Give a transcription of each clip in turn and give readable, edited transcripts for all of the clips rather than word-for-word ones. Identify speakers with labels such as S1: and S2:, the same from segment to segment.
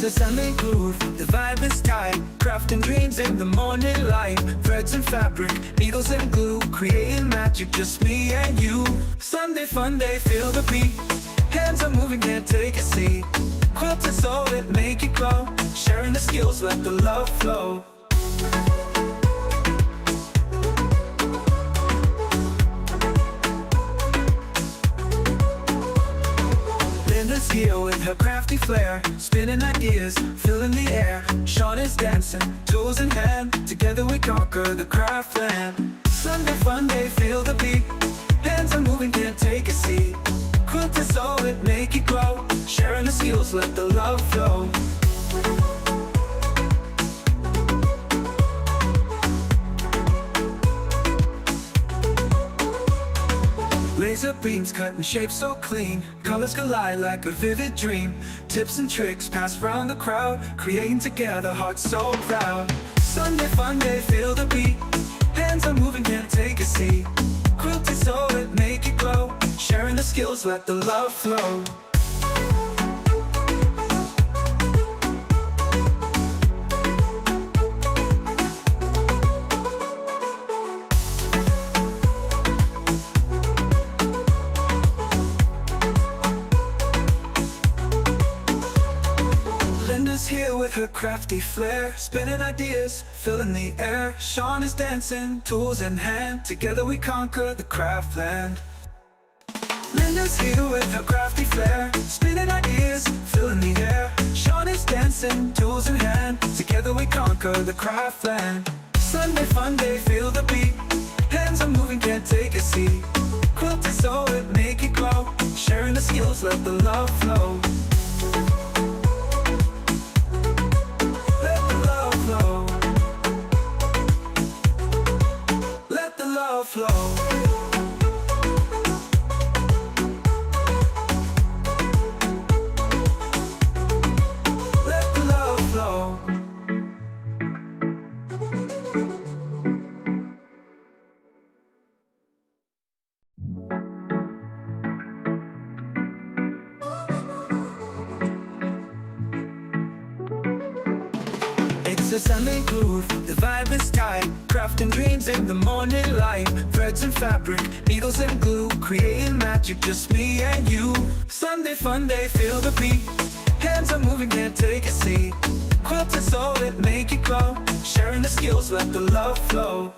S1: a Sunday groove, the vibe is tight. Crafting dreams in the morning light. Threads and fabric, needles and glue, creating magic, just me and you. Sunday Funday, feel the beat. Hands are moving, can't take a seat. Quilted soul, it make it glow. Sharing the skills, let the love flow. Linda's here with her crafty flair, spinning ideas, filling the air. Sean is dancing, tools in hand, together we conquer the craft land. Sunday Funday, feel the beat. Hands are moving, can't take a seat. Quilted soul, it make it glow. Sharing the skills, let the love flow. Laser beams cutting shapes so clean. Colors collide like a vivid dream. Tips and tricks pass round the crowd, creating together, hearts so proud. Sunday Funday, feel the beat. Hands are moving, can't take a seat. Quilted soul, it make it glow. Sharing the skills, let the love flow. Linda's here with her crafty flair, spinning ideas, filling the air. Sean is dancing, tools in hand, together we conquer the craft land. Linda's here with her crafty flair, spinning ideas, filling the air. Sean is dancing, tools in hand, together we conquer the craft land. Sunday Funday, feel the beat. Hands are moving, can't take a seat. Quilted soul, it make it glow. Sharing the skills, let the love flow. Let the love flow. Let the love flow. It's a Sunday groove, the vibe is tight. Crafting dreams in the morning light. Threads and fabric, needles and glue, creating magic, just me and you. Sunday Funday, feel the beat. Hands are moving, can't take a seat. Quilted soul, it make it glow. Sharing the skills, let the love flow.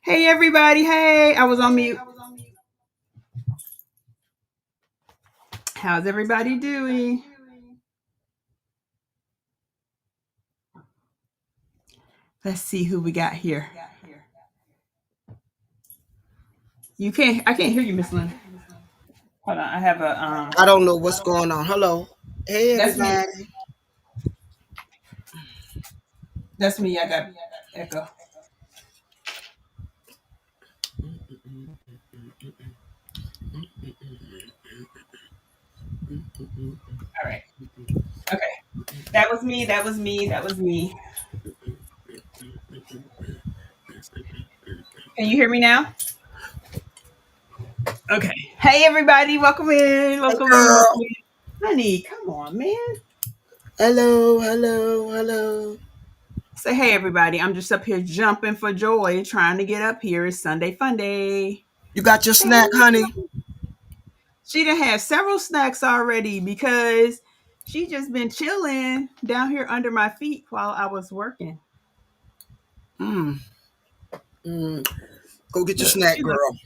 S2: Hey everybody, hey, I was on mute. How's everybody doing? Let's see who we got here. I can't hear you, Miss Linda. Hold on, I have a
S3: I don't know what's going on. Hello. Hey,
S2: that's me.
S3: everybody.
S2: That's me. I got echo. All right. Okay. That was me. That was me. That was me. Can you hear me now? Okay. Hey everybody, welcome in.
S3: Hey,
S2: Welcome in. Welcome
S3: girl.
S2: in. Honey, come on, man.
S3: Hello, hello, hello.
S2: Say hey everybody. I'm just up here jumping for joy, trying to get up here. It's Sunday Funday.
S3: You got your
S2: Say
S3: snack,
S2: hey.
S3: honey?
S2: She done had several snacks already because she just been chilling down here under my feet while I was working.
S3: Mm. Mm. Go get your
S2: Look,
S3: snack, girl.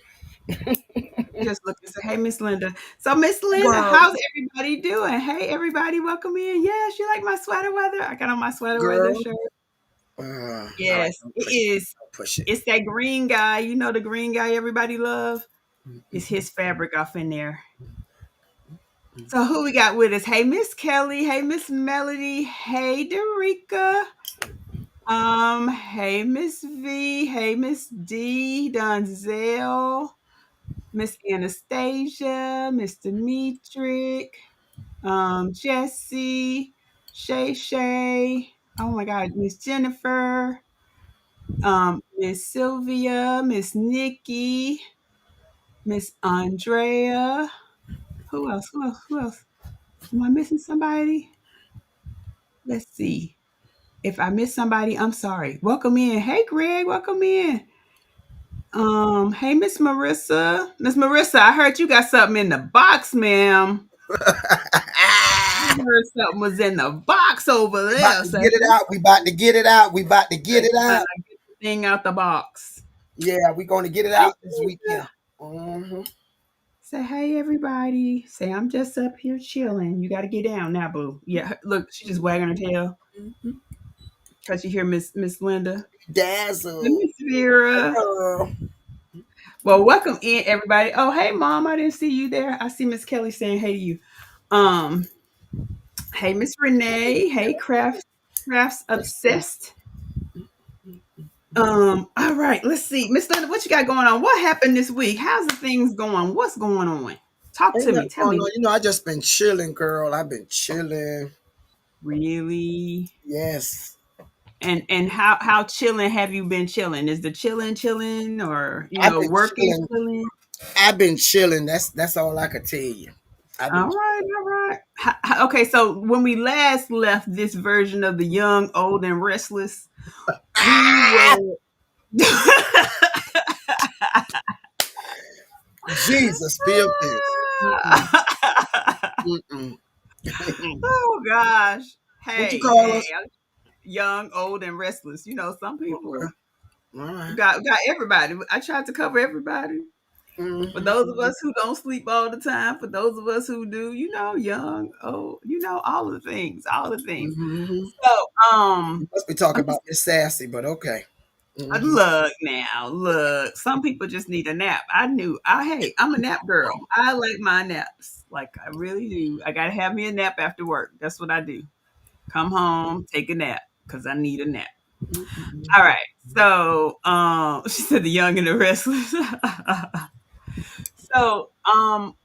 S2: she just looked and said, "Hey, Miss Linda." So, Miss Linda,
S3: Girl,
S2: how's everybody doing? Hey, everybody, welcome in. Yes, you like my sweater weather? I got on my sweater weather
S3: girl.
S2: shirt.
S3: I like
S2: Yes,
S3: don't
S2: it
S3: push it.
S2: is.
S3: Don't push it.
S2: It's that green guy. You know the green guy everybody love. It's
S3: Mm-mm.
S2: his fabric off in there. So who we got with us? Hey, Miss Kelly. Hey, Miss Melody. Hey, Derica. Hey, Miss V. Hey, Miss D. Donzel. Miss Anastasia. Mr. Metric. Jesse. Shay. Oh my God, Miss Jennifer, Miss Sylvia, Miss Nikki, Miss Andrea. Who else? Who else? Who else? Am I missing somebody? Let's see. If I miss somebody, I'm sorry. Welcome in. Hey, Greg. Welcome in. Hey, Miss Marissa. Miss Marissa, I heard you got something in the box, ma'am. I heard something was in the box over
S3: About
S2: there.
S3: to
S2: So
S3: get it out. We about to get it out. We about to get it
S2: trying
S3: out.
S2: to get the thing out the box.
S3: Yeah, we're going to get it
S2: Hey,
S3: out this weekend. Mm-hmm.
S2: say hey, everybody. Say I'm just up here chilling. You got to get down now, boo. Yeah, look, she just wagging her tail because you hear Miss Linda and
S3: Dazzle.
S2: Miss Vera.
S3: Girl.
S2: Well, welcome in, everybody. Oh, hey, Mom, I didn't see you there. I see Miss Kelly saying hey to you. Um, hey, Miss Renee. Hey, Crafts Obsessed. All right, let's see. Miss Linda, what you got going on? What happened this week? How's the things going? What's going on? Talk
S3: Ain't
S2: to me.
S3: nothing
S2: Tell
S3: going
S2: me.
S3: on. I just been chilling, girl. I've been chilling.
S2: Really?
S3: Yes.
S2: And how chilling have you been chilling? Is the chilling or
S3: I've been
S2: working
S3: chilling.
S2: chilling?
S3: I've been chilling. That's all I could tell you. I've been
S2: All right, all right. Okay, so when we last left this version of the young, old, and restless, we
S3: ah!
S2: were.
S3: Jesus, feel this. Mm-mm, mm-mm.
S2: Oh gosh.
S3: What you
S2: Hey,
S3: call
S2: hey,
S3: us?
S2: I'm young, old, and restless. Some
S3: Okay.
S2: people
S3: All right.
S2: got everybody. I tried to cover everybody. For
S3: Mm-hmm.
S2: those of us who don't sleep all the time, for those of us who do, young, old, all of the things, all the things.
S3: Mm-hmm.
S2: So,
S3: You must be talking
S2: I'm just
S3: about Miss Sassy, but okay. Mm-hmm.
S2: look now, look. Some people just need a nap. Hey, I'm a nap girl. I like my naps, like I really do. I gotta have me a nap after work. That's what I do. Come home, take a nap because I need a nap. All right. So, she said the young and the restless. So,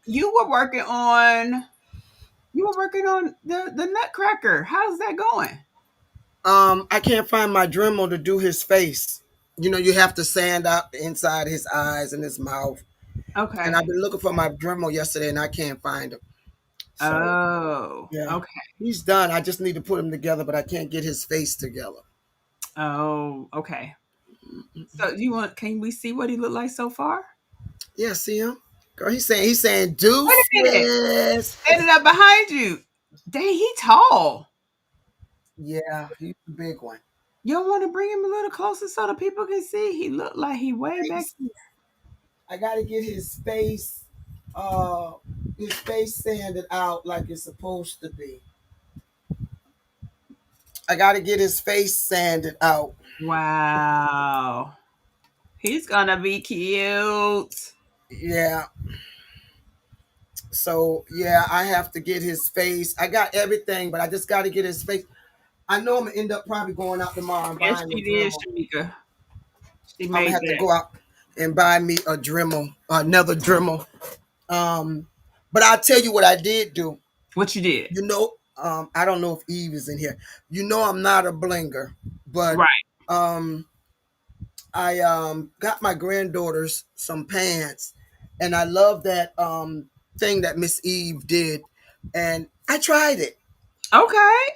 S2: you were working on the Nutcracker. How's that going?
S3: I can't find my Dremel to do his face. You have to sand out the inside his eyes and his mouth. And
S2: Okay.
S3: I've been looking for my Dremel yesterday and I can't find him. So
S2: Oh,
S3: yeah,
S2: okay.
S3: he's done. I just need to put him together, but I can't get his face together.
S2: Oh, okay. So can we see what he looked like so far?
S3: Yeah, see him? Girl, he's saying
S2: Wait a minute.
S3: deuces.
S2: Ended up behind you. Dang, he tall.
S3: Yeah, he's the big one.
S2: You don't want to bring him a little closer so the people can see? He looked like he way back.
S3: I gotta get uh his face sanded out like it's supposed to be. I gotta get his face sanded out.
S2: Wow. He's gonna be cute.
S3: Yeah. So yeah, I have to get his face. I got everything, but I just gotta get his face. I know I'm gonna end up probably going out tomorrow and
S2: Yes,
S3: buying a
S2: she did,
S3: Dremel.
S2: Shamika. She
S3: I'm gonna
S2: made
S3: have to
S2: that.
S3: go out and buy me a Dremel, another Dremel. Um, but I'll tell you what I did do.
S2: What you did?
S3: I don't know if Eve is in here. I'm not a blinger, but
S2: Right.
S3: um, I got my granddaughters some pants, and I love that thing that Miss Eve did, and I tried it.
S2: Okay.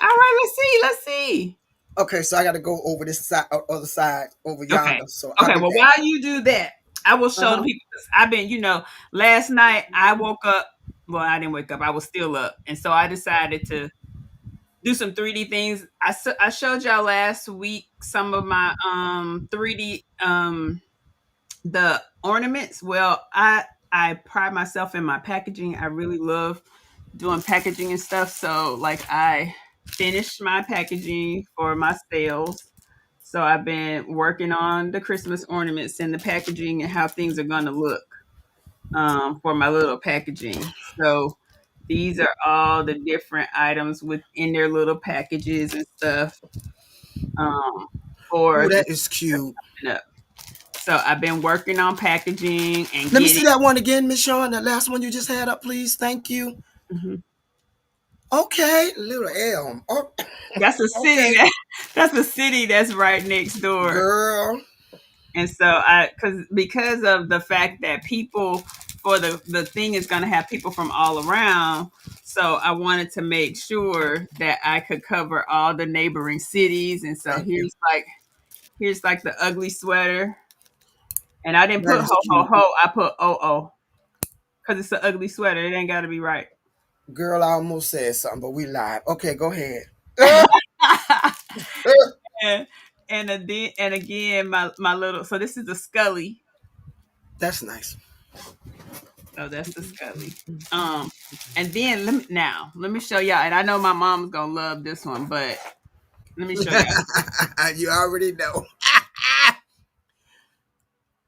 S2: All right. Let's see. Let's see.
S3: Okay, so I got to go over this side, other side, over
S2: Okay.
S3: yonder. So I'll
S2: Okay.
S3: be
S2: Well,
S3: back.
S2: while you do that, I will
S3: Uh
S2: show the
S3: huh.
S2: people. 'Cause I've been, last night I woke up. Well, I didn't wake up. I was still up, and so I decided to do some 3D things. I showed y'all last week some of my 3D the ornaments. Well, I pride myself in my packaging. I really love doing packaging and stuff. So like I finished my packaging for my sales. So I've been working on the Christmas ornaments and the packaging and how things are going to look for my little packaging. So these are all the different items within their little packages and stuff um,
S3: Ooh,
S2: for the
S3: that is cute.
S2: coming up. So I've been working on packaging and
S3: Let me
S2: getting.
S3: see that one again, Miss Shawn. That last one you just had up, please. Thank you.
S2: Mhm.
S3: Okay, Little Elm. Oh,
S2: That's a city
S3: okay,
S2: that's a city that's right next door.
S3: girl.
S2: And so I because of the fact that people for the thing is going to have people from all around, so I wanted to make sure that I could cover all the neighboring cities. And so
S3: Thank you.
S2: here's like the ugly sweater, and I didn't
S3: That
S2: put
S3: is
S2: ho ho
S3: cute.
S2: ho, I put oh because it's an ugly sweater. It ain't got to be right.
S3: Girl, I almost said something, but we live. Okay, go ahead.
S2: and and again my little, so this is the Scully.
S3: That's nice.
S2: So that's the Scully. And then let me show y'all. And I know my mom's gonna love this one, but let me show y'all.
S3: You already know.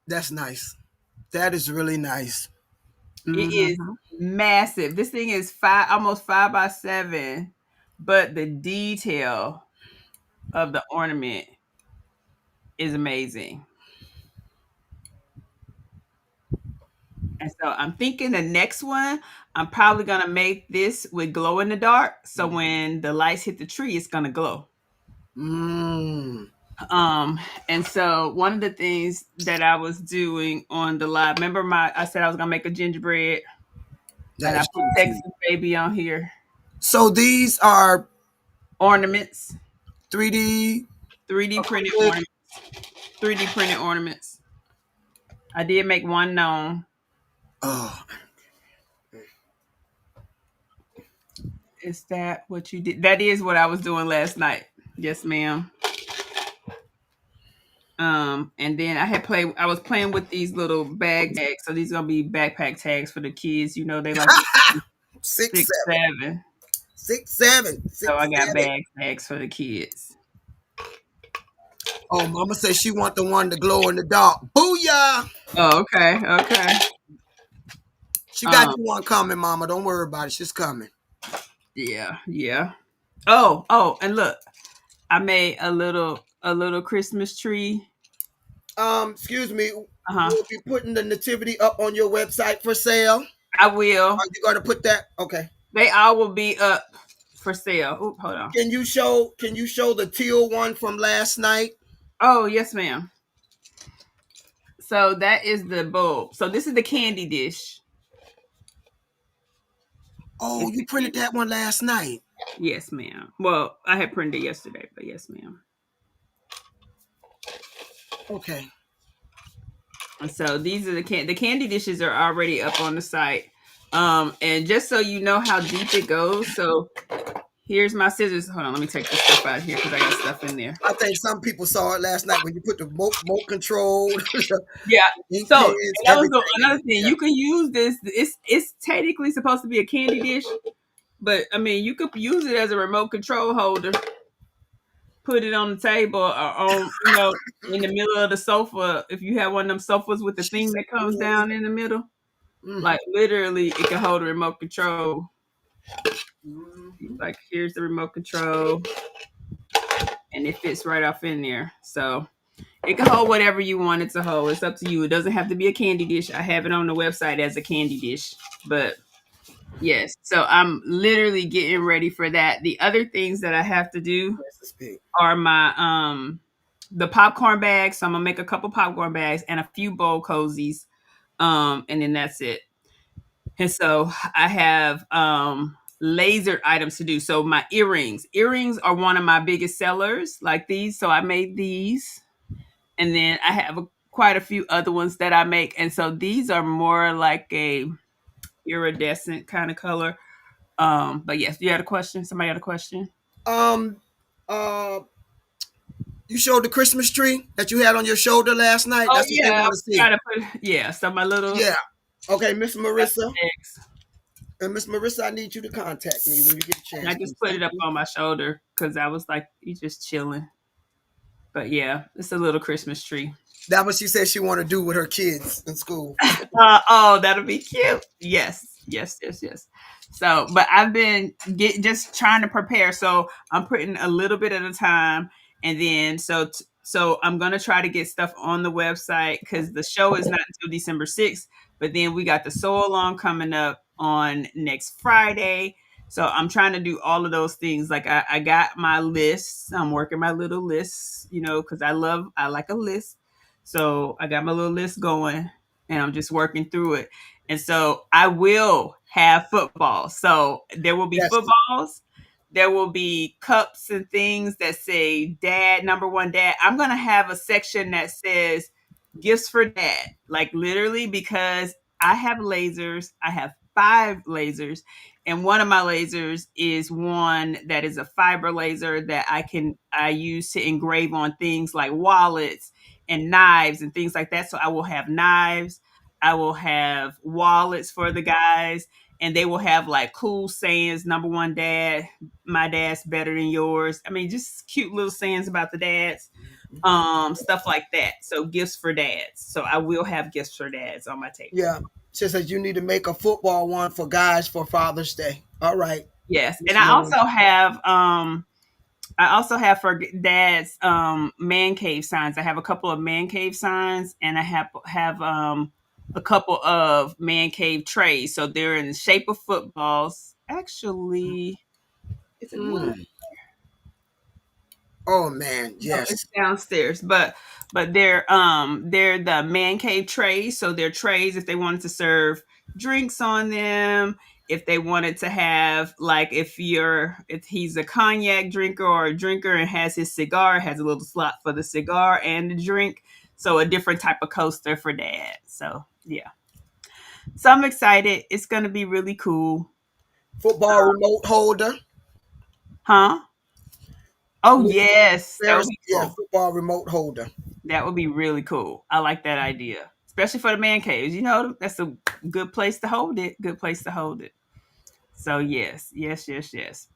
S3: That's nice. That is really nice.
S2: It is
S3: Hmm.
S2: massive. This thing is almost 5 by 7, but the detail of the ornament is amazing. And so I'm thinking the next one, I'm probably gonna make this with glow in the dark. So when the lights hit the tree, it's gonna glow.
S3: Mm,
S2: Um, and so one of the things that I was doing on the live, remember I said I was gonna make a gingerbread,
S3: that
S2: and I
S3: is
S2: put
S3: too cute.
S2: Texas baby on here.
S3: So these are
S2: Ornaments,
S3: 3D
S2: 3D printed
S3: acrylic.
S2: ornaments, 3D printed ornaments. I did make one gnome.
S3: Oh,
S2: Is that what you did? That is what I was doing last night. Yes, ma'am. And then I was playing with these little bag tags. So these are gonna be backpack tags for the kids. You know, they like
S3: six,
S2: 6,
S3: seven,
S2: 7.
S3: 6, 7,
S2: So I
S3: 6,
S2: got
S3: 7.
S2: bag tags for the kids.
S3: Oh, Mama says she want the one to glow in the dark. Booyah!
S2: Oh, okay, okay.
S3: She got
S2: Um,
S3: you one coming, Mama. Don't worry about it. She's coming.
S2: yeah, yeah. And look, I made a little Christmas tree.
S3: Excuse me.
S2: Uh-huh.
S3: You'll be putting the nativity up on your website for sale.
S2: I will.
S3: Are you going to put that? Okay.
S2: They all will be up for sale. Oop, hold on.
S3: Can you show the teal one from last night?
S2: Oh, yes, ma'am. So that is the bulb. So this is the candy dish.
S3: Oh,
S2: It's
S3: you
S2: the
S3: printed
S2: candy.
S3: that one last night.
S2: Yes, ma'am. Well, I had printed it yesterday, but yes, ma'am.
S3: Okay.
S2: And so these are the candy dishes are already up on the site. And just so you know how deep it goes, so here's my scissors. Hold on, let me take this stuff out of here because I got stuff in there.
S3: I think some people saw it last night when you put the remote control,
S2: Yeah.
S3: ink
S2: So and
S3: pens,
S2: that was
S3: everything in
S2: another
S3: it.
S2: thing.
S3: Yeah.
S2: You can use this. It's technically supposed to be a candy dish, but I mean you could use it as a remote control holder. Put it on the table or on in the middle of the sofa. If you have one of them sofas with the
S3: She
S2: thing
S3: said,
S2: that comes down in the middle,
S3: mm,
S2: like literally it can hold a remote control.
S3: mm,
S2: Like here's the remote control, and it fits right off in there. So it can hold whatever you want it to hold. It's up to you. It doesn't have to be a candy dish. I have it on the website as a candy dish. But yes, so I'm literally getting ready for that. The other things that I have to do
S3: That's the speak.
S2: are my the popcorn bags. So I'm gonna make a couple popcorn bags and a few bowl cozies. And then that's it. And so I have lasered items to do. So my earrings. Earrings are one of my biggest sellers, like these. So I made these. And then I have quite a few other ones that I make. And so these are more like a iridescent kind of color. But yes, you had a question? Somebody had a question?
S3: Um, uh, you showed the Christmas tree that you had on your shoulder last night.
S2: Oh
S3: That's what they
S2: yeah,
S3: want to
S2: I
S3: see.
S2: gotta put so my little
S3: Yeah. Okay, Miss Marissa.
S2: eggs.
S3: And Miss Marissa, I need you to contact me when you get a
S2: And I
S3: chance,
S2: just
S3: please.
S2: put
S3: Thank
S2: it up
S3: you.
S2: on my shoulder because I was like, you just chilling. But yeah, it's a little Christmas tree.
S3: That what she said she want to do with her kids in school.
S2: Oh, that'll be cute. Yes, yes, yes, yes. So, but I've been just trying to prepare. So I'm putting a little bit at a time, and then so I'm gonna try to get stuff on the website because the show is not until December 6th. But then we got the sew along coming up on next Friday. So I'm trying to do all of those things. Like I got my lists. I'm working my little lists, because I like a list. So I got my little list going and I'm just working through it. And so I will have football. So there will be
S3: Yes.
S2: footballs. There will be cups and things that say dad, number one dad. I'm going to have a section that says gifts for dad, like literally, because I have lasers. I have 5 lasers, and one of my lasers is one that is a fiber laser that I use to engrave on things like wallets and knives and things like that. So I will have knives, I will have wallets for the guys, and they will have like cool sayings. Number one dad, my dad's better than yours. I mean, just cute little sayings about the dads, stuff like that. So gifts for dads. So I will have gifts for dads on my table.
S3: Yeah. She says you need to make a football one for guys for Father's Day. All right.
S2: Yes, and
S3: Miss Linda.
S2: I also have for dad's man cave signs. I have a couple of man cave signs, and I have a couple of man cave trays. So they're in the shape of footballs. Actually, is it one?
S3: Mm. Oh man,
S2: No, it's
S3: yes.
S2: downstairs, but they're the man cave trays. So they're trays if they wanted to serve drinks on them, if they wanted to have, like, if he's a cognac drinker or a drinker and has his cigar, has a little slot for the cigar and the drink. So a different type of coaster for dad. So yeah. So I'm excited. It's gonna be really cool.
S3: Football remote holder.
S2: Huh? Oh
S3: Miss
S2: yes, that would
S3: Ferris,
S2: be
S3: yeah,
S2: cool.
S3: football remote holder.
S2: That would be really cool. I like that idea, especially for the man caves. That's a good place to hold it. Good place to hold it. So yes, yes, yes, yes.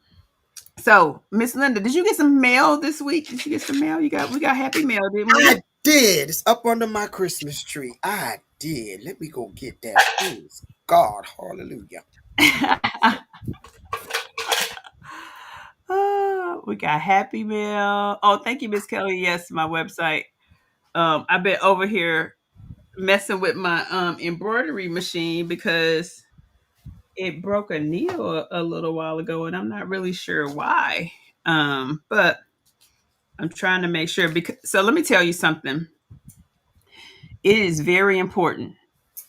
S2: So Miss Linda, did you get some mail this week? Did you get some mail? We got happy mail, didn't we?
S3: I did. It's up under my Christmas tree. I did. Let me go get that. Praise God. Hallelujah.
S2: Oh, we got happy mail. Oh, thank you, Miss Kelly. Yes, my website. I've been over here messing with my embroidery machine because it broke a needle a little while ago, and I'm not really sure why. But I'm trying to make sure, because so let me tell you something. It is very important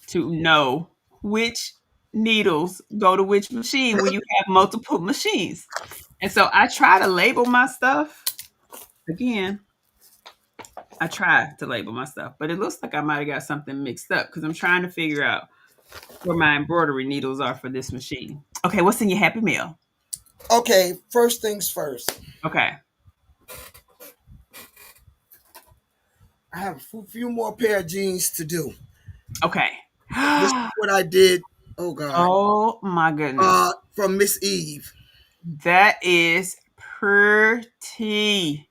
S2: to know which needles go to which machine when you have multiple machines. And so I try to label my stuff. Again, I try to label my stuff, but it looks like I might have got something mixed up because I'm trying to figure out where my embroidery needles are for this machine. Okay, what's in your happy mail?
S3: Okay, first things first.
S2: Okay.
S3: I have a few more pair of jeans to do.
S2: Okay.
S3: This is what I did. Oh God.
S2: Oh my goodness.
S3: From Miss Eve.
S2: That is pretty.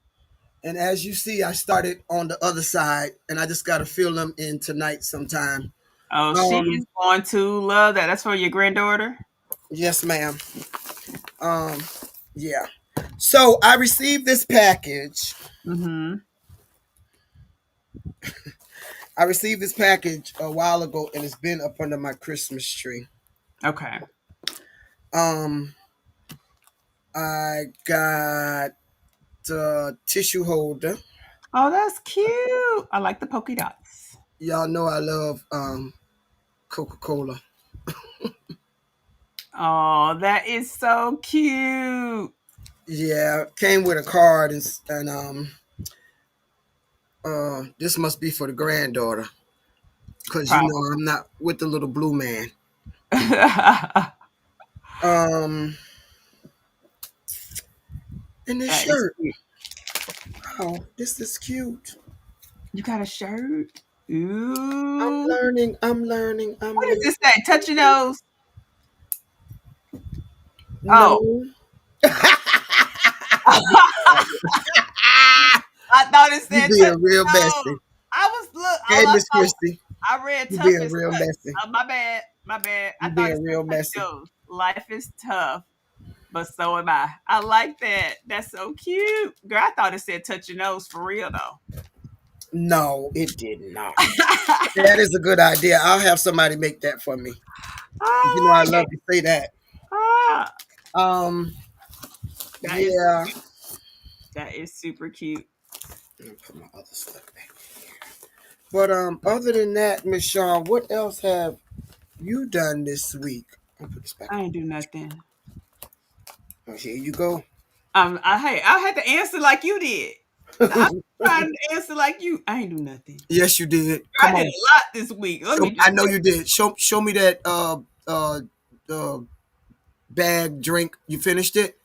S3: And as you see, I started on the other side, and I just got to fill them in tonight sometime.
S2: Oh, she
S3: Um,
S2: is going to love that. That's for your granddaughter?
S3: yes, ma'am. Um, yeah. So I received this package.
S2: Mm-hmm.
S3: I received this package a while ago, and it's been up under my Christmas tree.
S2: Okay.
S3: Um, I got the tissue holder.
S2: Oh, that's cute. I like the polka dots.
S3: Y'all know I love Coca-Cola.
S2: Oh, that is so cute.
S3: Yeah, came with a card, and this must be for the granddaughter, because you know I'm not with the little blue man.
S2: That
S3: Um, and this
S2: is
S3: shirt.
S2: cute.
S3: Oh, this is cute.
S2: You got a shirt?
S3: I'm
S2: Ooh.
S3: learning. I'm learning. I'm
S2: What does
S3: learning.
S2: this say? Touch your nose. Oh.
S3: No.
S2: I thought it
S3: You
S2: said touch
S3: being real
S2: your nose.
S3: messy.
S2: I was look.
S3: Hey,
S2: All I
S3: Miss
S2: thought,
S3: Christie.
S2: I read
S3: You
S2: tough
S3: being
S2: as
S3: real
S2: touch.
S3: messy.
S2: My bad. My bad. I
S3: You
S2: thought it
S3: being
S2: said
S3: real
S2: touch
S3: messy.
S2: your nose. Life is tough, but so am I. I like that. That's so cute. Girl, I thought it said touch your nose for real though.
S3: No, it did not. That is a good idea. I'll have somebody make that for me. You know I
S2: I like
S3: love
S2: it.
S3: to say that.
S2: Ah.
S3: Um,
S2: That is
S3: yeah.
S2: that is super cute.
S3: Let me put my other stuff back. But other than that, Miss Shaw, what else have you done this week? I'll put this back
S2: I
S3: on.
S2: ain't do nothing.
S3: Oh, here you go.
S2: I had to answer like you did. I'm trying to answer like you. I ain't do nothing.
S3: Yes, you did.
S2: I
S3: Come
S2: did
S3: on.
S2: a lot this week. Let me
S3: I
S2: just
S3: know you did. Show me that uh bag drink. You finished it.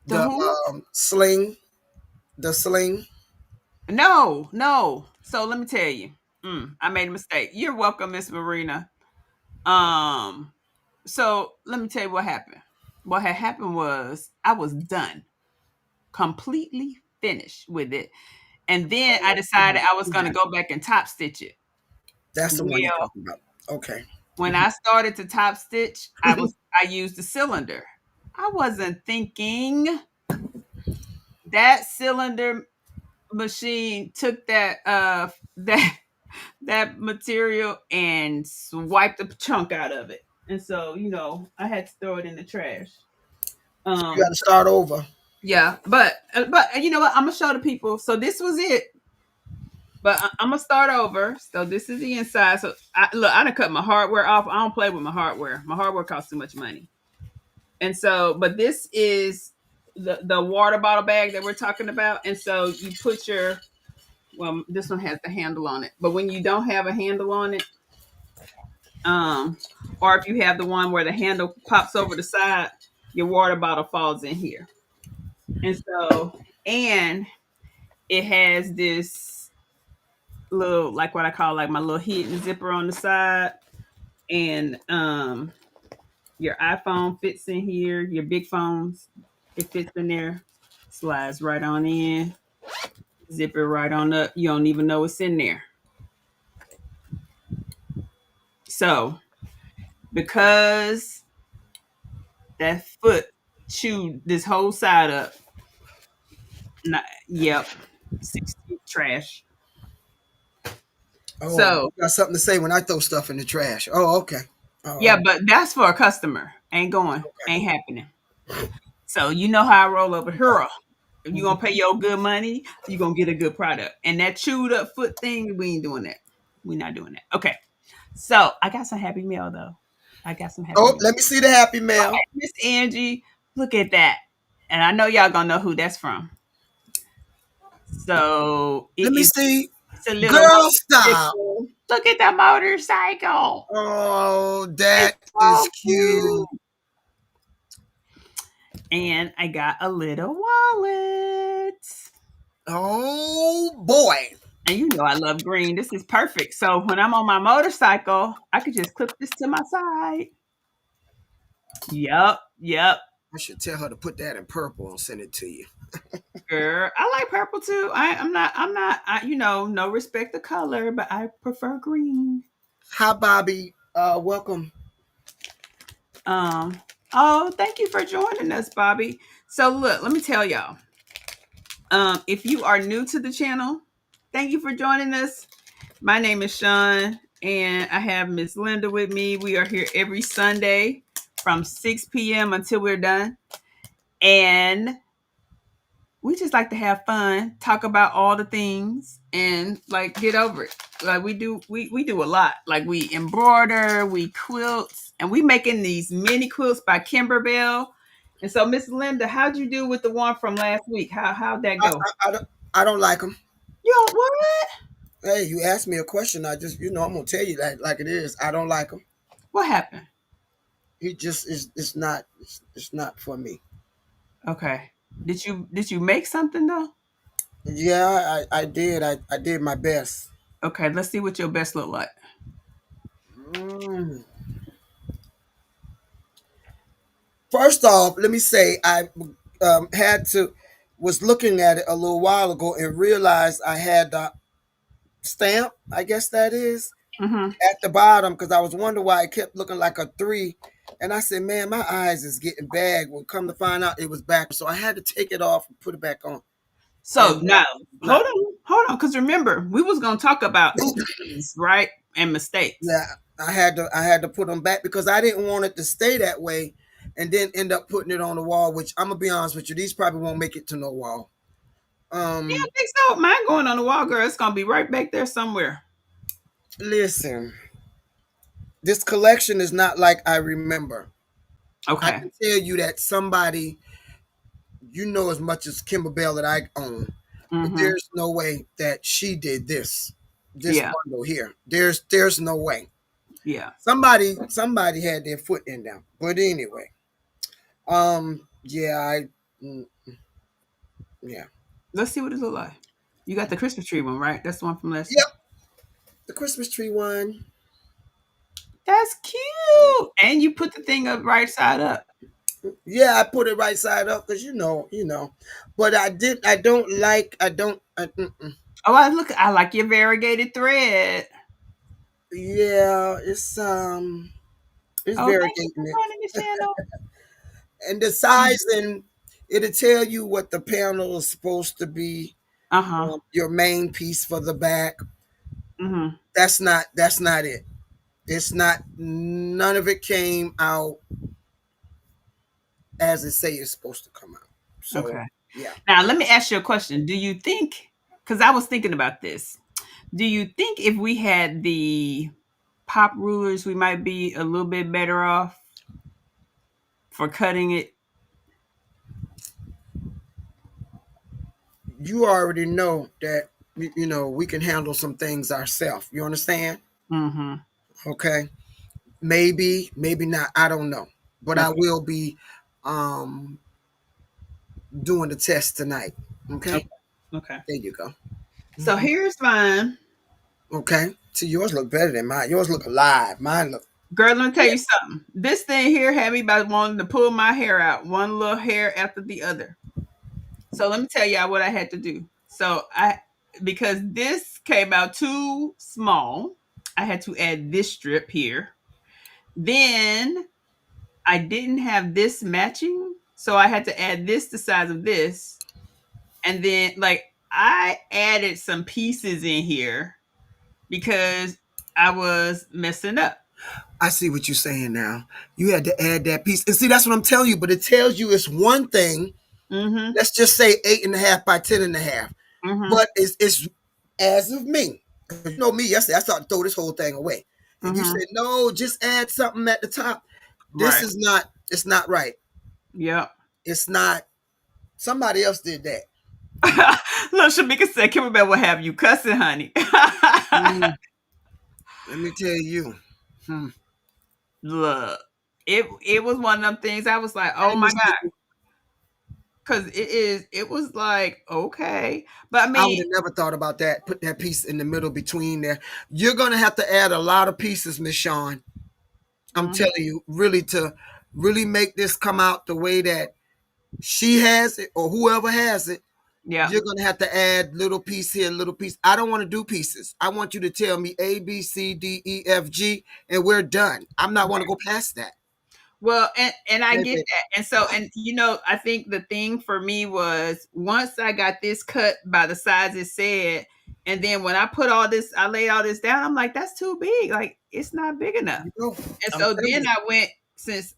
S2: the
S3: The
S2: who?
S3: sling. The sling.
S2: No, no. So let me tell you. I made a mistake. You're welcome, Miss Marina. Um, so let me tell you what happened. What had happened was I was done, completely finished with it. And then I decided I was gonna go back and top stitch it.
S3: That's the one you're
S2: Well,
S3: talking about. Okay.
S2: when I started to top stitch, I used the cylinder. I wasn't thinking that cylinder machine took that that material and swiped a chunk out of it. And so, I had to throw it in the trash.
S3: You got
S2: Um
S3: to start over.
S2: yeah, but you know what? I'm gonna show the people. So this was it. But I'm gonna start over. So this is the inside. So look, I done cut my hardware off. I don't play with my hardware. My hardware costs too much money. And so, but this is the water bottle bag that we're talking about. And so you put your this one has the handle on it. But when you don't have a handle on it, um, or if you have the one where the handle pops over the side, your water bottle falls in here. And so, and it has this little, like what I call like my little hidden zipper on the side. And your iPhone fits in here, your big phones, it fits in there, slides right on in, zip it right on up. You don't even know it's in there. So because that foot chewed this whole side up, not, yep, 60 trash.
S3: Oh,
S2: So
S3: you got something to say when I throw stuff in the trash. Oh, okay.
S2: yeah,
S3: Oh,
S2: but that's for a customer. Ain't going, ain't happening. So you know how I roll over here. If you gonna pay your good money, you gonna get a good product. And that chewed up foot thing, we ain't doing that. We not doing that. Okay. So I got some happy mail though. I got some happy
S3: oh,
S2: mail.
S3: let me see the happy mail.
S2: Miss Angie, look at that. And I know y'all gonna know who that's from. So
S3: Let me
S2: it's
S3: see.
S2: a little
S3: Girl, stop.
S2: motorcycle. Look at the motorcycle.
S3: Oh,
S2: It's
S3: that is
S2: so
S3: cute.
S2: cute. And I got a little wallet.
S3: Oh boy.
S2: And you know I love green. This is perfect. So when I'm on my motorcycle, I could just clip this to my side. Yep, yep.
S3: I should tell her to put that in purple and send it to you.
S2: Girl, I like purple too. I'm not, no respect the color, but I prefer green.
S3: Hi, Bobby. Welcome.
S2: Um, oh, thank you for joining us, Bobby. So look, let me tell y'all. If you are new to the channel, thank you for joining us. My name is Sean, and I have Miss Linda with me. We are here every Sunday from 6 p.m. until we're done. And we just like to have fun, talk about all the things, and like get over it. Like we do a lot. Like we embroider, we quilt, and we making these mini quilts by Kimberbell. And so, Miss Linda, how'd you do with the one from last week? How'd that
S3: I,
S2: go?
S3: I don't like them.
S2: You know what?
S3: Hey, you asked me a question. I just, I'm gonna tell you that like it is. I don't like him.
S2: What happened?
S3: He just is. It's not. It's not for me.
S2: Okay. Did you make something though?
S3: Yeah, I did. I did my best.
S2: Okay, let's see what your best look like.
S3: Mm. First off, let me say I had to was looking at it a little while ago and realized I had the stamp. I guess that is
S2: Mm-hmm.
S3: at the bottom because I was wondering why it kept looking like a 3. And I said, man, my eyes is getting bad. Well, come to find out it was backwards. So I had to take it off and put it back on.
S2: So
S3: And
S2: now,
S3: not,
S2: hold on, because remember we was gonna talk about oopsies, right, and mistakes.
S3: yeah, I had to put them back because I didn't want it to stay that way and then end up putting it on the wall. Which I'm gonna be honest with you, these probably won't make it to no wall.
S2: Yeah, I
S3: Um,
S2: think so. Mine going on the wall, girl. It's gonna be right back there somewhere.
S3: listen, this collection is not like I remember. I
S2: Okay.
S3: can tell you that somebody you know as much as Kimberbell that I own, but
S2: Mm-hmm.
S3: there's no way that she did this
S2: Yeah.
S3: bundle here. There's no way.
S2: Yeah.
S3: Somebody had their foot in them. But anyway, yeah, mm, yeah,
S2: Let's see what it look like. You got the Christmas tree one, right? That's the one from last
S3: yep.
S2: night.
S3: The Christmas tree one.
S2: That's cute. And you put the thing up right side up.
S3: Yeah, I put it right side up because but I don't like. I don't.
S2: Oh, I like your variegated thread.
S3: Yeah, it's
S2: Oh, thank you for
S3: variegating it,
S2: joining the channel.
S3: and the size, and it'll tell you what the panel is supposed to be.
S2: Uh-huh.
S3: Your main piece for the back.
S2: Mm-hmm.
S3: That's not it. It's not. None of it came out as it say it's supposed to come out. So
S2: Okay.
S3: yeah.
S2: Now let me ask you a question. Do you think, because I was thinking about this, do you think if we had the pop rulers, we might be a little bit better off for cutting it?
S3: You already know that we can handle some things ourselves. You understand?
S2: Mm-hmm.
S3: Okay. Maybe not. I don't know. But I
S2: Okay.
S3: will be um doing the test tonight.
S2: Okay.
S3: Okay.
S2: Okay.
S3: There you go.
S2: So here's mine.
S3: Okay. See, yours look better than mine. Yours look alive. Mine look.
S2: Girl, let me tell
S3: Yeah.
S2: you something. This thing here had me about wanting to pull my hair out, one little hair after the other. So let me tell y'all what I had to do. Because this came out too small, I had to add this strip here. Then I didn't have this matching, so I had to add this the size of this. And then like I added some pieces in here because I was messing up.
S3: I see what you're saying now. You had to add that piece. And see, that's what I'm telling you, but it tells you it's one thing.
S2: Mm-hmm.
S3: Let's just say 8.5 by 10.5.
S2: Mm-hmm.
S3: But it's as of me. You know me, yesterday I started to throw this whole thing away. And you
S2: Mm-hmm.
S3: said, no, just add something at the top. This
S2: Right.
S3: is not, it's not right.
S2: Yep.
S3: It's not, somebody else did that.
S2: Look, Shamika said Kimberbell will have you cussing, honey.
S3: Mm, let me tell you. Hmm.
S2: Look, it was one of them things I was like,
S3: Hey,
S2: oh my
S3: Miss
S2: God.
S3: Nikki,
S2: Because it was like, okay. But I
S3: I would
S2: mean,
S3: have never thought about that. Put that piece in the middle between there. You're going to have to add a lot of pieces, Miss Sean. I'm
S2: mhm,
S3: telling you, really to really make this come out the way that she has it or whoever has it,
S2: yeah.
S3: you're gonna have to add little piece here, little piece. I don't want to do pieces. I want you to tell me A, B, C, D, E, F, G, and we're done. I'm not want to go past that.
S2: Well, and I
S3: Okay,
S2: get
S3: babe.
S2: that. And I think the thing for me was once I got this cut by the size it said, and then when I put all this, I laid all this down, I'm like, that's too big. Like it's not big enough.
S3: You know,
S2: And
S3: I'm
S2: so
S3: telling
S2: then
S3: you.
S2: I went since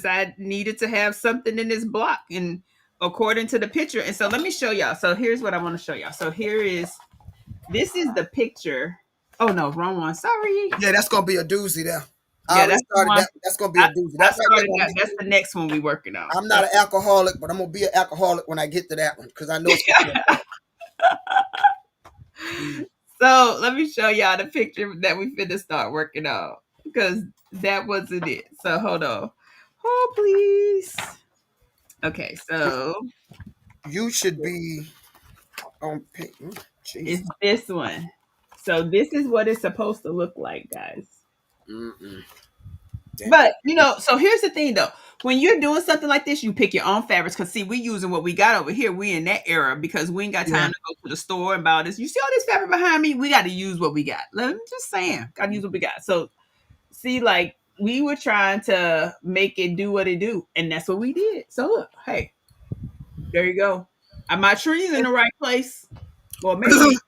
S2: I needed to have something in this block and according to the picture. And so let me show y'all. So here's what I want to show y'all. So this is the picture. Oh no, wrong one. Sorry.
S3: Yeah, that's gonna be a doozy there. I
S2: Yeah,
S3: already
S2: that's the
S3: started
S2: one.
S3: that. That's gonna be a
S2: I,
S3: doozy.
S2: I
S3: That's right there
S2: started
S3: gonna
S2: that.
S3: make
S2: That's
S3: me.
S2: the next one we working on.
S3: I'm not an alcoholic, but I'm gonna be an alcoholic when I get to that one because I know it's gonna be a
S2: So let me show y'all the picture that we finna start working on because that wasn't it. So hold on. Oh please. Okay, so
S3: You should be on.
S2: it's
S3: Jesus.
S2: this one. So this is what it's supposed to look like, guys.
S3: Mm-mm.
S2: But so here's the thing though. When you're doing something like this, you pick your own fabrics. Cause see, we using what we got over here. We in that era because we ain't got
S3: Yeah.
S2: time to go to the store and buy this. You see all this fabric behind me? We got to use what we got. I'm just saying, gotta use what we got. So see, like we were trying to make it do what it do, and that's what we did. So look, hey, there you go. Are my trees in the right place? Well, maybe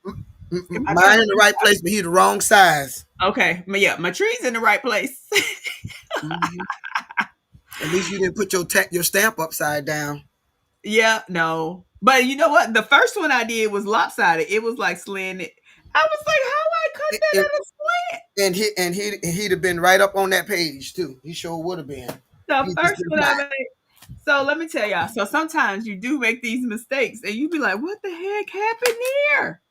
S2: I got
S3: Mine in the right place, but he the wrong size.
S2: okay. But yeah, my trees in the right place.
S3: Mhm. At least you didn't put your stamp upside down.
S2: Yeah, no. But you know what? The first one I did was lopsided. It was like slanted. I was like, how I cut that
S3: And,
S2: at a slant?
S3: he'd have been right up on that page too. He sure would have been.
S2: The
S3: He'd just
S2: first
S3: been
S2: one I
S3: black.
S2: made. So let me tell y'all. So sometimes you do make these mistakes and you be like, what the heck happened here?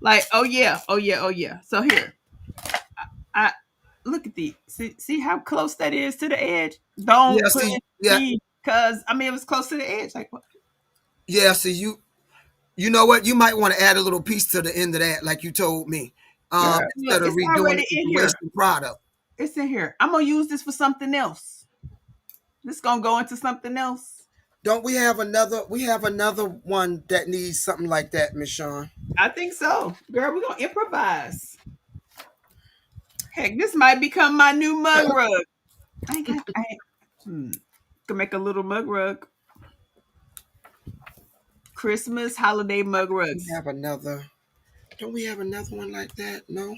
S2: Like, oh yeah, oh yeah, oh yeah. So here, I look at the see how close that is to the edge.
S3: Yeah,
S2: Don't put
S3: see,
S2: it
S3: yeah,
S2: in because I mean it was close to the edge. Like what?
S3: yeah, see, you know what? You might want to add a little piece to the end of that, like you told me,
S2: Girl, look,
S3: instead of
S2: it's
S3: redoing
S2: already
S3: it with
S2: in
S3: the
S2: here.
S3: wasted product.
S2: It's in here. I'm gonna use this for something else. This gonna go into something else.
S3: Don't we have another? We have another one that needs something like that, Miss Shawn.
S2: I think so, girl. We're gonna improvise. Heck, this might become my new mug rug. I ain't got. I ain't, can make a little mug rug. Christmas holiday mug
S3: We
S2: rugs.
S3: have another. Don't we have another one like that? No.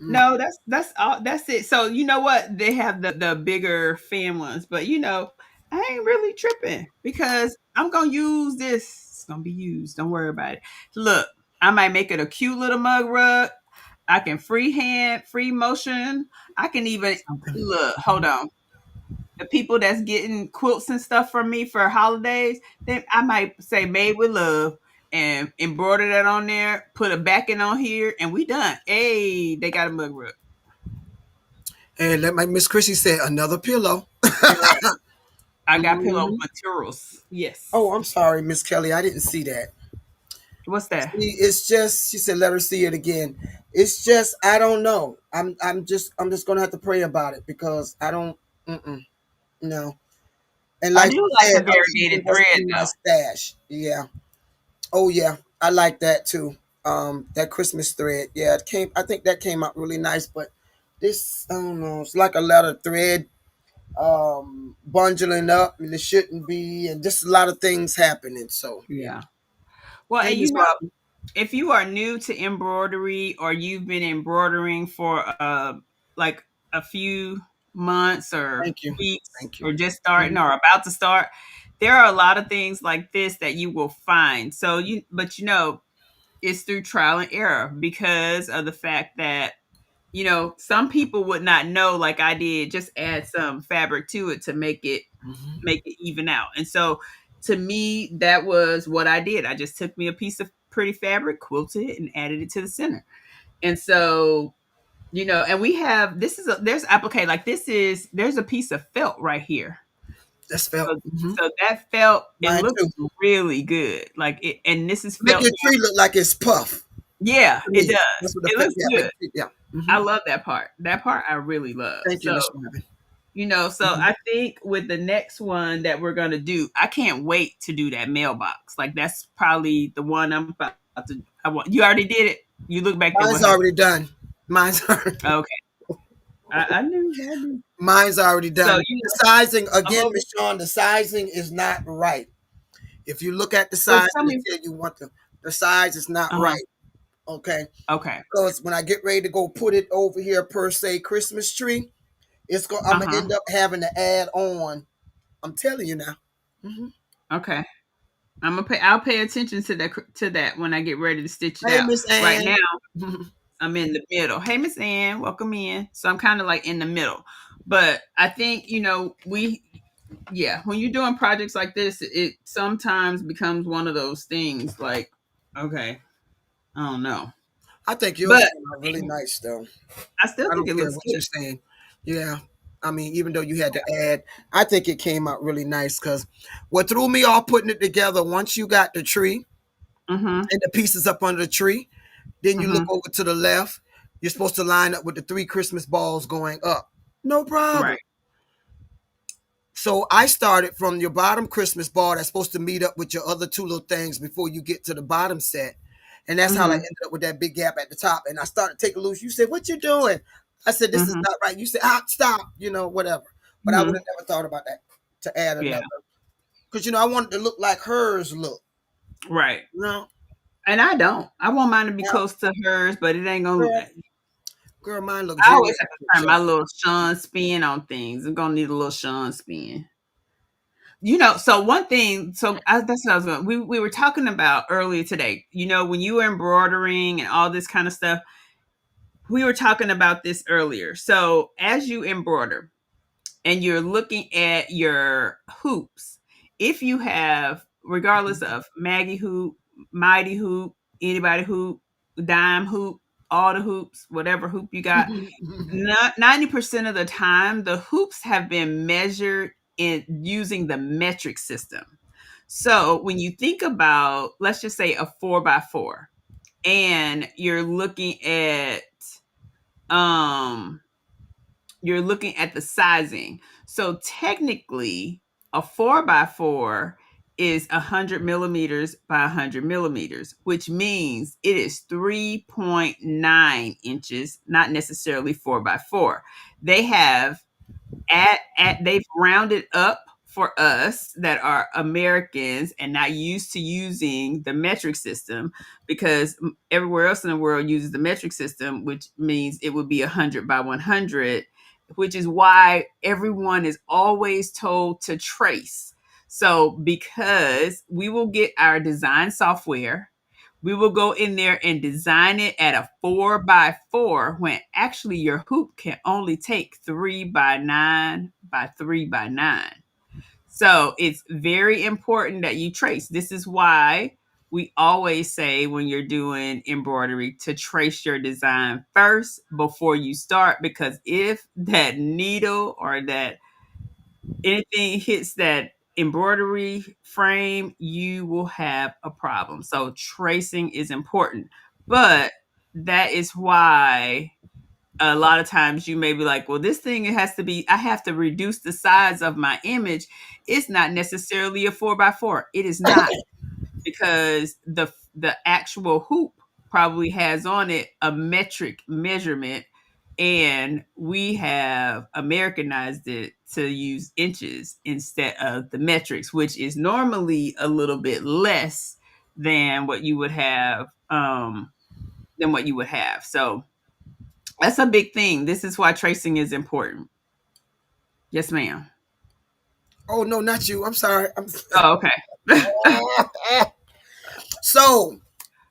S3: Mm.
S2: No, that's all. That's it. So you know what? They have the bigger fan ones, but you know, I ain't really tripping because I'm gonna use this. It's gonna be used. Don't worry about it. Look, I might make it a cute little mug rug. I can freehand, free motion. I can even
S3: Something.
S2: look. Hold on. The people that's getting quilts and stuff from me for holidays, then I might say "Made with Love" and embroider that on there. Put a backing on here, and we done. Hey, they got a mug rug.
S3: And let my Miss Chrissy say another pillow.
S2: Girl, I got pillow
S3: Mhm.
S2: materials.
S3: Oh,
S2: Yes.
S3: I'm sorry, Miss Kelly. I didn't see that.
S2: What's that?
S3: See, it's just she said let her see it again. It's just I don't know. I'm just gonna have to pray about it because I don't no. And
S2: I
S3: like
S2: do
S3: you
S2: like
S3: said,
S2: the
S3: usually
S2: variegated
S3: that's
S2: thread
S3: in my
S2: though.
S3: stash. Yeah. Oh yeah. I like that too. That Christmas thread. Yeah, it came I think that came out really nice, but this I don't know, it's like a lot of thread bundling up and it shouldn't be and just a lot of things happening. So yeah.
S2: Yeah. Well,
S3: Hey
S2: and
S3: Miss
S2: you know,
S3: Robin.
S2: if you are new to embroidery or you've been embroidering for like a few months or
S3: Thank you.
S2: weeks
S3: Thank you.
S2: or just starting
S3: Mhm.
S2: or about to start, there are a lot of things like this that you will find. So but you know, it's through trial and error because of the fact that you know some people would not know like I did. Just add some fabric to it to
S3: Mhm.
S2: make it even out. And so to me, that was what I did. I just took me a piece of pretty fabric, quilted it, and added it to the center. And so, you know, and we have there's applique like this is there's a piece of felt right here.
S3: That's felt.
S2: So,
S3: Mhm.
S2: so that felt it
S3: Mine
S2: looks
S3: too.
S2: really good. Like it, and this is
S3: Make
S2: felt
S3: your
S2: down.
S3: tree look like it's puff
S2: Yeah,
S3: to
S2: it
S3: me. That's
S2: does.
S3: what the
S2: It
S3: felt.
S2: looks
S3: Yeah,
S2: good.
S3: yeah.
S2: I
S3: Hmm.
S2: love that part. That part I really love.
S3: Thank you,
S2: So
S3: Miss Robin.
S2: you know, so
S3: Hmm.
S2: I think with the next one that we're gonna do, I can't wait to do that mailbox. Like that's probably the one I'm about to. I want. You already did it. You look back there. What
S3: Mine's
S2: happened?
S3: already done. Mine's already,
S2: Okay, I knew. I knew.
S3: mine's already
S2: So
S3: done.
S2: you
S3: The
S2: know,
S3: sizing
S2: I'm
S3: again,
S2: over.
S3: Miss Shawn. The sizing is not right. If you look at the
S2: Well,
S3: size
S2: tell
S3: and it
S2: me.
S3: said you want the size is not
S2: Uh
S3: right. Okay,
S2: Okay.
S3: because when I get ready to go put it over here per se Christmas tree, I'm
S2: Uh
S3: gonna
S2: huh.
S3: end up having to add on. I'm telling you now. Hmm.
S2: Okay. I'm gonna pay. I'll pay attention to that when I get ready to stitch it
S3: Hey,
S2: out.
S3: Miss
S2: Right
S3: Ann.
S2: now, I'm in the middle. Hey, Miss Ann, welcome in. So I'm kind of like in the middle. But I think, you know, yeah, when you're doing projects like this, it sometimes becomes one of those things like, okay, I don't know.
S3: I think yours
S2: But
S3: came out really nice though.
S2: I still
S3: I
S2: think
S3: don't
S2: it
S3: care
S2: looks
S3: what
S2: good.
S3: you're saying. Yeah. I mean, even though you had to add, I think it came out really nice because what threw me off putting it together, once you got the tree
S2: Mm-hmm.
S3: and the pieces up under the tree, then you look
S2: Mm-hmm.
S3: over to the left, you're supposed to line up with the three Christmas balls going up. No problem.
S2: Right.
S3: So I started from your bottom Christmas ball that's supposed to meet up with your other two little things before you get to the bottom set. And that's how I
S2: Mm-hmm.
S3: ended up with that big gap at the top. And I started taking loose. You said, "What you doing?" I said, "This is
S2: Mm-hmm.
S3: not right." You said, "Ah, stop," whatever. But I would
S2: Mm-hmm.
S3: have never thought about that to add
S2: Yeah.
S3: another. Because I wanted to look like hers look.
S2: Right.
S3: You know?
S2: And I don't. I want mine to be
S3: Yeah,
S2: close to hers, but it ain't gonna.
S3: girl. Girl, mine look
S2: I
S3: very
S2: always have to turn my
S3: sharp.
S2: little Sean spin on things. I'm gonna need a little Sean spin. So one thing, that's what I was going. We were talking about earlier today. When you were embroidering and all this kind of stuff, we were talking about this earlier. So as you embroider and you're looking at your hoops, if you have, regardless of Maggie hoop, Mighty hoop, anybody hoop, dime hoop, all the hoops, whatever hoop you got, 90% of the time, the hoops have been measured in using the metric system. So when you think about, let's just say a 4x4, and um you're looking at the sizing. So technically, a 4x4 is 100 millimeters by 100 millimeters, which means it is 3.9 inches, not necessarily 4x4. They have they've rounded up for us that are Americans and not used to using the metric system, because everywhere else in the world uses the metric system, which means it would be 100 by 100, which is why everyone is always told to trace. So because we will get our design software, we will go in there and design it at a 4x4 when actually your hoop can only take 3x9 by 3x9. So it's very important that you trace. This is why we always say when you're doing embroidery to trace your design first before you start, because if that needle or that anything hits that embroidery frame, you will have a problem. So tracing is important. But that is why a lot of times you may be like, well, this thing, it has to be, I have to reduce the size of my image. It's not necessarily a 4x4. It is not, because the actual hoop probably has on it a metric measurement, and we have Americanized it to use inches instead of the metrics, which is normally a little bit less than what you would have so that's a big thing. This is why tracing is important. Yes, ma'am.
S3: Oh no, not you. I'm sorry.
S2: Oh, okay.
S3: So,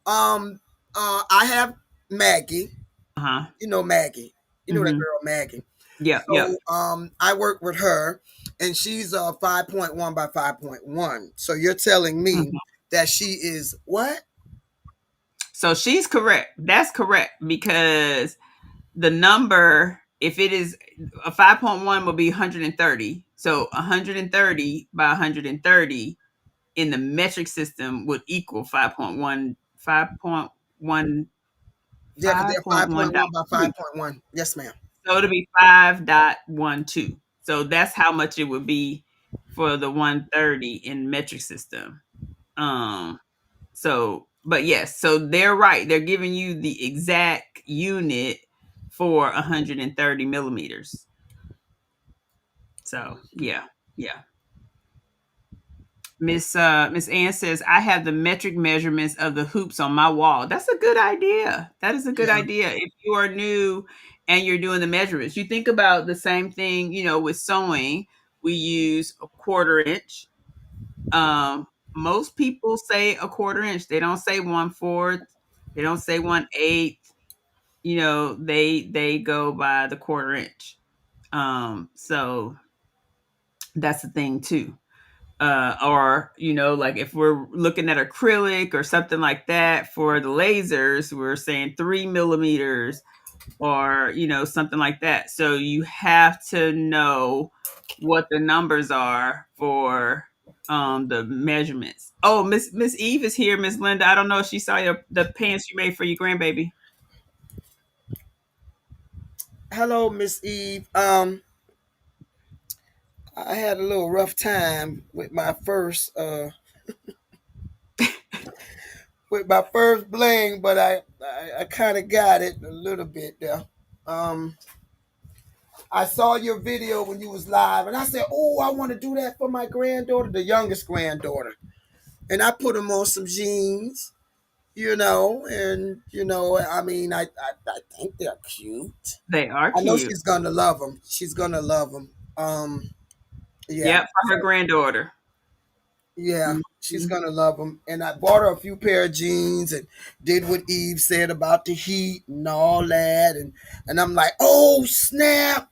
S3: I have Maggie.
S2: Uh-huh.
S3: You know Maggie. You know that
S2: Mhm.
S3: girl Maggie.
S2: Yep, yep.
S3: So, I work with her, and she's 5.1 by 5.1. So you're telling me
S2: Mhm.
S3: that she is what?
S2: So she's correct. That's correct, because the number, if it is a 5.1, will be 130. So 130 by 130 in the metric system would equal 5.1, 5.1,
S3: Yeah, because they're 5.1 by
S2: 5.1.3.
S3: 5.1. Yes, ma'am.
S2: So it'll be 5.12. So that's how much it would be for the 130 in metric system. Um, but yes, so they're right. They're giving you the exact unit for 130 millimeters. So yeah, yeah. Miss Ann says I have the metric measurements of the hoops on my wall. That's a good idea. That is a good
S3: Yeah.
S2: idea. If you are new and you're doing the measurements, you think about the same thing. With sewing, we use a quarter inch. Um, Most people say a quarter inch. They don't say 1/4. They don't say 1/8. They go by the quarter inch. So that's the thing too. Or like if we're looking at acrylic or something like that for the lasers, we're saying 3 millimeters, or something like that. So you have to know what the numbers are for the measurements. Oh, Miss Eve is here. Miss Linda, I don't know if she saw the pants you made for your grandbaby.
S3: Hello, Miss Eve. I had a little rough time with my first bling, but I kind of got it a little bit there. Um, I saw your video when you was live, and I said, "Oh, I want to do that for my granddaughter, the youngest granddaughter." And I put them on some jeans, and I mean, I think they're cute.
S2: They are
S3: I know
S2: cute.
S3: she's gonna love them. She's gonna love them. Yeah.
S2: Yep, for her granddaughter.
S3: Yeah, she's
S2: Mhm.
S3: gonna love them. And I bought her a few pair of jeans and did what Eve said about the heat and all that. And I'm like, oh snap!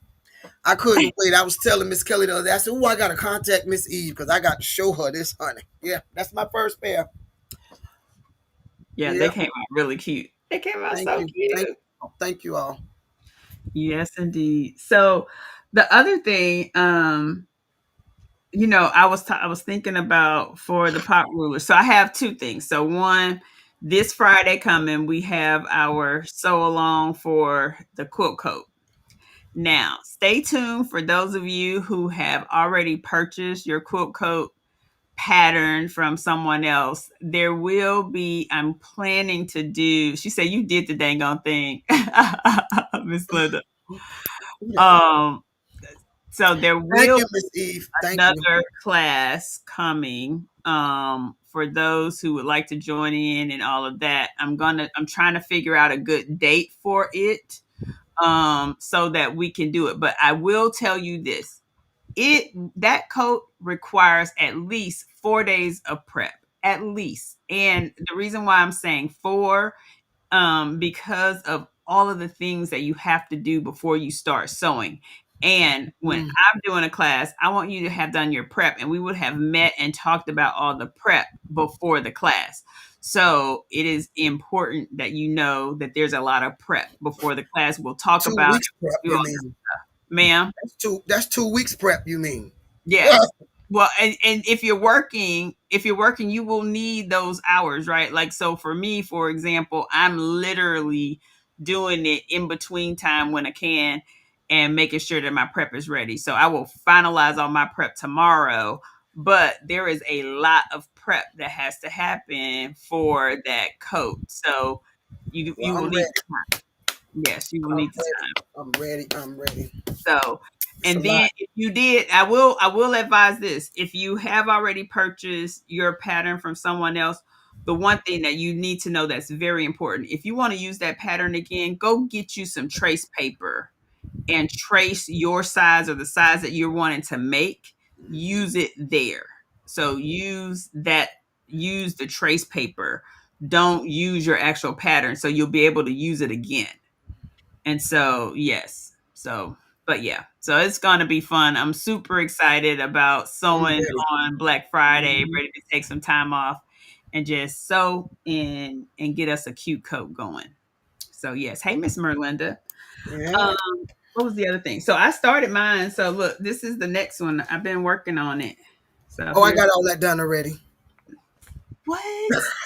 S3: I couldn't wait. I was telling Miss Kelly the other day. I said, oh, I gotta contact Miss Eve because I got to show her this, honey. Yeah, that's my first pair.
S2: Yeah, they
S3: Yeah,
S2: came out really cute. They came out
S3: thank
S2: so
S3: you,
S2: cute.
S3: thank you all.
S2: Yes, indeed. So the other thing, I was thinking about for the pot ruler. So I have two things. So one, this Friday coming, we have our sew along for the quilt coat. Now, stay tuned for those of you who have already purchased your quilt coat pattern from someone else. There will be, I'm planning to do, she said, you did the dang on thing, Miss Linda. Um, so there
S3: Thank
S2: will
S3: you, Miss Eve. Thank you.
S2: another class coming for those who would like to join in and all of that. I'm trying to figure out a good date for it so that we can do it. But I will tell you this. That coat requires at least 4 days of prep. At least. And the reason why I'm saying 4 because of all of the things that you have to do before you start sewing. And when
S3: Mm.
S2: I'm doing a class, I want you to have done your prep, and we would have met and talked about all the prep before the class. So it is important that you know that there's a lot of prep before the class. We'll talk
S3: Two
S2: about
S3: weeks
S2: it.
S3: prep,
S2: We'll do
S3: you
S2: all
S3: mean?
S2: that. Ma'am.
S3: That's 2 weeks prep, you mean?
S2: Yes. Well, and if you're working, you will need those hours, right? Like, so for me, for example, I'm literally doing it in between time when I can and making sure that my prep is ready. So I will finalize all my prep tomorrow, but there is a lot of prep that has to happen for that coat. So
S3: Well,
S2: you will
S3: I'm
S2: need
S3: ready.
S2: the time. Yes, you will
S3: I'm
S2: need the
S3: ready.
S2: time.
S3: I'm ready. I'm ready.
S2: So,
S3: It's a
S2: and
S3: lot.
S2: then if you did, I will advise this. If you have already purchased your pattern from someone else, the one thing that you need to know that's very important. If you want to use that pattern again, go get you some trace paper and trace your size or the size that you're wanting to make. Use it there. So use the trace paper. Don't use your actual pattern so you'll be able to use it again. And so, yes. So, but yeah. So it's going to be fun. I'm super excited about
S3: I'm
S2: sewing
S3: ready.
S2: on Black Friday,
S3: Mhm.
S2: ready to take some time off and just sew and get us a cute coat going. So, yes. Hey, Miss Merlinda.
S3: Yeah.
S2: Um, what was the other thing? So I started mine. So look, this is the next one. I've been working on it. So
S3: Oh, I
S2: here's
S3: got all that done already.
S2: what?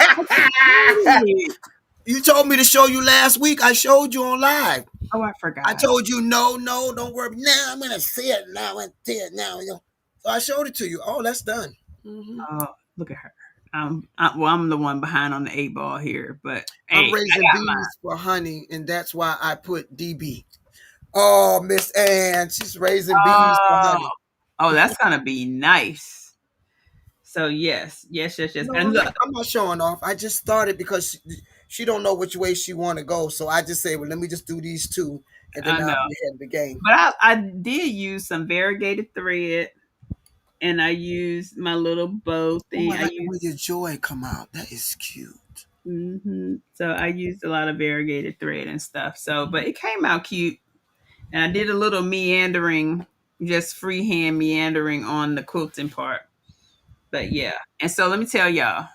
S2: I forgot.
S3: You told me to show you last week. I showed you on live.
S2: Oh, I
S3: I
S2: forgot.
S3: told you no, no, don't worry. Now I'm gonna see it now. I'm gonna see it now. So I showed it to you. Oh, that's done. Hmm.
S2: Oh, look at her. I'm the one behind on the 8 ball here, but
S3: I'm
S2: hey, I
S3: raising
S2: got mine.
S3: bees for honey, and that's why I put DB. Oh, Miss Ann, she's raising bees for
S2: Oh,
S3: honey.
S2: oh, that's gonna be nice. So yes, yes, yes, yes.
S3: No,
S2: And look,
S3: I'm not showing off. I just started because she don't know which way she want to go. So I just say, well, let me just do these two, and then
S2: I
S3: I'll
S2: know,
S3: be ahead of the game.
S2: but I did use some variegated thread, and I used my little bow
S3: Oh,
S2: thing.
S3: I
S2: I
S3: like the
S2: used
S3: way your joy come out. That is cute.
S2: so I used a lot of variegated thread and stuff. So, but it came out cute, and I did a little meandering, just freehand meandering on the quilting part. But yeah. And so let me tell y'all.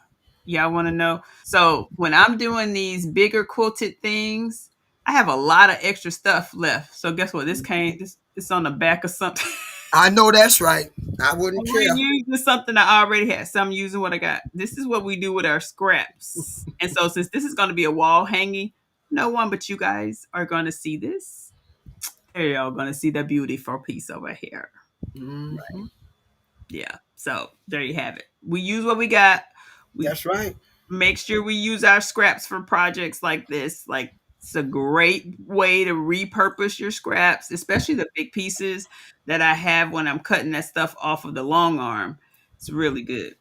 S2: Y'all want to know? So when I'm doing these bigger quilted things, I have a lot of extra stuff left. So guess what? This on the back of something.
S3: I know that's right. I wouldn't
S2: We're
S3: care.
S2: using something I already had. So I'm using what I got. This is what we do with our scraps. And so since this is going to be a wall hanging, no one but you guys are going to see this. There y'all going to see the beautiful piece over here.
S3: Hmm.
S2: Yeah. So there you have it. We use what we got. We
S3: That's right.
S2: make sure we use our scraps for projects like this. Like, it's a great way to repurpose your scraps, especially the big pieces that I have when I'm cutting that stuff off of the long arm. It's really good.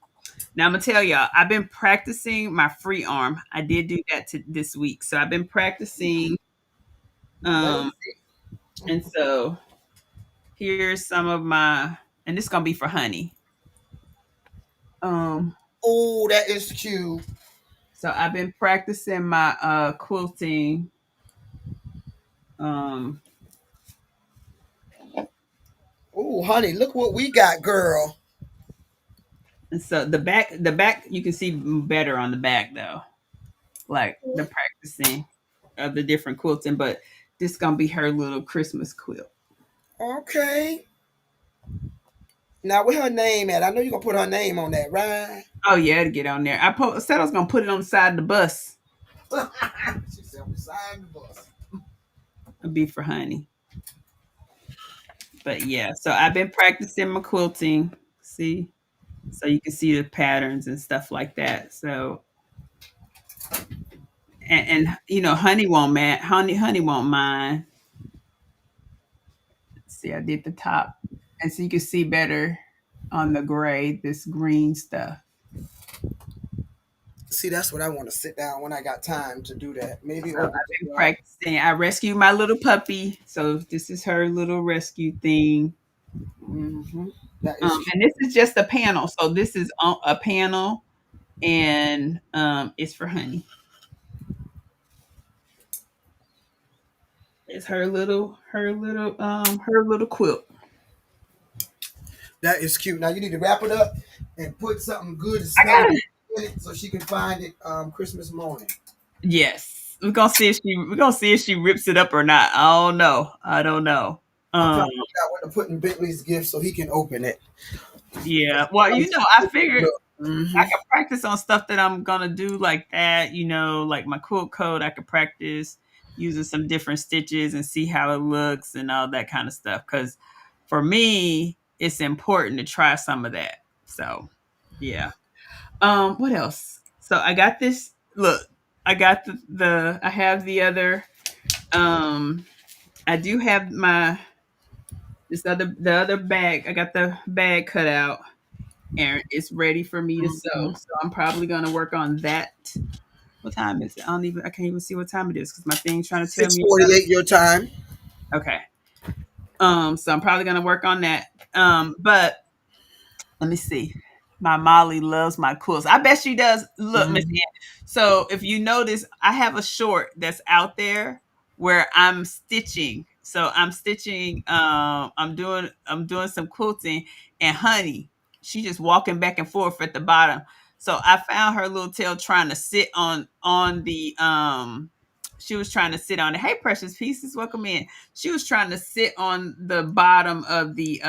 S2: Now I'm gonna tell y'all, I've been practicing my free arm. I did do that this week, so I've been practicing.
S3: Let me
S2: Um,
S3: see.
S2: and so here's some of my, and this is gonna be for honey. Um,
S3: Oh, that is cute.
S2: so I've been practicing my quilting. Um,
S3: Oh, honey, look what we got, girl.
S2: and so the back, you can see better on the back though, like the practicing of the different quilting. But this gonna be her little Christmas quilt.
S3: Okay. Now, where her name at? I know you're gonna put her name on that, right?
S2: Oh yeah, to get on there. Said I was gonna put it on the side of the bus.
S3: She said beside the bus.
S2: It'll be for honey. But yeah, so I've been practicing my quilting. See, so you can see the patterns and stuff like that. So and honey won't man honey won't mind. See, I did the top, and so you can see better on the gray this green stuff.
S3: See, that's what I want to sit down when I got time to do that. Maybe
S2: So
S3: over
S2: I've been
S3: the
S2: practicing. I rescued my little puppy, so this is her little rescue thing.
S3: hmm That is cute.
S2: And this is just a panel. So this is a panel, and it's for honey. It's her little quilt.
S3: That is cute. Now you need to wrap it up and put something good to
S2: I
S3: smell
S2: got it.
S3: in it so she can find it Christmas morning.
S2: Yes, we're gonna see if she rips it up or not. I don't know. I don't know.
S3: I'm trying
S2: Um,
S3: to figure out what to put in Bentley's gift so he can open it.
S2: yeah. Well, I figured I
S3: Mm-hmm.
S2: could practice on stuff that I'm gonna do like that. Like my quilt code. I could practice using some different stitches and see how it looks and all that kind of stuff. Because for me, it's important to try some of that. So, yeah. What else? So I got this. Look, I got I have the other. Um, I do have the other bag. I got the bag cut out, and it's ready for me to sew. So I'm probably gonna work on that. What time is it? I can't even see what time it is because my thing's trying to tell me.
S3: 6:48 your time.
S2: Okay. So I'm probably gonna work on that. But let me see. My Molly loves my quilts. I bet she does. Look, Miss
S3: Mhm.
S2: Ann. So if you notice, I have a short that's out there where I'm stitching. So I'm stitching. I'm doing some quilting, and honey, she just walking back and forth at the bottom. So I found her little tail trying to sit on the She was trying to sit on it. Hey, precious pieces, welcome in. She was trying to sit on the bottom of the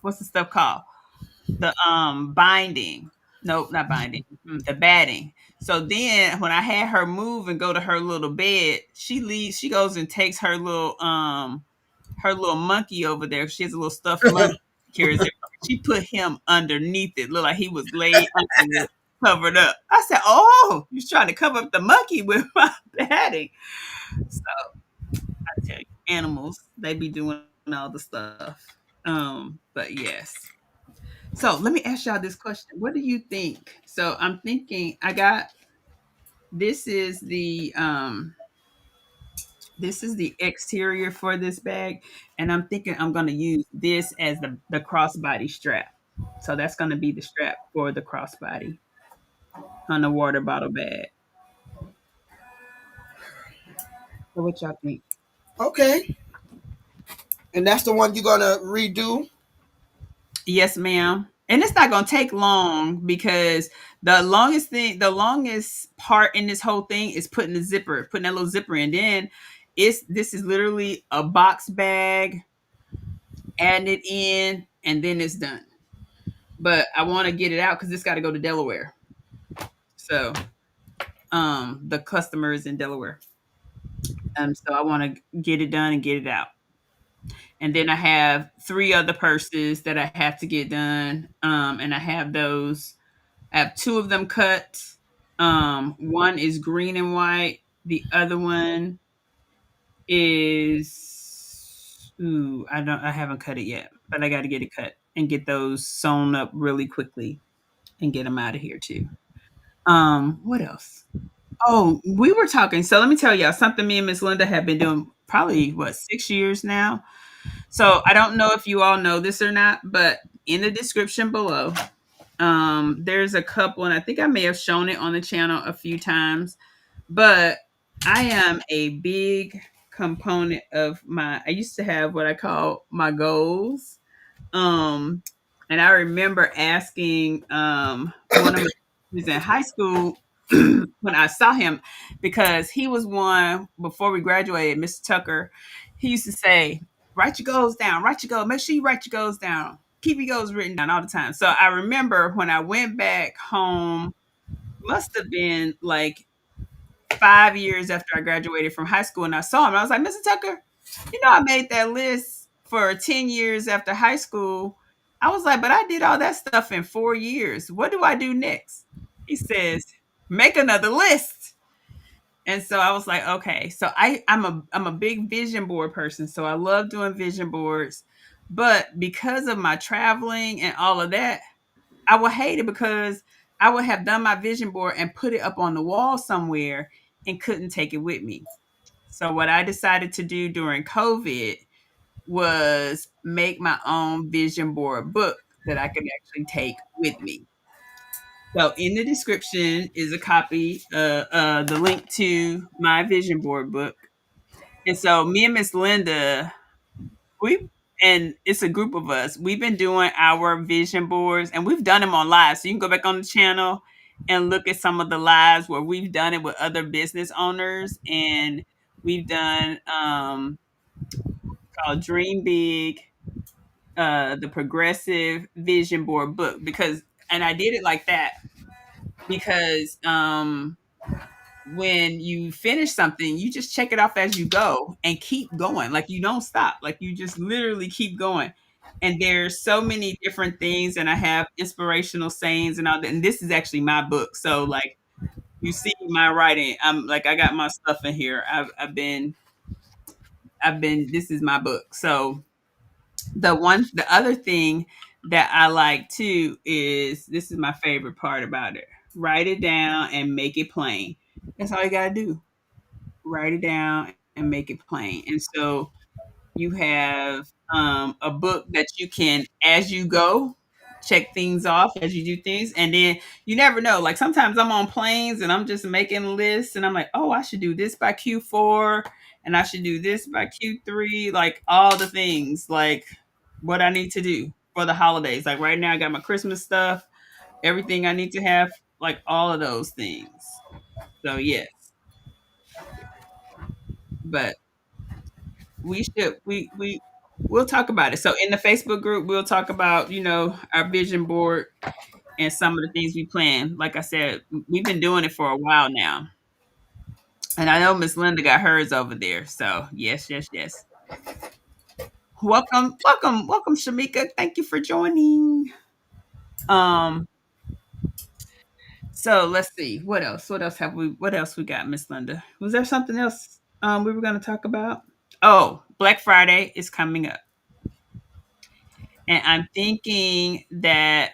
S2: what's the stuff called? The binding. Nope, not binding. The batting. So then when I had her move and go to her little bed, she goes and takes her little monkey over there. She has a little stuffed monkey she carries it. She put him underneath it. Looked like he was laid under it, covered up. I said, "Oh, you're trying to cover up the monkey with my batting." So I tell you, animals, they be doing all the stuff. But yes. So let me ask y'all this question. What do you think? So I'm thinking this is the exterior for this bag, and I'm thinking I'm gonna use this as the crossbody strap. So that's gonna be the strap for the crossbody on the water bottle bag. So what y'all think?
S3: Okay. And that's the one you're gonna redo.
S2: Yes, ma'am. And it's not gonna take long because the longest part in this whole thing is putting that little zipper in. Then this is literally a box bag, adding it in, and then it's done. But I want to get it out because it's got to go to Delaware. So the customer is in Delaware. So I want to get it done and get it out. And then I have three other purses that I have to get done. And I have those. I have two of them cut. One is green and white. The other one is I haven't cut it yet, but I got to get it cut and get those sewn up really quickly. and get them out of here too. What else? Oh, we were talking. So let me tell y'all something me and Miss Linda have been doing probably what 6 years now. So I don't know if you all know this or not, but in the description below, there's a couple, and I think I may have shown it on the channel a few times, but I am a big component of my. I used to have what I call my goals. Um, and I remember asking one of my was in high school when I saw him because he was one before we graduated, Mr. Tucker. He used to say, write your goals down, write your goals, make sure you write your goals down. Keep your goals written down all the time. So I remember when I went back home, must have been like 5 years after I graduated from high school, and I saw him. I was like, Mr. Tucker, I made that list for 10 years after high school. I was like, but I did all that stuff in 4 years. What do I do next? He says, make another list. And so I was like, okay. So I'm a big vision board person. So I love doing vision boards. But because of my traveling and all of that, I would hate it because I would have done my vision board and put it up on the wall somewhere and couldn't take it with me. So what I decided to do during COVID was make my own vision board book that I could actually take with me. So in the description is a copy, the link to my vision board book. And so me and Miss Linda, we and it's a group of us. We've been doing our vision boards, and we've done them on live. So you can go back on the channel and look at some of the lives where we've done it with other business owners, and we've done called Dream Big, the Progressive Vision Board book because, and I did it like that because when you finish something, you just check it off as you go and keep going. Like you don't stop. Like you just literally keep going. And there's so many different things, and I have inspirational sayings and all that. And this is actually my book. So like you see my writing, I'm like I got my stuff in here. I've been this is my book. So the other thing that I like too is this is my favorite part about it. Write it down and make it plain. That's all you gotta do. Write it down and make it plain. And so you have a book that you can, as you go, check things off as you do things. And then you never know. Like sometimes I'm on planes and I'm just making lists and I'm like, oh, I should do this by Q4 and I should do this by Q3. Like all the things, like what I need to do for the holidays. Like right now, I got my Christmas stuff, everything I need to have, like all of those things. So, yes, but we'll talk about it. So in the Facebook group, we'll talk about, our vision board and some of the things we plan. Like I said, we've been doing it for a while now. And I know Miss Linda got hers over there. So yes, yes, yes. Welcome, welcome, welcome, Shamika. Thank you for joining. Um, so let's see. What else? What else we got, Miss Linda? Was there something else we were gonna talk about? Oh, Black Friday is coming up. And I'm thinking that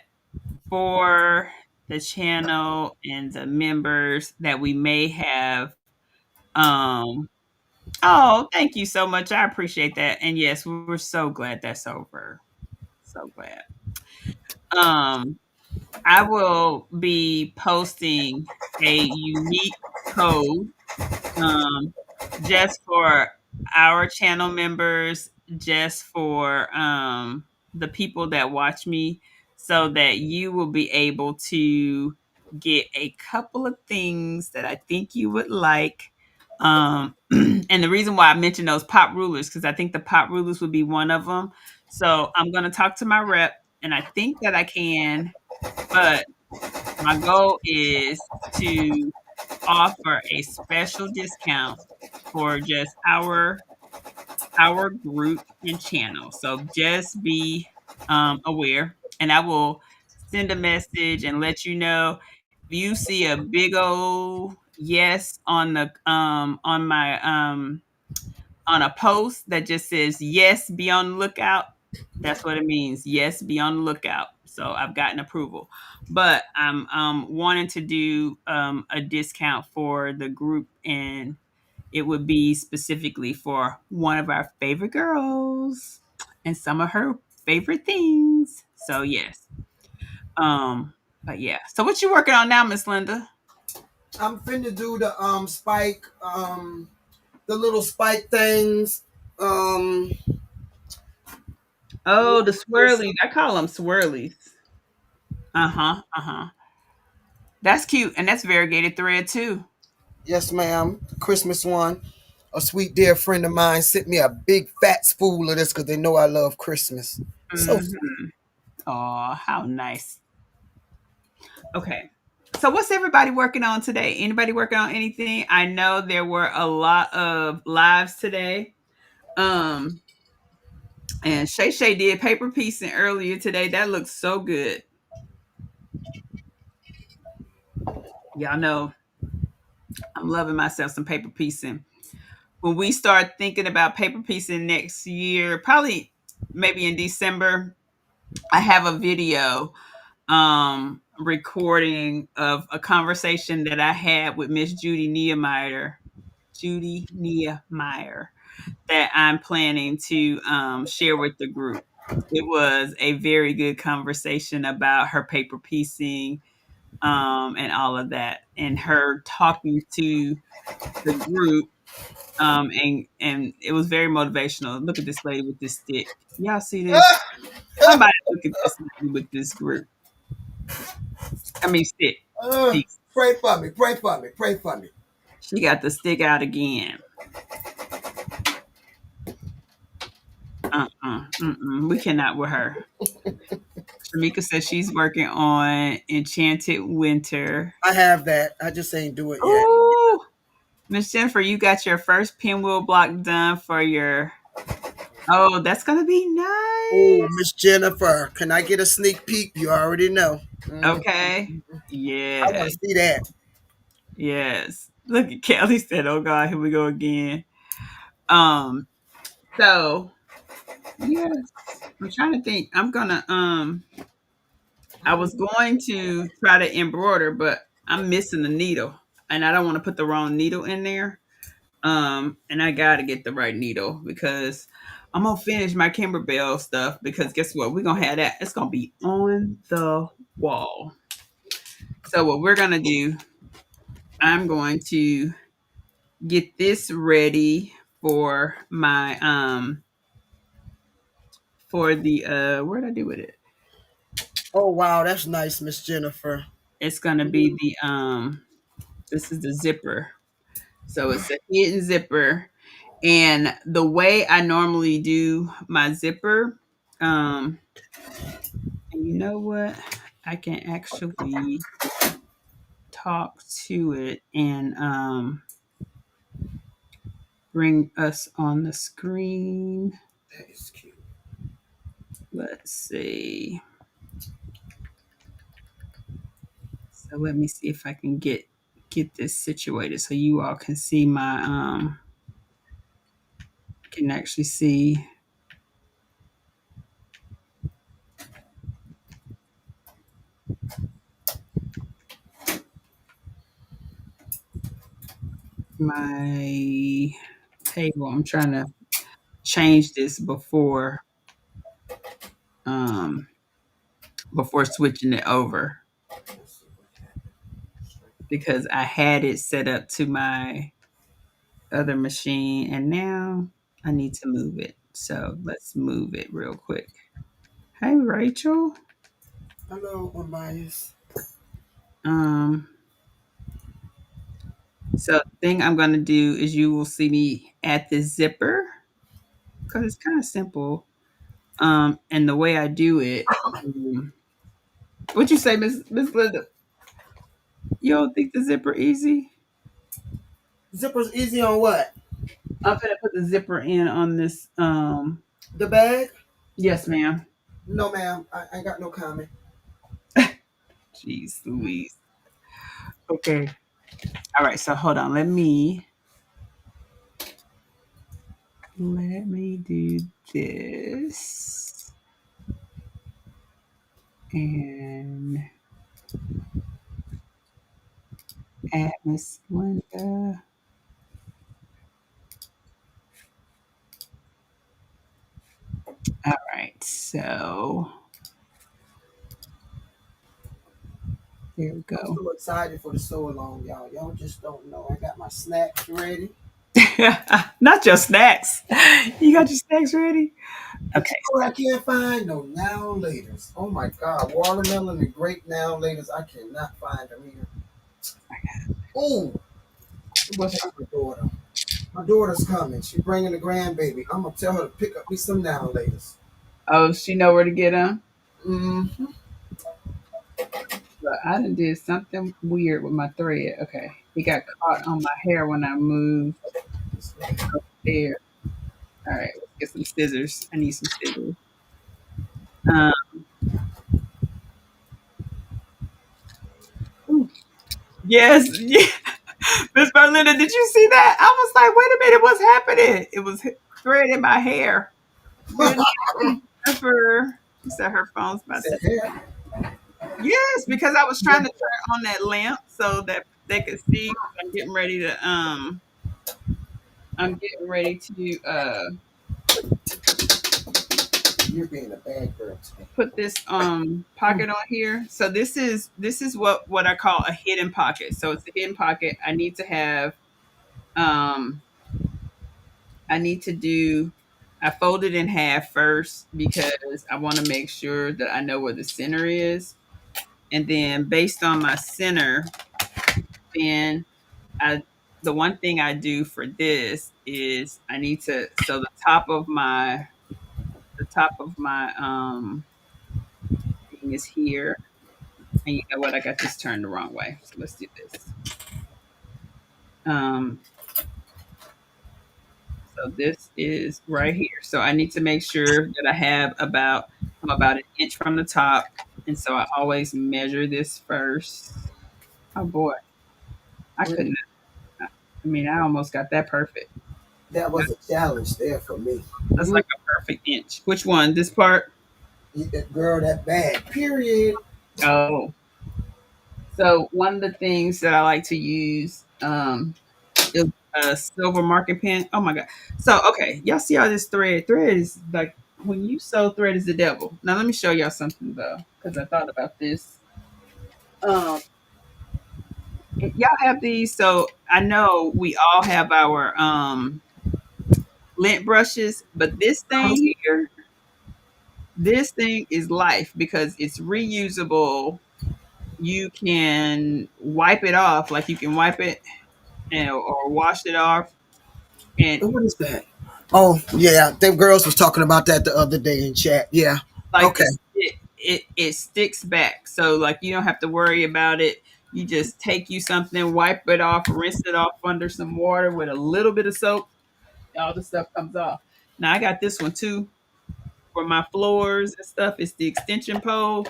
S2: for the channel and the members that we may have um oh, thank you so much. I appreciate that. And yes, we're so glad that's over. So glad. Um I will be posting a unique code um just for our channel members, just for the people that watch me, so that you will be able to get a couple of things that I think you would like. And the reason why I mentioned those pop rulers, because I think the pop rulers would be one of them. So I'm going to talk to my rep, and I think that I can, but my goal is to offer a special discount for just our group and channel. So just be aware, and I will send a message and let you know if you see a big old yes on the on my on a post that just says yes, be on the lookout. That's what it means. Yes, be on the lookout. So I've gotten approval, but I'm wanting to do a discount for the group, and it would be specifically for one of our favorite girls and some of her favorite things. So yes. But yeah. So what you working on now, Miss Linda?
S3: I'm finna do the spike the little spike things. Um
S2: Oh, the swirlies. I call them swirlies. Uh-huh. Uh-huh. That's cute. And that's variegated thread too.
S3: yes, ma'am. Christmas one. A sweet dear friend of mine sent me a big fat spool of this because they know I love Christmas. So sweet.
S2: Mm-hmm. Oh, how nice. Okay. So what's everybody working on today? Anybody working on anything? I know there were a lot of lives today. Um, and Shay Shay did paper piecing earlier today. That looks so good. Y'all know I'm loving myself some paper piecing. When we start thinking about paper piecing next year, probably maybe in December, I have a video recording of a conversation that I had with Miss Judy Nehemiah, that I'm planning to share with the group. It was a very good conversation about her paper piecing and all of that, and her talking to the group. And it was very motivational. Look at this lady with this stick. Y'all see this? Somebody look at this lady with this group. I mean, stick. Piece.
S3: Pray for me, pray for me, pray for me.
S2: She got the stick out again. We cannot with her. Shamika says she's working on Enchanted Winter.
S3: I have that. I just ain't do it yet.
S2: Oh, Miss Jennifer, you got your first pinwheel block done for your. Oh, that's gonna be
S3: Oh,
S2: nice.
S3: Miss Jennifer, can I get a sneak peek? You already know.
S2: Okay.
S3: I
S2: Yeah.
S3: want to see that.
S2: Yes. Look at Kelly said, "Oh God, here we go again." Um. So yes, I'm trying to think. I was going to try to embroider, but I'm missing the needle, and I don't want to put the wrong needle in there. And I gotta get the right needle because I'm gonna finish my Kimberbell stuff, because guess what? We're gonna have that. It's gonna be on the wall. So what we're gonna do, I'm going to get this ready for my for the what did I do with it?
S3: Oh wow, that's nice, Miss Jennifer.
S2: It's gonna be the this is the zipper. So it's a hidden zipper. And the way I normally do my zipper, um, and you know what? I can actually talk to it and bring us on the screen.
S3: That is cute.
S2: Let's see. So let me see if I can get this situated so you all can see my can actually see my table. I'm trying to change this um before switching it over, because I had it set up to my other machine and now I need to move it. So let's move it real quick. Hey Rachel.
S3: Hello, Amias.
S2: Um so the thing I'm gonna do is you will see me add this zipper because it's kind of simple. And the way I do it, what you say, Miss Linda? You don't think the zipper easy?
S3: Zipper's easy on what?
S2: I'm gonna put the zipper in on this.
S3: The bag?
S2: Yes, ma'am.
S3: No, ma'am. I ain't got no comment.
S2: Jeez Louise. Okay. All right. So hold on. Let me do this. and add Miss Linda. All right, so there we
S3: I'm
S2: go.
S3: so excited for the sew along, y'all. Y'all just don't know. I got my snacks ready.
S2: Not your snacks. You got your snacks ready?
S3: But you
S2: Okay.
S3: know what I can't find? No now laters. Oh my god. Watermelon and grape now laters. I cannot find them here. Oh,
S2: What's
S3: my daughter. My daughter's coming. She's bringing the grandbaby. I'm gonna tell her to pick up me some now laters.
S2: Oh, she know where to get them?
S3: Mm-hmm.
S2: But I done did something weird with my thread. Okay. It got caught on my hair when I moved there. All right, let's get some scissors. I need some scissors. Um, ooh, yes, yeah. Miss Berlinda, did you see that? I was like, wait a minute, what's happening? It was thread in my hair. Good morning, Jennifer. She said her phone's
S3: He
S2: about
S3: said,
S2: to.
S3: "Hey,
S2: Yes, because I was trying to turn on that lamp so that they could see. 'Cause I'm getting ready to
S3: you're being a bad girl today."
S2: put this pocket on here. So this is what I call a hidden pocket. So it's a hidden pocket. Um I need to do I fold it in half first because I want to make sure that I know where the center is. And then based on my center, then I the one thing I do for this is I need to so the top of my thing is here. And you know what? I got this turned the wrong way. So let's do this. Um, so this is right here. So I need to make sure that I'm about an inch from the top. And so I always measure this first. Oh boy, I couldn't. I mean, I almost got that perfect.
S3: That was a challenge there for me.
S2: That's like a perfect inch. Which one? This part?
S3: That girl, that bad. Period.
S2: Oh, so one of the things that I like to use is a silver marking pen. Oh my god! So okay, y'all see all this thread? Thread is like when you sew, thread is the devil. Now let me show y'all something though, because I thought about this. Um, y'all have these, so I know we all have our lint brushes, but this thing is life because it's reusable. You can wipe it off, like you can wipe it or wash it off, and
S3: What is that? Oh yeah, them girls was talking about that the other day in chat. Yeah.
S2: like
S3: Okay.
S2: it sticks back. So like you don't have to worry about it. You just take you something, wipe it off, rinse it off under some water with a little bit of soap. All the stuff comes off. Now I got this one too for my floors and stuff. It's the extension pole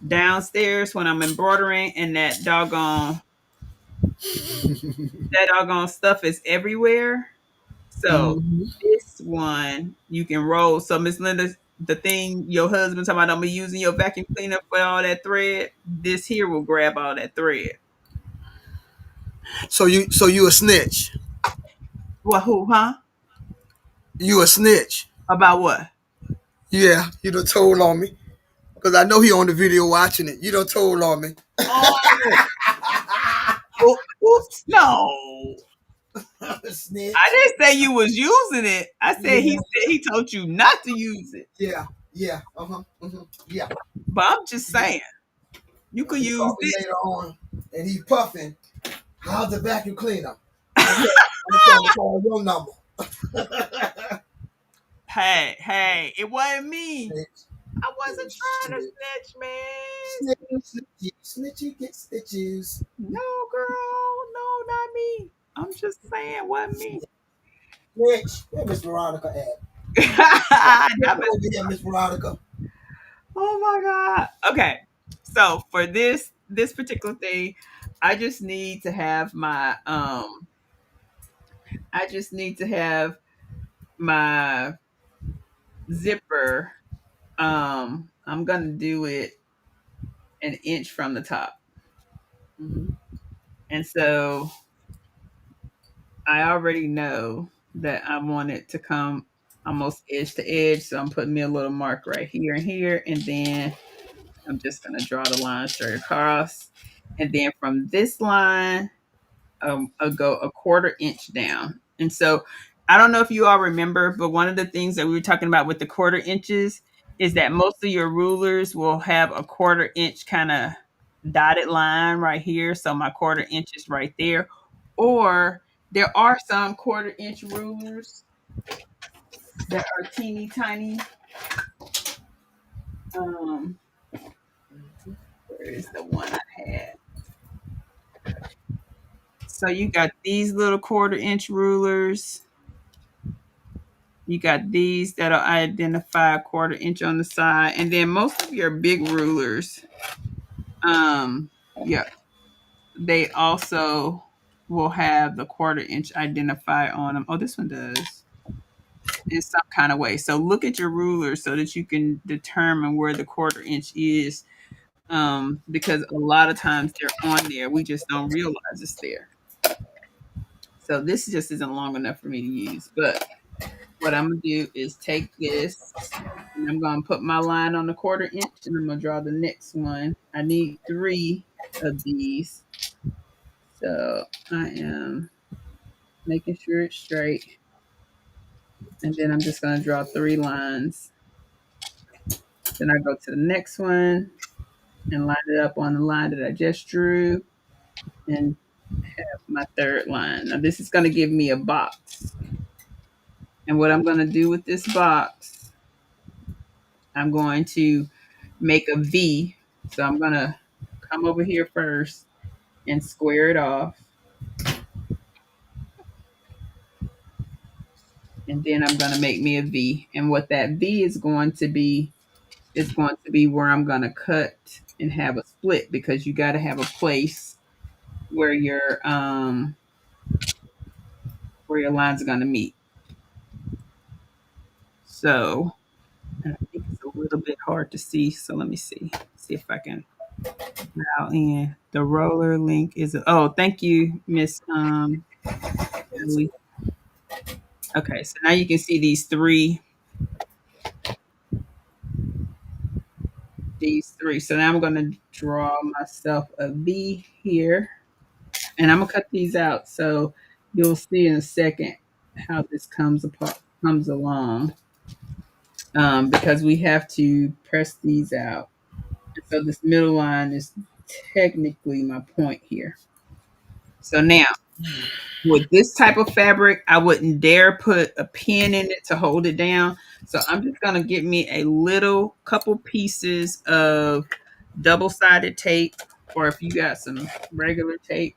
S2: downstairs when I'm embroidering, and that doggone stuff is everywhere. So
S3: Mhm.
S2: this one you can roll. So Miss Linda, the thing your husband talking about, I'm using your vacuum cleaner for all that thread. This here will grab all that thread.
S3: So you a snitch?
S2: Well, who? Huh?
S3: You a snitch?
S2: About what?
S3: Yeah, you done told on me because I know he on the video watching it. You done told on me.
S2: Oh, oops! No, I
S3: Snitch.
S2: didn't say you was using it. I said
S3: Yeah,
S2: he told you not to use it.
S3: yeah, yeah. Yeah.
S2: But I'm just saying you could
S3: He
S2: use
S3: called me
S2: this.
S3: later on, and he puffing. How's the vacuum cleaner? Okay, I'm trying to call your number.
S2: Hey, it wasn't me.
S3: Snitch.
S2: I wasn't trying to
S3: Snitch.
S2: snitch, man.
S3: Snitch. Snitchy. Snitchy get stitches.
S2: No, girl, no, not me. I'm just saying, wasn't me.
S3: Snitch. Where Miss Veronica at? Get
S2: Not
S3: over here, Miss Veronica.
S2: oh my god. Okay, so for this particular thing, I just need to have my I just need to have my zipper. I'm gonna do it. an inch from the top.
S3: Mhm.
S2: And so I already know that I want it to come almost edge to edge. So I'm putting me a little mark right here and here. And then I'm just going to draw the line straight across. And then from this line, I'll go a quarter inch down. And so I don't know if you all remember, but one of the things that we were talking about with the quarter inches is that most of your rulers will have a quarter inch kind of dotted line right here. So my quarter inch is right there. Or there are some quarter inch rulers that are teeny tiny. Um, where is the one I had? So you got these little quarter inch rulers. You got these that'll identify a quarter inch on the side. And then most of your big rulers, yeah, they also will have the quarter inch identifier on them. Oh, this one does in some kind of way. So look at your ruler so that you can determine where the quarter inch is. Because a lot of times they're on there. We just don't realize it's there. So this just isn't long enough for me to use. But what I'm gonna do is take this and I'm gonna put my line on the quarter inch and I'm gonna draw the next one. I need 3 of these. So I am making sure it's straight. And then I'm just gonna draw 3 lines. Then I go to the next one and line it up on the line that I just drew and have my third line. Now this is gonna give me a box. And what I'm gonna do with this box, I'm going to make a V. So I'm gonna come over here first and square it off. And then I'm going to make me a V. And what that V is going to be where I'm going to cut and have a split because you got to have a place where your lines are going to meet. So, and I think it's a little bit hard to see. So let me see if I can dial in. The roller link is, oh, thank you, Miss Julie. Okay, so now you can see these three. So now I'm going to draw myself a V here. And I'm going to cut these out. So you'll see in a second how this comes along. Because we have to press these out. And so this middle line is technically my point here. So now, with this type of fabric, I wouldn't dare put a pin in it to hold it down. So I'm just going to get me a little couple pieces of double-sided tape, or if you got some regular tape.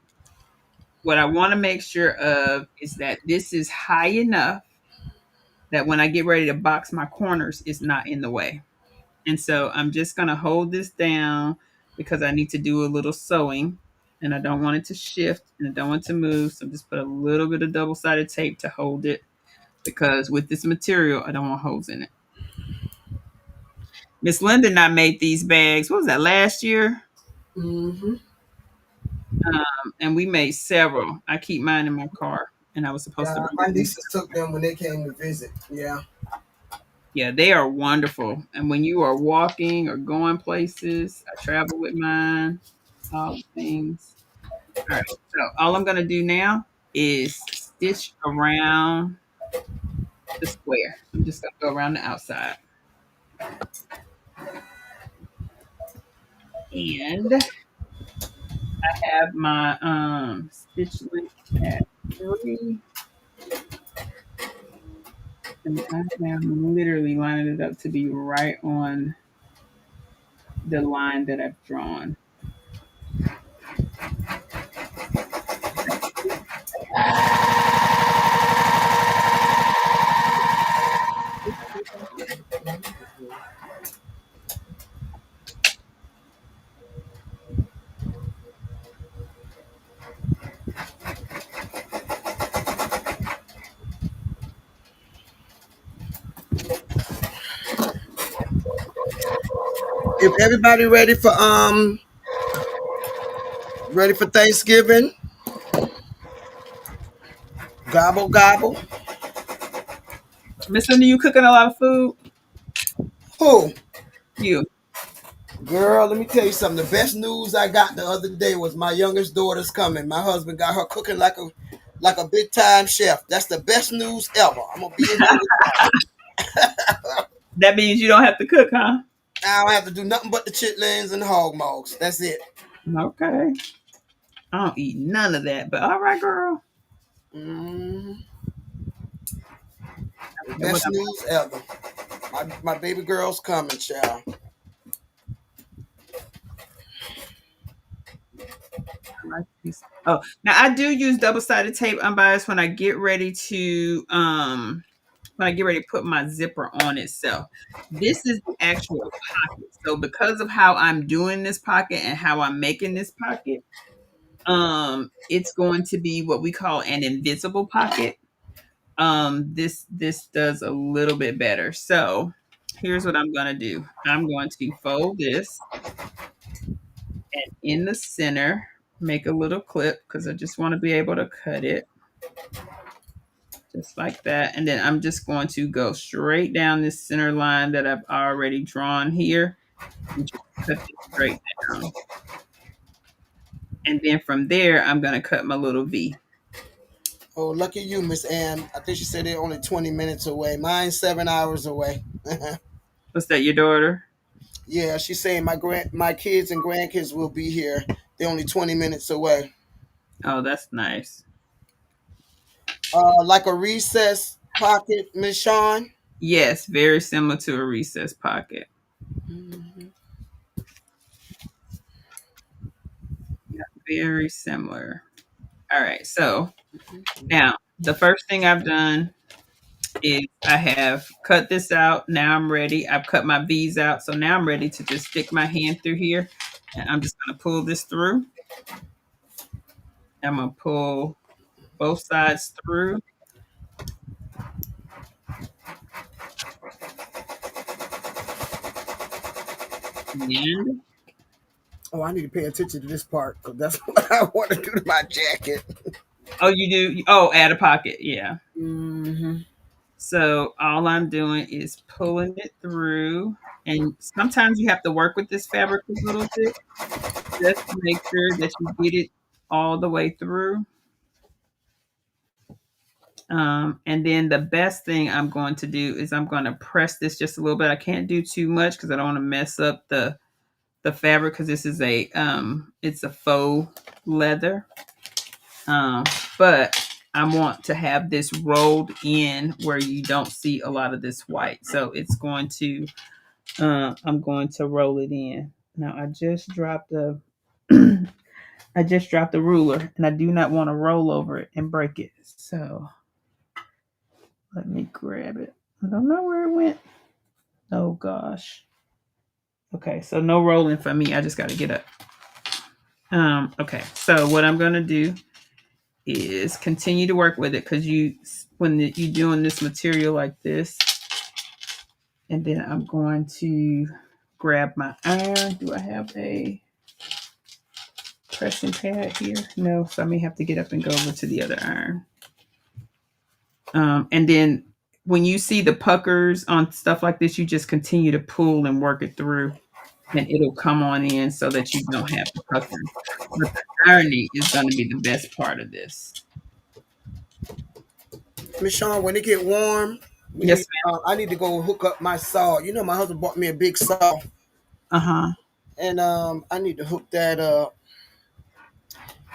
S2: What I want to make sure of is that this is high enough that when I get ready to box my corners, it's not in the way. And so I'm just going to hold this down because I need to do a little sewing and I don't want it to shift and I don't want it to move. So just put a little bit of double-sided tape to hold it because with this material, I don't want holes in it. Miss Linda and I made these bags. What was that, last year?
S3: Mm-hmm.
S2: And we made several. I keep mine in my car and I was supposed to
S3: Yeah,
S2: bring
S3: my
S2: them.
S3: nieces took them when they came to visit. Yeah.
S2: Yeah, they are wonderful. And when you are walking or going places, I travel with mine, all the things. All right. So all I'm going to do now is stitch around the square. I'm just going to go around the outside. And I have my stitch length at 3. And I am literally lining it up to be right on the line that I've drawn.
S3: If everybody ready for Thanksgiving, gobble gobble.
S2: Miss Linda, you cooking a lot of food?
S3: Who?
S2: You.
S3: Girl, let me tell you something. The best news I got the other day was my youngest daughter's coming. My husband got her cooking like a big time chef. That's the best news ever. I'm gonna be in here with
S2: That means you don't have to cook, huh?
S3: I don't have to do nothing but the chitlins and the hog mugs. That's it.
S2: Okay. I don't eat none of that, but all right, girl.
S3: Mm, the
S2: And what
S3: best news ever. My baby girl's coming, child.
S2: Oh, now I do use double-sided tape unbiased when I get ready to put my zipper on itself. This is the actual pocket. So because of how I'm doing this pocket and how I'm making this pocket, it's going to be what we call an invisible pocket. This does a little bit better. So here's what I'm gonna do. I'm going to fold this and in the center, make a little clip because I just want to be able to cut it just like that. And then I'm just going to go straight down this center line that I've already drawn here and just cut it straight down. And then from there, I'm going to cut my little V.
S3: Oh, lucky you, Miss Ann. I think she said they're only 20 minutes away. Mine's 7 hours away.
S2: What's that, your daughter?
S3: Yeah, she's saying my kids and grandkids will be here. They're only 20 minutes away.
S2: Oh, that's nice.
S3: Like a recess pocket, Miss Sean.
S2: Yes, very similar to a recess pocket.
S3: Mm-hmm.
S2: Yeah, very similar. All right, so now the first thing I've done is I have cut this out. Now I'm ready. I've cut my V's out. So now I'm ready to just stick my hand through here. And I'm just going to pull this through. I'm going to pull both sides through. And
S3: Oh, I need to pay attention to this part because that's what I want to do to my jacket.
S2: oh, you do? Oh, add a pocket. Yeah.
S3: Mm-hmm.
S2: So all I'm doing is pulling it through. And sometimes you have to work with this fabric a little bit just to make sure that you get it all the way through. And then the best thing I'm going to do is I'm going to press this just a little bit. I can't do too much because I don't want to mess up the fabric because this is it's a faux leather. But I want to have this rolled in where you don't see a lot of this white. So it's going to I'm going to roll it in. Now I just dropped the I just dropped the ruler and I do not want to roll over it and break it. So let me grab it. I don't know where it went. Oh gosh. Okay, so no rolling for me. I just got to get up. Okay, so what I'm gonna do is continue to work with it because you're doing this material like this, and then I'm going to grab my iron. Do I have a pressing pad here? No, so I may have to get up and go over to the other iron. And then when you see the puckers on stuff like this, you just continue to pull and work it through, and it'll come on in so that you don't have the puckers. But the ironing is going to be the best part of this.
S3: Miss Sean, when it get warm,
S2: Yes,
S3: I need to go hook up my saw. You know, my husband bought me a big saw,
S2: uh-huh.
S3: and I need to hook that up.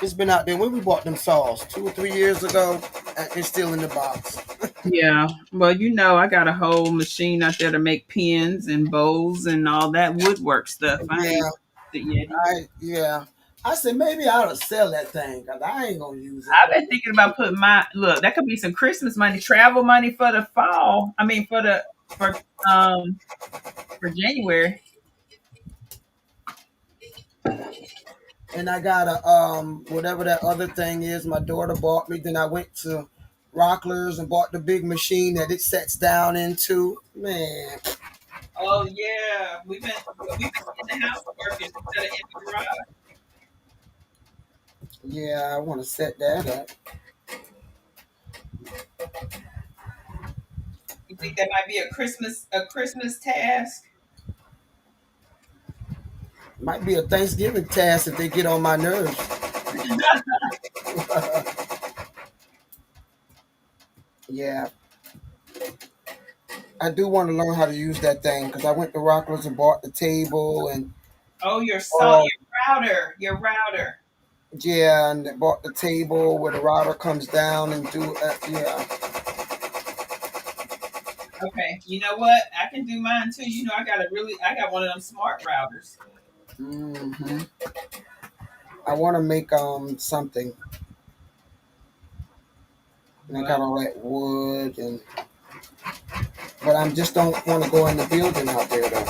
S3: It's been out there when we bought them saws 2 or 3 years ago, and it's still in the box.
S2: Yeah. Well, I got a whole machine out there to make pins and bowls and all that woodwork stuff.
S3: Yeah. I said maybe I ought to sell that thing because I ain't gonna use it.
S2: I've been thinking about putting that could be some Christmas money, travel money for the fall. I mean for January.
S3: And I got a whatever that other thing is my daughter bought me. Then I went to Rocklers and bought the big machine that it sets down into. Man.
S2: Oh yeah. We've been the house working instead of in the garage.
S3: Yeah, I want to set that up.
S2: You think that might be a Christmas task?
S3: Might be a Thanksgiving task if they get on my nerves. Yeah, I do want to learn how to use that thing because I went to Rockler's and bought the table and
S2: Oh, your salt,
S3: all.
S2: your router.
S3: Yeah, and they bought the table where the router comes down and do. Yeah.
S2: Okay, you know what? I can do mine too. I got one of them smart routers.
S3: Hmm. I want to make something, and I got
S2: Well,
S3: all that wood and. But I just don't want to go in the building out there though.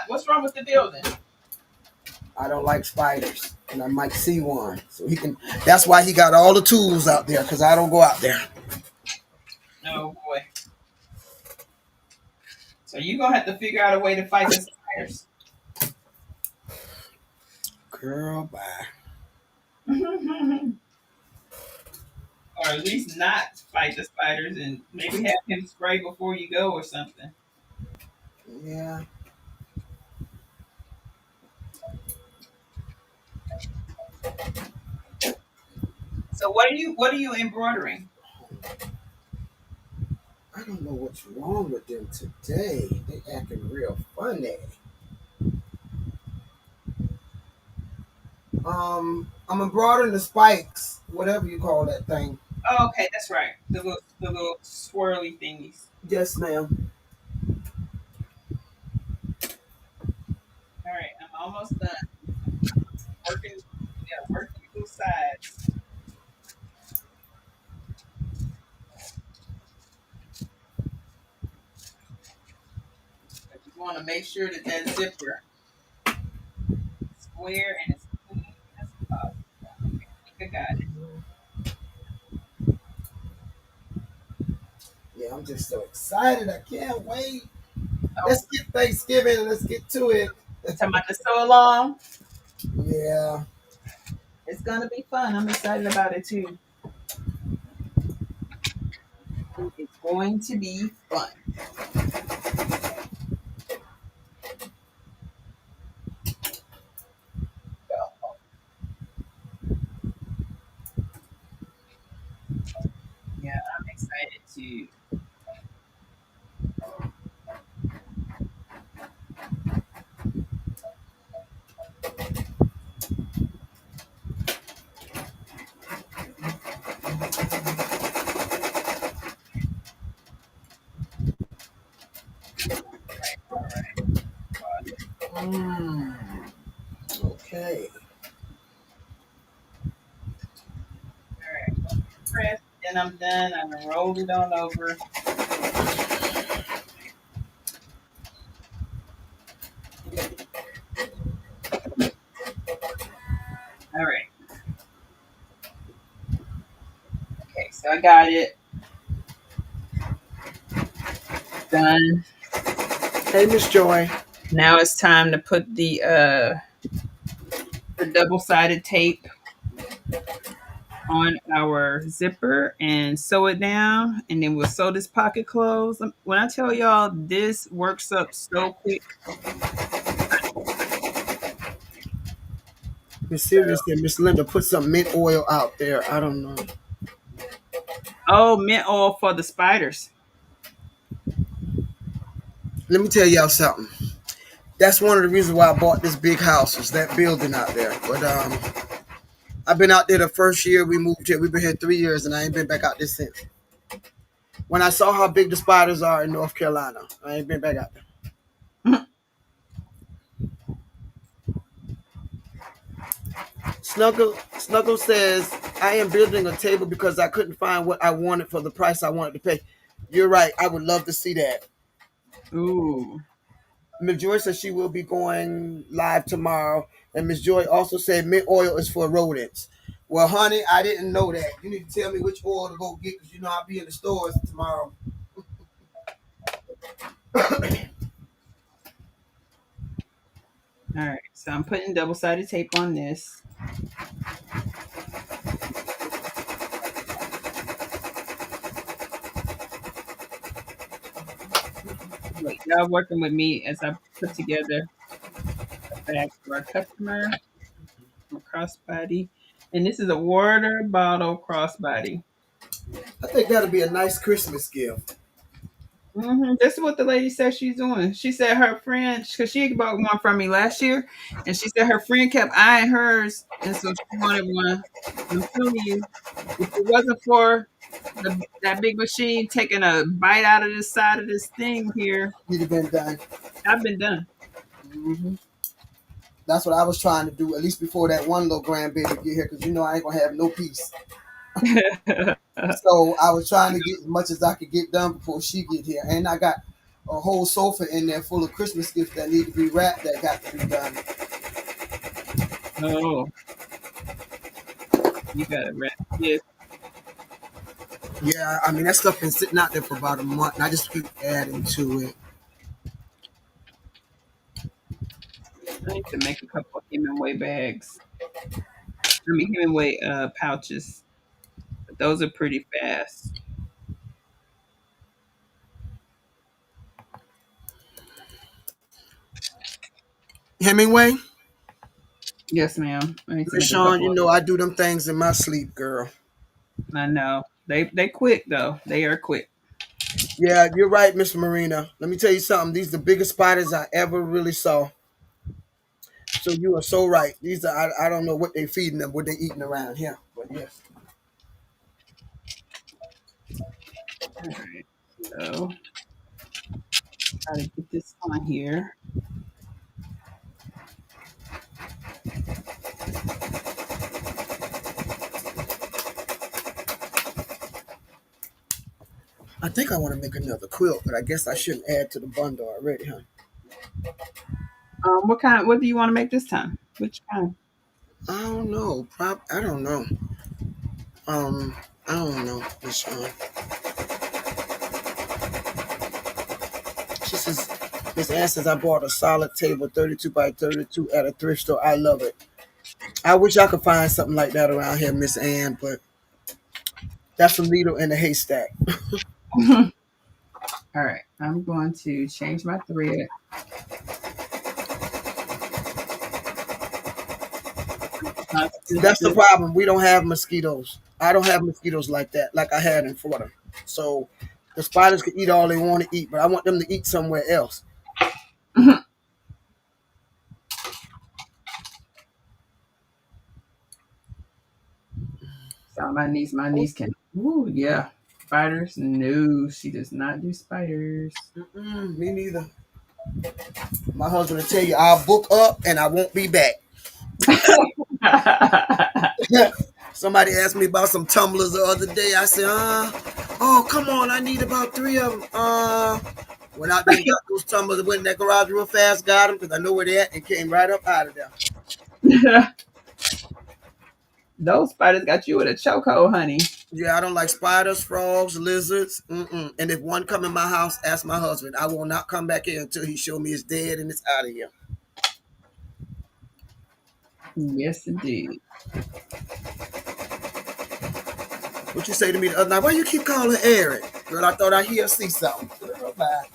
S2: what's wrong with the building?
S3: I don't like spiders, and I might see one. So he can. That's why he got all the tools out there because I don't go out there.
S2: Oh boy. So you're gonna have to figure out a way to fight the spiders.
S3: Girl, bye.
S2: Or at least not fight the spiders and maybe have him spray before you go or something.
S3: Yeah.
S2: So what are you embroidering?
S3: I don't know what's wrong with them today. They acting real funny. I'm embroidering the spikes, whatever you call that thing.
S2: Oh, okay, that's right. The little swirly thingies.
S3: Yes, ma'am.
S2: All right, I'm almost done. Working, yeah, working both sides. But you want to make sure that zipper is square and as clean as possible. Okay, I think I got it.
S3: Yeah, I'm just so excited. I can't wait.
S2: Oh,
S3: Let's get Thanksgiving and let's get to it.
S2: talking about the sew along.
S3: Yeah.
S2: It's gonna be fun. I'm excited about it too. It's going to be fun. So, yeah, I'm excited too. All right.
S3: Mm, okay.
S2: All right. Press, then I'm done. I'm gonna roll it on over. All right. Okay, so I got it done.
S3: Hey, Miss Joy.
S2: Now it's time to put the double-sided tape on our zipper and sew it down, and then we'll sew this pocket closed. When I tell y'all this works up so quick.
S3: Miss Sylvia said, Miss Linda, put some mint oil out there. I don't know.
S2: Oh, mint oil for the spiders.
S3: Let me tell y'all something. That's one of the reasons why I bought this big house, is that building out there. But I've been out there the first year we moved here. We've been here 3 years, and I ain't been back out there since. When I saw how big the spiders are in North Carolina, I ain't been back out there. Snuggle says, I am building a table because I couldn't find what I wanted for the price I wanted to pay. You're right. I would love to see that.
S2: Ooh.
S3: Miss Joy says she will be going live tomorrow. And Miss Joy also said mint oil is for rodents. Well, honey, I didn't know that. You need to tell me which oil to go get because you know I'll be in the stores tomorrow.
S2: All right, so I'm putting double-sided tape on this. Look, y'all working with me as I put together a bag for our customer, a crossbody. And this is a water bottle crossbody.
S3: I think that'll be a nice Christmas gift.
S2: This is what the lady said she's doing. She said her friend, because she bought one from me last year, and she said her friend kept eyeing hers, and so she wanted one. I'm telling you, if it wasn't for that big machine taking a bite out of this side of this thing here,
S3: You'd have been done.
S2: I've been done.
S3: Hmm. That's what I was trying to do, at least before that one little grandbaby get here, because I ain't gonna have no peace. So I was trying to get as much as I could get done before she get here, and I got a whole sofa in there full of Christmas gifts that need to be wrapped that got to be done.
S2: Oh, you got it right. Yes.
S3: Yeah, I mean that stuff been sitting out there for about a month, and I just keep adding to it.
S2: I need to make a couple of Hemingway bags. I mean Hemingway pouches. But those are pretty fast.
S3: Hemingway,
S2: Yes, ma'am. I need to make a
S3: Sean,
S2: couple of
S3: I do them things in my sleep, girl.
S2: I know. They quick though. They are quick.
S3: Yeah, you're right, Miss Marina. Let me tell you something. These are the biggest spiders I ever really saw. So you are so right. These are I don't know what they feeding them, what they eating around here, but yes.
S2: All right. So try to get this on here.
S3: I think I want to make another quilt, but I guess I shouldn't add to the bundle already, huh?
S2: What do you want to make this time? Which kind?
S3: I don't know. I don't know. Um, I don't know, Miss Sean. She says, Miss Ann says I bought a solid table, 32 by 32 at a thrift store. I love it. I wish I could find something like that around here, Miss Ann, but that's a needle in a haystack.
S2: All right. I'm going to change my thread.
S3: That's the problem. We don't have mosquitoes. I don't have mosquitoes like that, like I had in Florida. So the spiders can eat all they want to eat, but I want them to eat somewhere else.
S2: So my niece can. Ooh, yeah. Spiders? No, she does not do spiders.
S3: Mm-mm, me neither. My husband will tell you I'll book up and I won't be back. Somebody asked me about some tumblers the other day. I said, oh, come on, I need about 3 of them. Went out there and got those tumblers, went in that garage real fast, got them because I know where they're at, and came right up out of there.
S2: Those spiders got you with a chokehold, honey.
S3: Yeah, I don't like spiders, frogs, lizards. Mm-mm. And if one come in my house, ask my husband. I will not come back in until he show me it's dead and it's out of here.
S2: Yes, indeed.
S3: What you say to me the other night? Why you keep calling Eric? Girl, I thought I hear see something. Bye.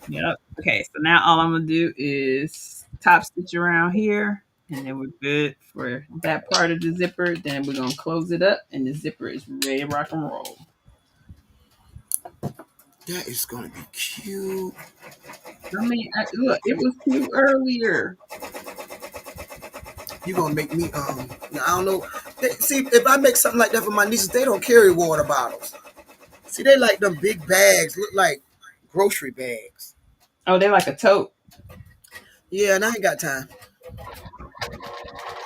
S2: Yep. Okay, so now all I'm gonna do is top stitch around here, and then we're good for that part of the zipper. Then we're gonna close it up, and the zipper is ready to rock and roll.
S3: That is gonna be cute.
S2: I mean, look, it was cute earlier.
S3: You gonna make me now, I don't know. See, if I make something like that for my nieces, they don't carry water bottles. See, they like them big bags, look like grocery bags.
S2: Oh, they're like a tote.
S3: Yeah, and I ain't got time.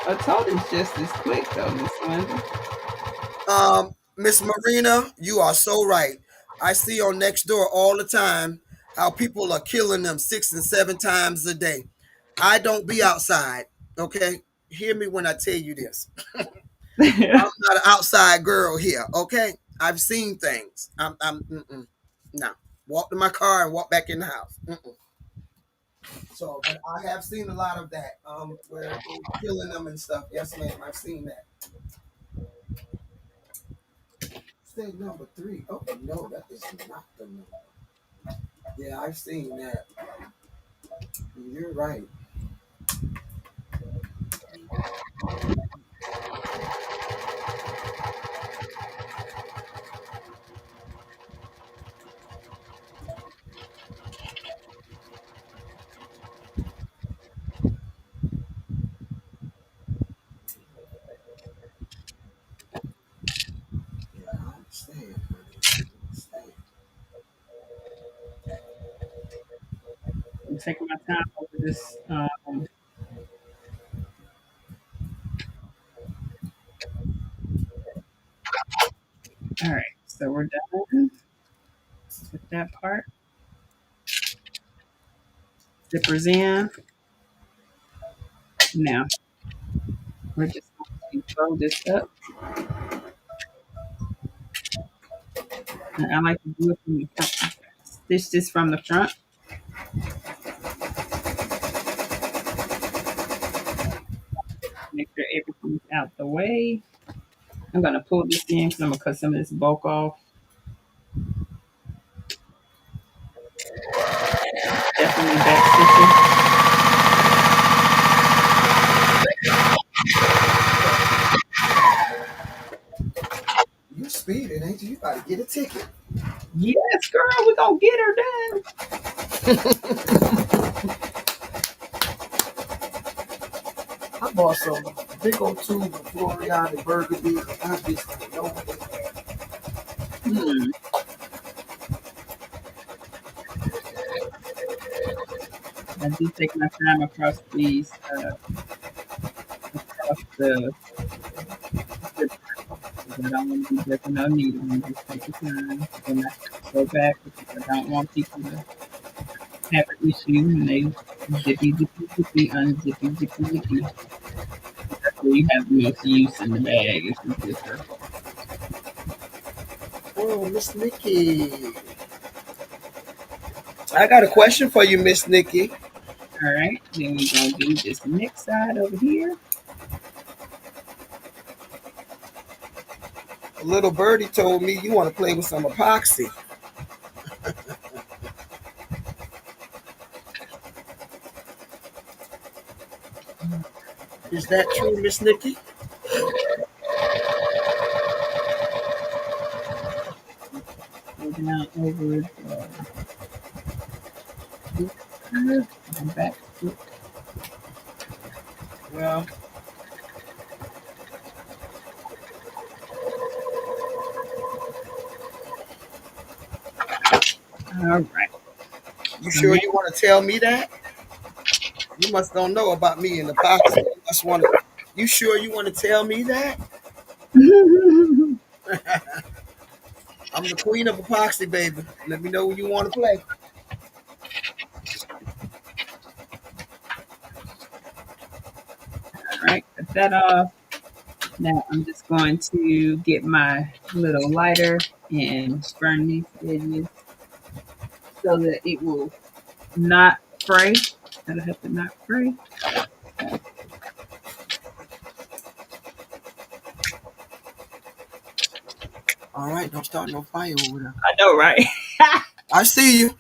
S2: A tote is just as quick though, Miss Linda.
S3: Miss Marina, you are so right. I see on next door all the time how people are killing them 6 and 7 times a day. I don't be outside, okay? Hear me when I tell you this. I'm not an outside girl here, okay? I've seen things. I'm no. walk to my car and walk back in the house. Mm-mm. So, but I have seen a lot of that, where they're killing them and stuff. Yes, ma'am, I've seen that. State number 3. Oh no, that is not the number. Yeah, I've seen that. You're right. Yeah, I understand. I understand.
S2: I'm taking my time over this. All right, so we're done with that part. Zippers in. Now we're just going to fold this up. And I like to do it from the front. Stitch this from the front. Make sure everything's out the way. I'm going to pull this in because I'm going to cut some of this bulk off. Definitely back stitching.
S3: You speeding, ain't you? You about to get a ticket.
S2: Yes, girl, we're going to get her done.
S3: I bought some big old tube of Florian and Burgundy. I just don't know what they are.
S2: Hmm. I do take my time across these, across the I don't want to be breaking no needle. I'm just take your time. And I go back because I don't want people to have an issue and they zippy, zippy, zippy, unzippy, zippy, zippy. That's where you have the most use in the bag is the zipper.
S3: Oh, Miss Nikki. I got a question for you, Miss Nikki.
S2: All right, then we're going to do this next side over here.
S3: A little birdie told me you want to play with some epoxy. Is that true, Miss Nikki?
S2: Go down over the curve and back.
S3: Well,
S2: All right.
S3: you sure you want to tell me that? You must don't know about me and epoxy. You must want to. You sure you want to tell me that? I'm the queen of epoxy, baby. Let me know when you want to play.
S2: All right, cut that off. Now I'm just going to get my little lighter and burn these edges so that it will not fray. That'll help it not fray.
S3: All right, don't start no fire over there.
S2: I know, right?
S3: I see you.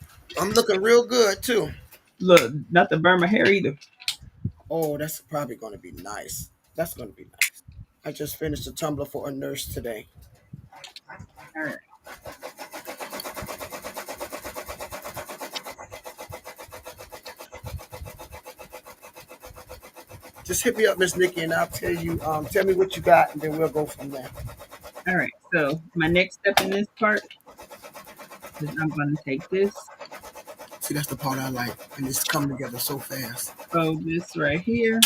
S3: I'm looking real good too.
S2: Look, not to burn my hair either.
S3: Oh, that's probably going to be nice. That's going to be nice. I just finished a tumbler for a nurse today.
S2: All right.
S3: Just hit me up, Miss Nikki, and I'll tell you. Tell me what you got, and then we'll go from there.
S2: All right. So my next step in this part is I'm going to take this,
S3: See, that's the part I like, and it's coming together so fast.
S2: fold this right here.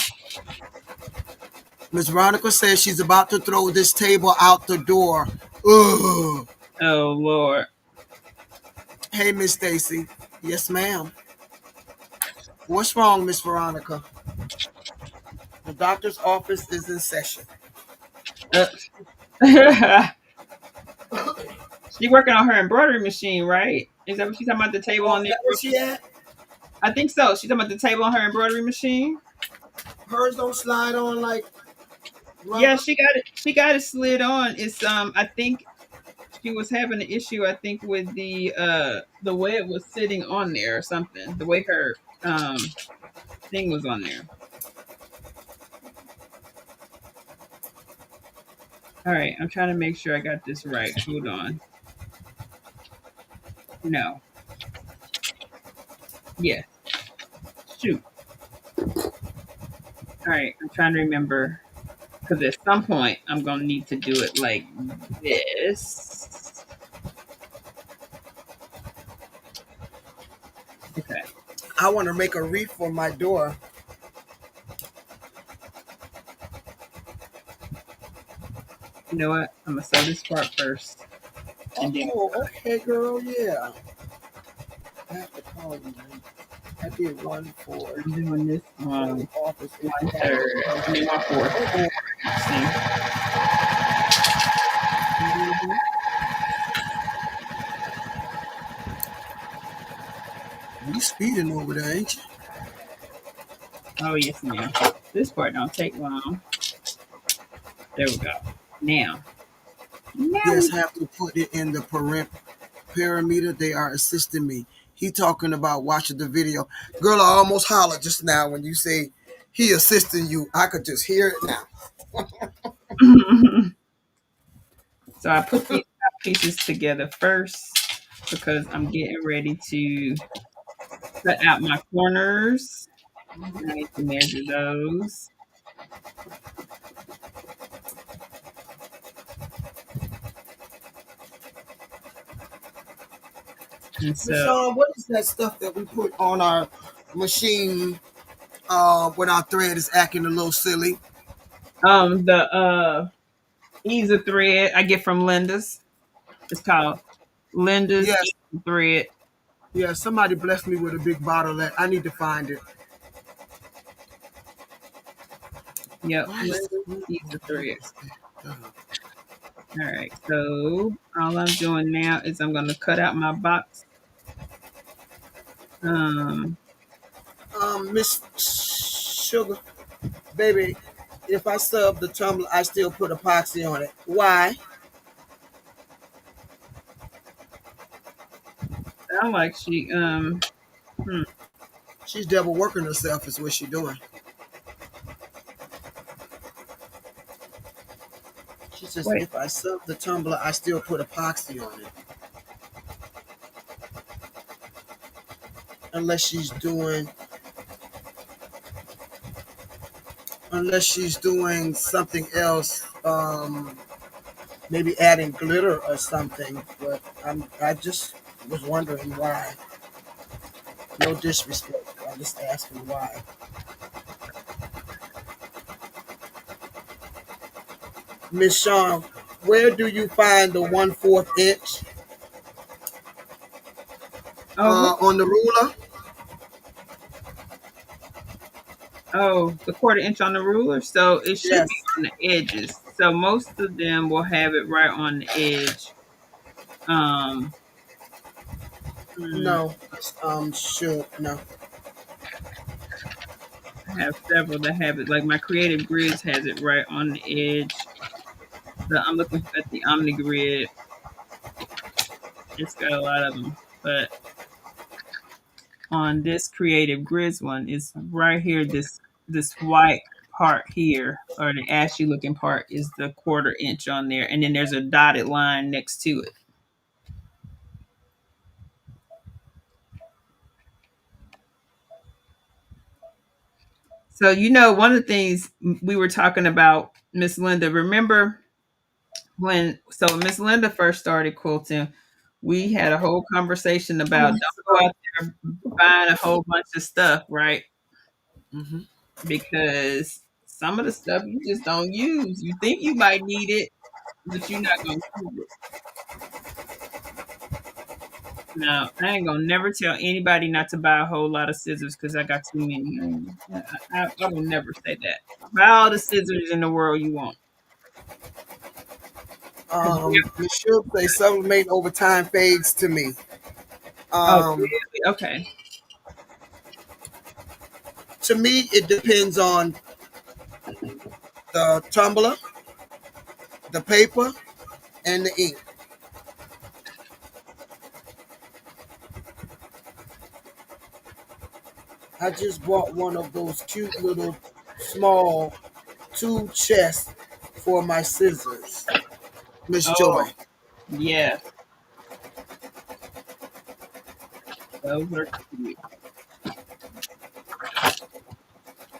S3: Miss Veronica says she's about to throw this table out the door. Ugh.
S2: Oh Lord.
S3: Hey, Miss Stacy. Yes, ma'am. What's wrong, Miss Veronica? The doctor's office is in session.
S2: She working on her embroidery machine, right? Is that what she's talking about? The table
S3: Oh,
S2: on
S3: is
S2: the
S3: that where she at?
S2: I think so. She's talking about the table on her embroidery machine.
S3: Hers don't slide on like
S2: Yeah,
S3: rubber.
S2: she got it. She got it slid on. It's I think she was having an issue. I think with the way it was sitting on there or something. The way her thing was on there. All right, I'm trying to make sure I got this right. Hold on. No. Yes. Shoot. All right, I'm trying to remember because at some point I'm gonna need to do it like this. Okay.
S3: I want to make a wreath for my door.
S2: You know what? I'm gonna sew this part first, and then
S3: Oh, okay, girl. Yeah. I have to call you. Man. I did one for
S2: I'm doing this on
S3: the office.
S2: 1/3. I mean, 1/4.
S3: Uh-oh.
S2: See?
S3: You speeding over there, ain't you?
S2: Oh yes, ma'am. This part don't take long. There we go. Now
S3: Yes,
S2: we
S3: have to put it in the parameter. They are assisting me. He talking about watching the video. Girl, I almost hollered just now when you say he assisting you. I could just hear it now.
S2: so I put these pieces together first because I'm getting ready to cut out my corners. I need to measure those. And so,
S3: Michelle, what is that stuff that we put on our machine when our thread is acting a little silly?
S2: the ease of thread I get from Linda's. It's called Linda's
S3: Yes,
S2: Ease of Thread.
S3: yeah, somebody blessed me with a big bottle that I need to find it.
S2: Yep,
S3: Why is
S2: Linda's
S3: it?
S2: Ease of Thread. All right, so all I'm doing now is I'm going to cut out my box.
S3: Miss Sugar, baby, if I sub the tumbler, I still put epoxy on it. Why?
S2: Sound like she
S3: She's double working herself, is what she's doing. She says,
S2: wait.
S3: if I sub the tumbler, I still put epoxy on it. Unless she's doing something else, maybe adding glitter or something. But I just was wondering why. No disrespect. I'm just asking why. Miss Shawn, where do you find the 1/4 inch
S2: Oh,
S3: on the ruler?
S2: the 1/4 inch on the ruler. So it should
S3: Yes.
S2: be on the edges. So most of them will have it right on the edge. Um, hmm,
S3: No. Sure. No.
S2: I have several that have it. Like my Creative Grids has it right on the edge. I'm looking at the Omni Grid. It's got a lot of them, but on this Creative Grids one, it's right here. This white part here, or the ashy looking part, is the 1/4 inch on there, and then there's a dotted line next to it. So one of the things we were talking about, Miss Linda. Remember when Miss Linda first started quilting, we had a whole conversation about don't go out there buying a whole bunch of stuff, right?
S3: Mm-hmm.
S2: Because some of the stuff you just don't use. You think you might need it, but you're not gonna use it. Now, I ain't gonna never tell anybody not to buy a whole lot of scissors because I got too many. I will never say that. Buy all the scissors in the world you want.
S3: Miss Shook say sublimate over time fades to me.
S2: Oh,
S3: Um,
S2: really? Okay.
S3: to me, it depends on the tumbler, the paper, and the ink. I just bought one of those cute little small two chests for my scissors, Miss
S2: Oh,
S3: Joy.
S2: yes. Those are cute.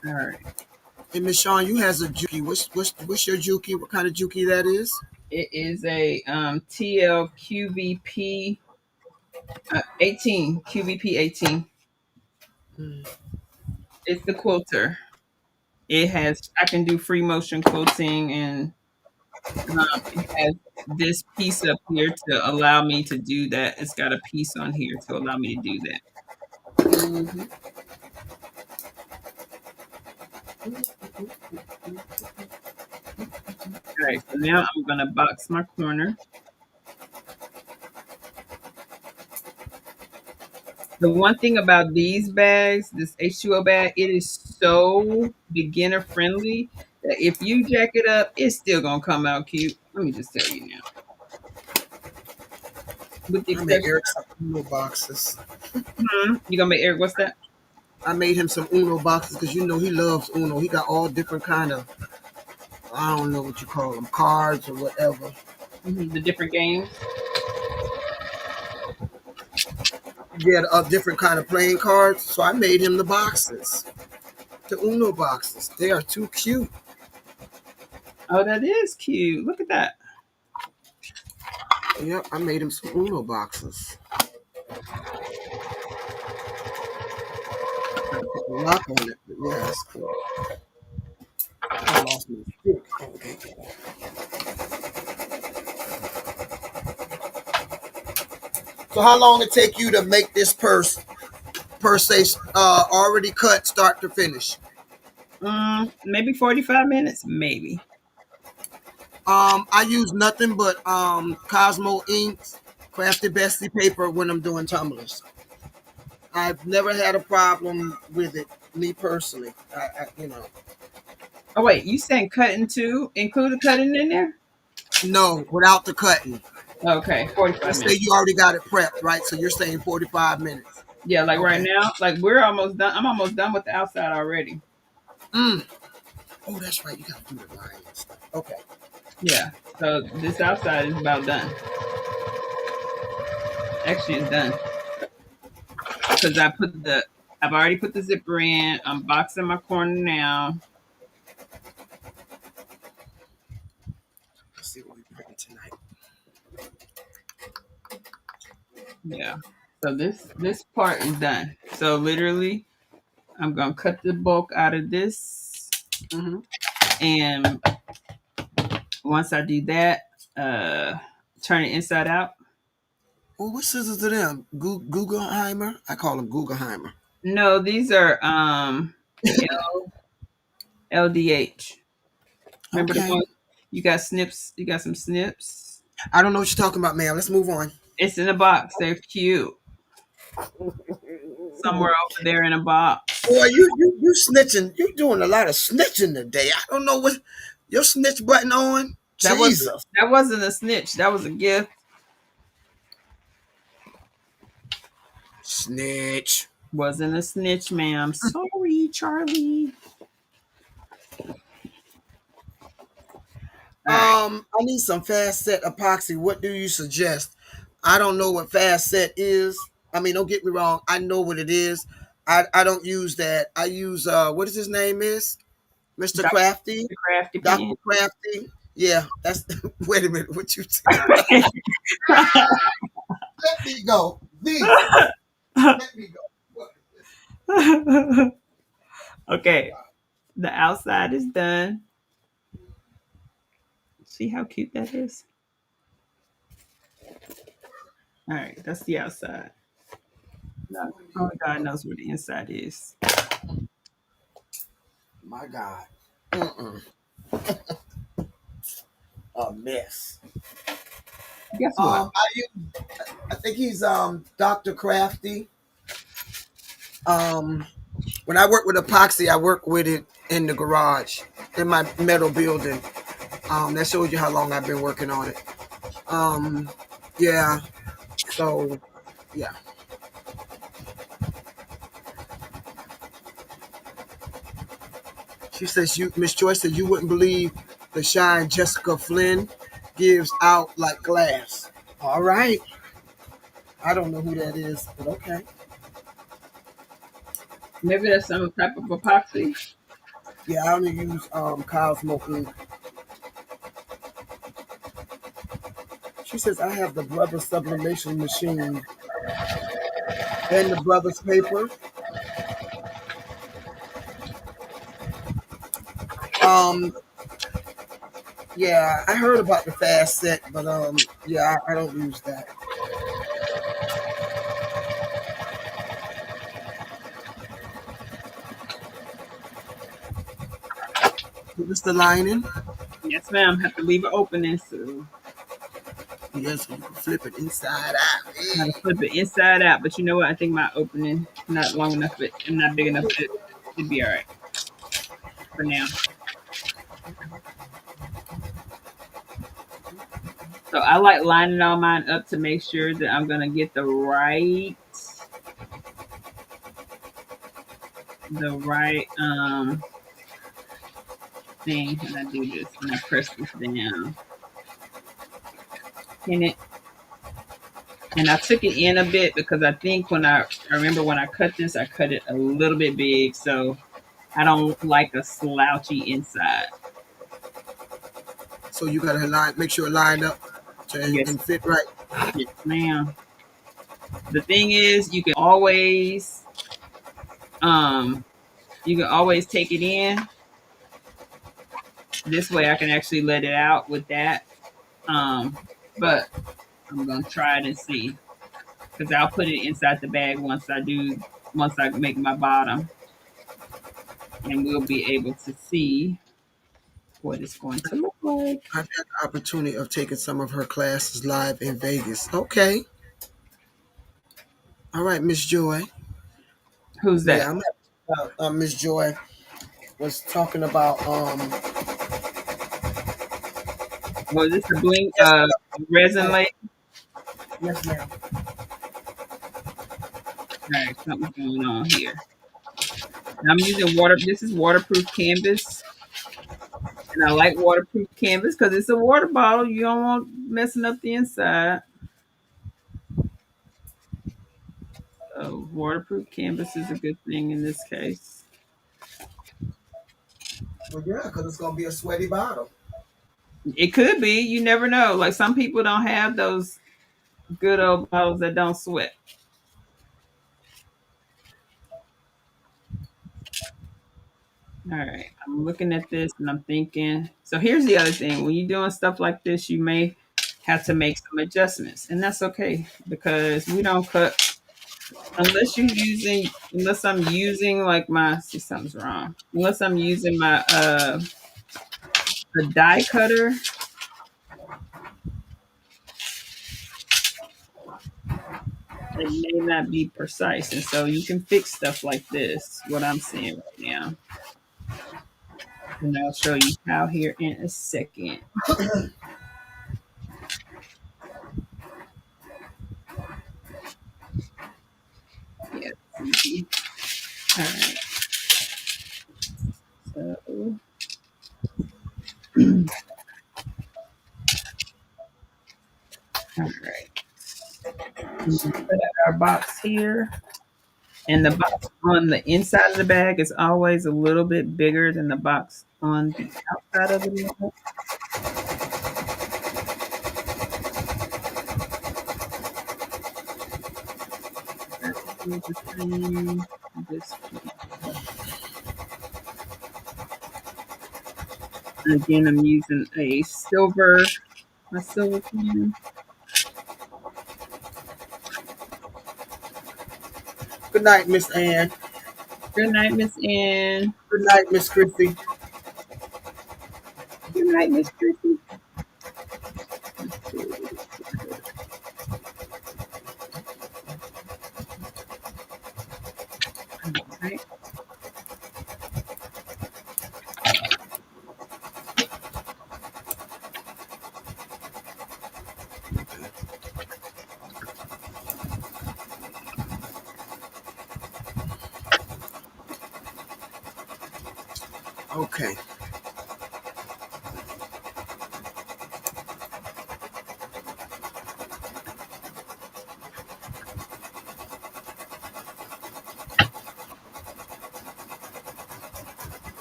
S2: All right.
S3: And Miss Shawn, you has a juki. What's your juki? What kind of juki that is?
S2: It is a TLQVP 18. QVP 18.
S3: Hmm.
S2: It's the quilter. It has, I can do free motion quilting, and it has this piece up here to allow me to do that. It's got a piece on here to allow me to do that.
S3: Mhm.
S2: All right, so now I'm gonna box my corner. The one thing about these bags, this H2O bag, it is so beginner friendly that if you jack it up, it's still gonna come out cute. Let me just tell you now. With the
S3: I made
S2: exception
S3: Eric some Uno boxes.
S2: you gonna make Eric, what's that?
S3: I made him some Uno boxes because you know he loves Uno. He got all different kind of, I don't know what you call them, cards or whatever.
S2: The different games.
S3: Yeah, different kind of playing cards. So I made him the boxes, the Uno boxes. They are too cute.
S2: Oh, that is cute. Look at that.
S3: Yep, I made him some Uno boxes. Gotta put the lock on it, but yeah, it's cool. I lost my stick. Okay. So how long it take you to make this purse per se already cut start to finish?
S2: Maybe 45 minutes, maybe.
S3: I use nothing but Cosmo inks, Crafty Bessie paper when I'm doing tumblers. I've never had a problem with it, me personally. You know,
S2: Oh wait, you saying cutting too? Include the cutting in there?
S3: no, without the cutting.
S2: Okay,
S3: You
S2: 45
S3: say
S2: minutes.
S3: you already got it prepped, right? So you're saying 45 minutes.
S2: Yeah, like right
S3: Okay.
S2: now, like we're almost done. I'm almost done with the outside already.
S3: Mm. Oh, that's right. You got to do the line and stuff. Okay.
S2: Yeah. So this outside is about done. Actually, it's done because I've already put the zipper in. I'm boxing my corner now.
S3: Let's see what we printing tonight.
S2: Yeah. So this part is done. So literally, I'm gonna cut the bulk out of this,
S3: Mm-hmm.
S2: and once I do that, turn it inside out.
S3: Well, what scissors are them? Guggenheimer? I call them Guggenheimer.
S2: No, these are LDH. Remember the
S3: Okay.
S2: one you got snips? You got some snips.
S3: I don't know what you're talking about, man. Let's move on.
S2: It's in a box. They're cute. Somewhere over there in a
S3: Boy,
S2: box.
S3: you snitching. You doing a lot of snitching today. I don't know what your snitch button on.
S2: That wasn't
S3: Jesus.
S2: that wasn't a snitch. That was a gift.
S3: Snitch.
S2: Wasn't a snitch, ma'am. Sorry, Charlie. All right.
S3: I need some fast set epoxy. What do you suggest? I don't know what fast set is. I mean, don't get me wrong. I know what it is. I don't use that. I use what is his name is? Mr.
S2: Dr.
S3: Crafty.
S2: Crafty
S3: Dr.
S2: Pen.
S3: Crafty. Yeah, that's wait a minute. What you let me go. These. Let me go. What?
S2: Okay. The outside is done. See how cute that is? All right, that's the outside. No, only God knows where the inside is.
S3: My God. Mm-mm. A mess.
S2: Guess what?
S3: I think he's Dr. Crafty. Um, when I work with epoxy, I work with it in the garage in my metal building. That shows you how long I've been working on it. Um, yeah. So yeah. She says you, Miss Joyce said you wouldn't believe the shine Jessica Flynn gives out like glass. All right. I don't know who that is, but okay.
S2: Maybe that's some type of epoxy.
S3: Yeah, I only use Cosmo ink. She says I have the Brother sublimation machine and the Brothers paper. Um, yeah, I heard about the fast set, but yeah, I don't use that. This the lining.
S2: Yes, ma'am. Have to leave it opening, so
S3: Yes, you can flip it inside out.
S2: I gotta flip it inside out. But you know what? I think my opening not long enough. And not big enough. It should be all right for now. So I like lining all mine up to make sure that I'm gonna get the right thing when I do this. When I press this down, pin it. And I took it in a bit because I think I remember when I cut this, I cut it a little bit big, so I don't like a slouchy inside.
S3: So you gotta make sure it line up
S2: Yes,
S3: and fit right.
S2: yes, ma'am. The thing is, you can always take it in. This way, I can actually let it out with that. But I'm gonna try it and see because I'll put it inside the bag once I make my bottom, and we'll be able to see what it's going to look like.
S3: I've had the opportunity of taking some of her classes live in Vegas. Okay. All right, Miss Joy.
S2: Who's that?
S3: Yeah, Miss Joy was talking about
S2: Was this a bling
S3: yes,
S2: resin lake?
S3: yes, ma'am.
S2: All right, something's going on here. I'm using water. This is waterproof canvas, and I like waterproof canvas because it's a water bottle. You don't want messing up the inside. So waterproof canvas is a good thing in this case.
S3: Well, yeah, because it's gonna be a sweaty bottle.
S2: It could be. You never know. Like some people don't have those good old bottles that don't sweat. All right, I'm looking at this and I'm thinking. So here's the other thing: when you're doing stuff like this, you may have to make some adjustments, and that's okay because we don't cut unless I'm using like see something's wrong. Unless I'm using my a die cutter. It may not be precise, and so you can fix stuff like this. What I'm seeing right now. And I'll show you how here in a second. Yeah, it's easy. All right. So, all right. We can put our box here. And the box on the inside of the bag is always a little bit bigger than the box on the outside of the bag. Again, I'm using my silver pen.
S3: Good night, Miss Ann.
S2: Good night, Miss Ann.
S3: Good night, Miss Chrissy.
S2: Good night, Miss Chrissy. Right.
S3: Okay.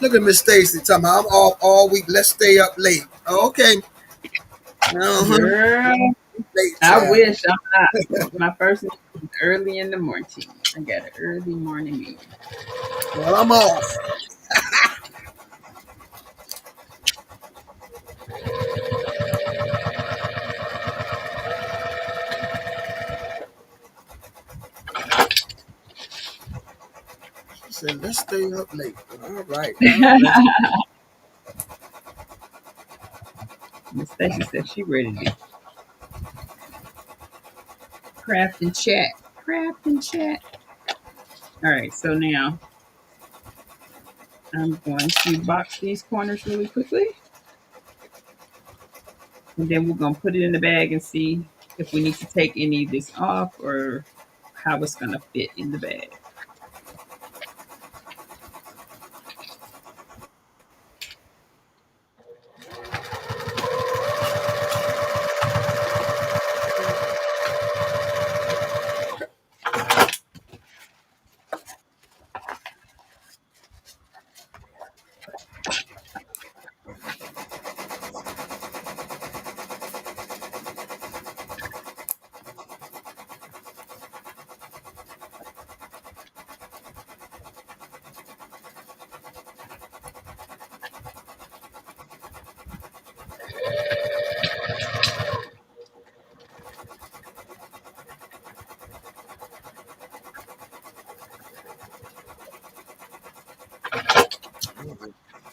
S3: Look at Miss Stacy talking about I'm off all week. Let's stay up late. Okay. Uh-huh.
S2: Girl,
S3: Late,
S2: I
S3: child.
S2: wish I'm not. My first meeting is early in the morning. I got an early morning meeting.
S3: Well, I'm off. She said, let's stay up late. All right. God bless.
S2: Miss Stacy said she ready to craft and chat. Craft and chat. All right, so now I'm going to box these corners really quickly. And then we're going to put it in the bag and see if we need to take any of this off or how it's going to fit in the bag.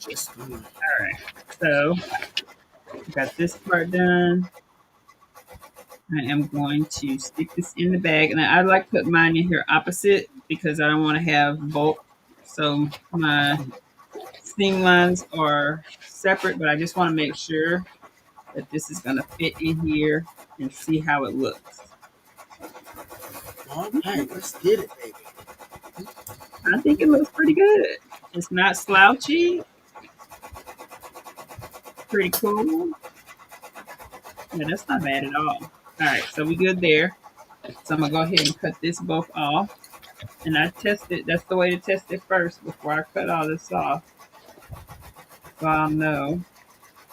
S3: Just gonna.
S2: All right, so got this part done. I am going to stick this in the bag, and I like put mine in here opposite because I don't want to have bulk. So my seam lines are separate, but I just want to make sure that this is going to fit in here and see how it looks.
S3: All right, let's get it, baby.
S2: I think it looks pretty good. It's not slouchy. Pretty cool. Yeah, that's not bad at all. All right, so we good there. So I'm gonna go ahead and cut this both off. And I test it. That's the way to test it first before I cut all this off. So I'll know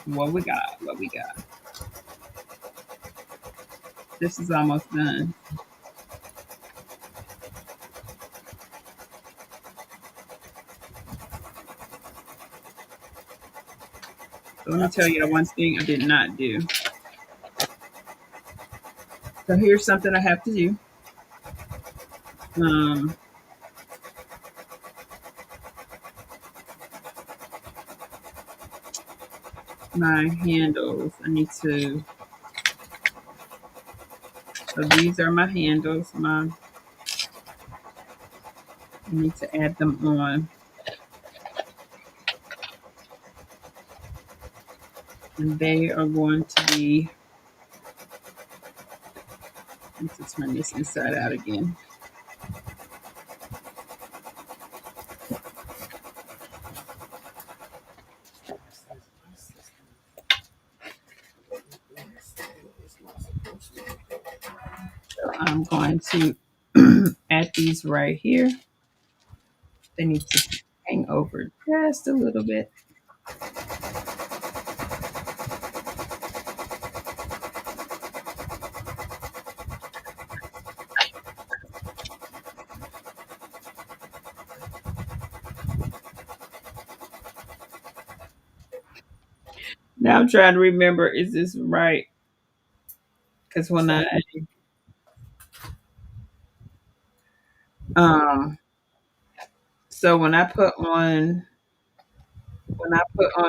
S2: what we got. What we got. This is almost done. So let me tell you one thing I did not do. So here's something I have to do. My handles. I need to. So these are my handles. I need to add them on. And they are going to be. Let's turn this inside out again. So I'm going to add these right here. They need to hang over just a little bit. Now I'm trying to remember, is this right? Because when um so when I put on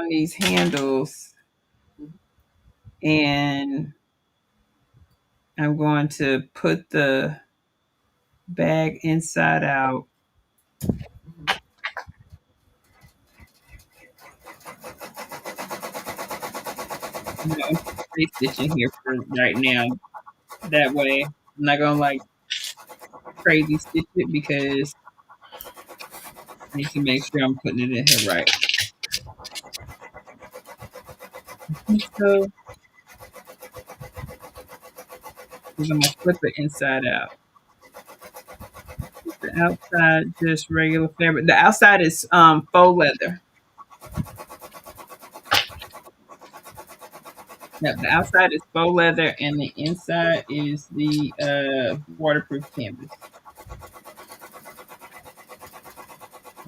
S2: these handles and I'm going to put the bag inside out, I'm free stitching here for right now. That way, I'm not gonna like crazy stitch it because I need to make sure I'm putting it in here right. So, because I'm gonna flip it inside out. The outside just regular fabric. The outside is faux leather. Yep, the outside is faux leather and the inside is the waterproof canvas.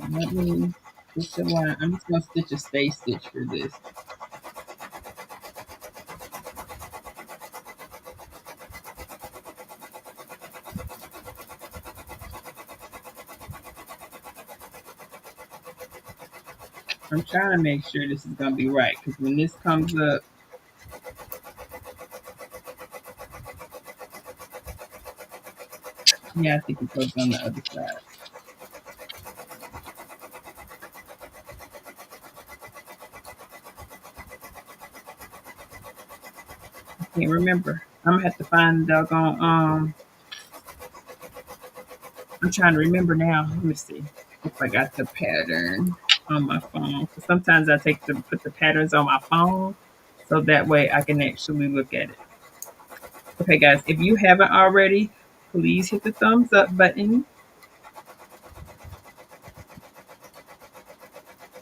S2: And let me stitch a line. I'm just gonna stitch a stay stitch for this. I'm trying to make sure this is gonna be right because when this comes up, yeah, I think it goes on the other side. I can't remember. I'm gonna have to find the doggone I'm trying to remember now. Let me see if I got the pattern on my phone. Sometimes I put the patterns on my phone so that way I can actually look at it. Okay, guys, if you haven't already, please hit the thumbs up button.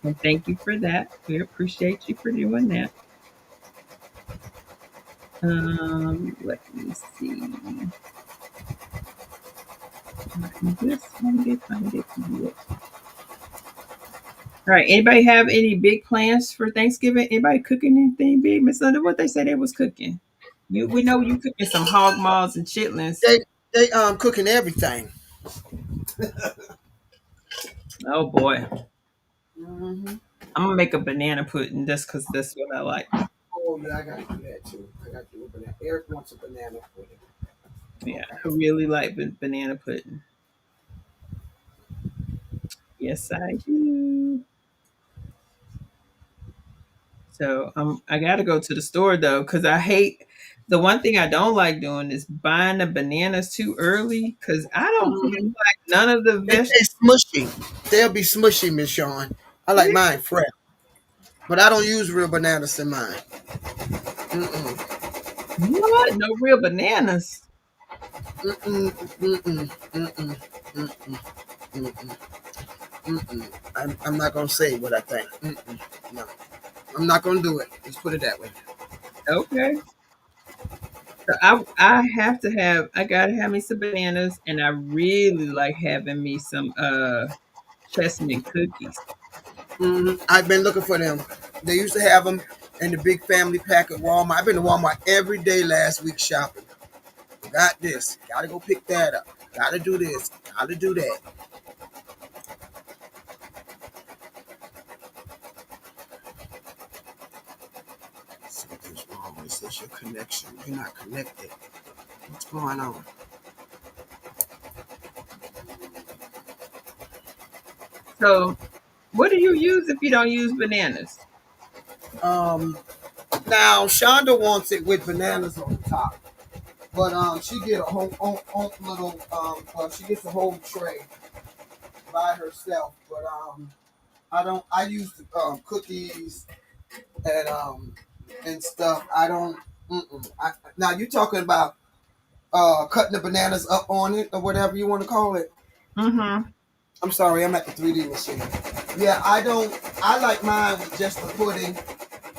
S2: And thank you for that. We appreciate you for doing that. Let me see. Find it. All right. Anybody have any big plans for Thanksgiving? Anybody cooking anything big? Miss Linda, what they say they was cooking? We know you cooking some hog maws and chitlins.
S3: They cooking everything.
S2: Oh boy.
S3: Mm-hmm.
S2: I'm gonna make a banana pudding just because that's what I like.
S3: Oh yeah, I gotta do that too. I gotta do a banana. Eric wants a banana pudding.
S2: Yeah, I really like banana pudding. Yes, I do. So I gotta go to the store though, because I hate the one thing I don't like doing is buying the bananas too early because I don't feel
S3: Mm-hmm.
S2: like none of the vegetables.
S3: They smushy. They'll be smushy, Miss Sean. I like mine fresh, but I don't use real bananas in mine. Mm-mm.
S2: What? No real bananas.
S3: Mm-mm. Mm-mm. Mm-mm. Mm-mm. Mm-mm. Mm-mm. I'm not gonna say what I think. Mm-mm. No, I'm not gonna do it. Let's put it that way.
S2: Okay. So I gotta have me some bananas and I really like having me some chestnut cookies.
S3: I've been looking for them. They used to have them in the big family pack at Walmart. I've been to Walmart every day last week shopping. Got this. Gotta go pick that up. Gotta do this. Gotta do that. Something's wrong. It says your connection. You're not connected. What's going on?
S2: So what do you use if you don't use bananas?
S3: Um, Now Shonda wants it with bananas on the top, but she get a whole little well, she gets a whole tray by herself. But I don't. I use cookies and stuff. I don't. Now you talking about cutting the bananas up on it or whatever you want to call it.
S2: Mm-hmm.
S3: I'm sorry, I'm at the 3D machine. Yeah, I don't. I like mine with just the pudding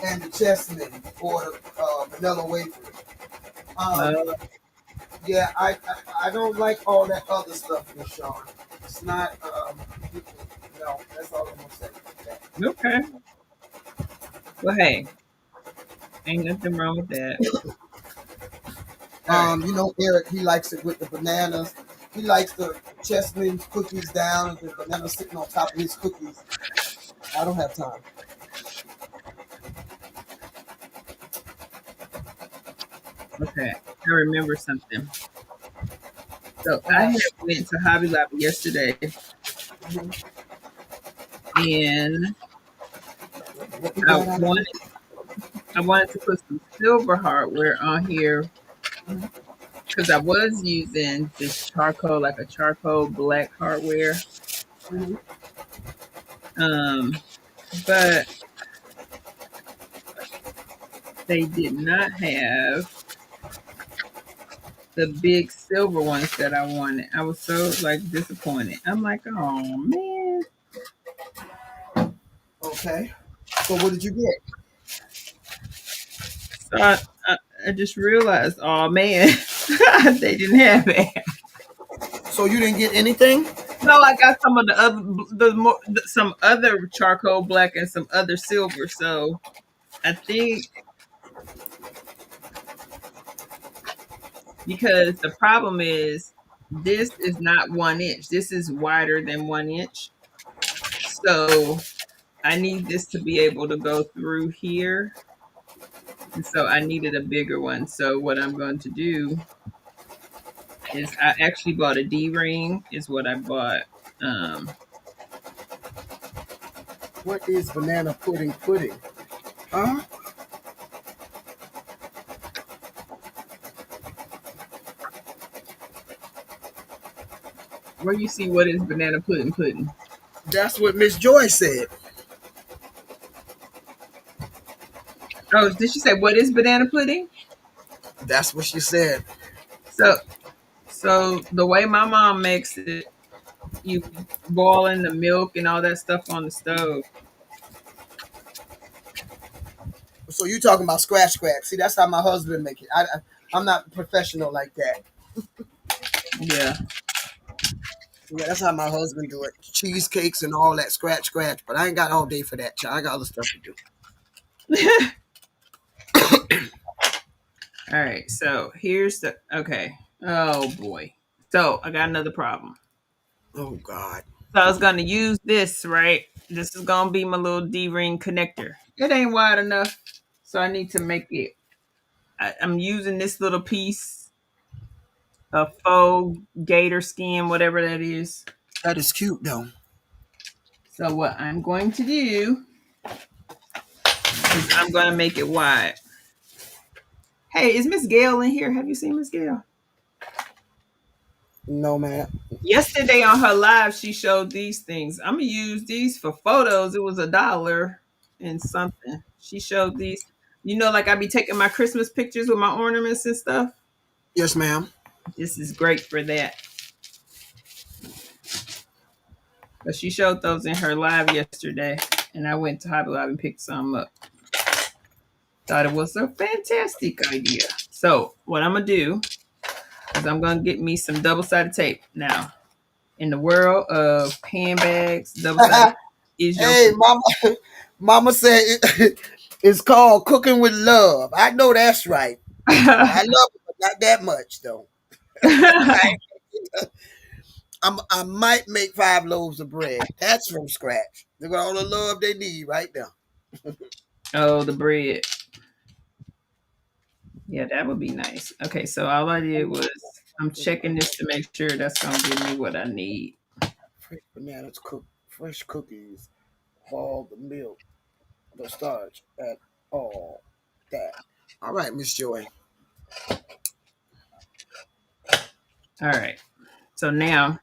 S3: and the chestnut or the vanilla wafer. Um, yeah, I don't like all that other stuff, Miss Sean. It's not. No, that's all I'm gonna say.
S2: Okay. Well, hey, ain't nothing wrong with that. All right.
S3: You know, Eric, he likes it with the bananas. He likes the chestnut cookies down and the banana sitting on top of his cookies. I don't have time.
S2: Okay. I remember something. So I had went to Hobby Lobby yesterday And
S3: What we
S2: I
S3: got out of
S2: wanted
S3: it?
S2: I wanted to put some silver hardware on here because I was using this charcoal, like a charcoal black hardware. Um, but they did not have the big silver ones that I wanted. I was so like disappointed. I'm like, oh man.
S3: Okay. So what did you get?
S2: So I just realized, oh man, they didn't have it.
S3: So you didn't get anything?
S2: No, I got some of the other, some other charcoal black and some other silver. So I think because the problem is this is not 1 inch. This is wider than 1 inch. So I need this to be able to go through here. And so I needed a bigger one. So what I'm going to do is I actually bought a D-ring is what I bought.
S3: What is banana pudding? Huh?
S2: Where you see what is banana pudding?
S3: That's what Miss Joy said.
S2: Oh, did she say what is banana pudding?
S3: That's what she said.
S2: So the way my mom makes it, you boil in the milk and all that stuff on the stove.
S3: So you talking about scratch. See, that's how my husband make it. I'm not professional like that.
S2: Yeah.
S3: Yeah, that's how my husband do it. Cheesecakes and all that scratch. But I ain't got all day for that, child. I got other stuff to do.
S2: All right. So here's the okay. Oh boy. So I got another problem.
S3: Oh God.
S2: So I was gonna use this, right? This is gonna be my little D-ring connector. It ain't wide enough, so I need to make it. I'm using this little piece of faux gator skin, whatever that is.
S3: That is cute though.
S2: So what I'm going to do is I'm going to make it wide. Hey, is Miss Gail in here? Have you seen Miss Gail?
S3: No, man.
S2: Yesterday on her live, she showed these things. I'm gonna use these for photos. It was $1 and something. She showed these. You know, like I be taking my Christmas pictures with my ornaments and stuff.
S3: Yes, ma'am.
S2: This is great for that. But she showed those in her live yesterday, and I went to Hobby Lobby and picked some up. Thought it was a fantastic idea. So what I'm gonna do is I'm gonna get me some double-sided tape. Now, in the world of handbags, double-sided is your
S3: Hey, mama said it's called cooking with love. I know that's right. I love it, but not that much though. I might make 5 loaves of bread. That's from scratch. They got all the love they need right now.
S2: Oh, the bread. Yeah, that would be nice. Okay, so all I did was I'm checking this to make sure that's gonna give me what I need.
S3: Fresh bananas cooked, fresh cookies, all the milk, the starch, and all that. All right, Miss Joy.
S2: All right. So now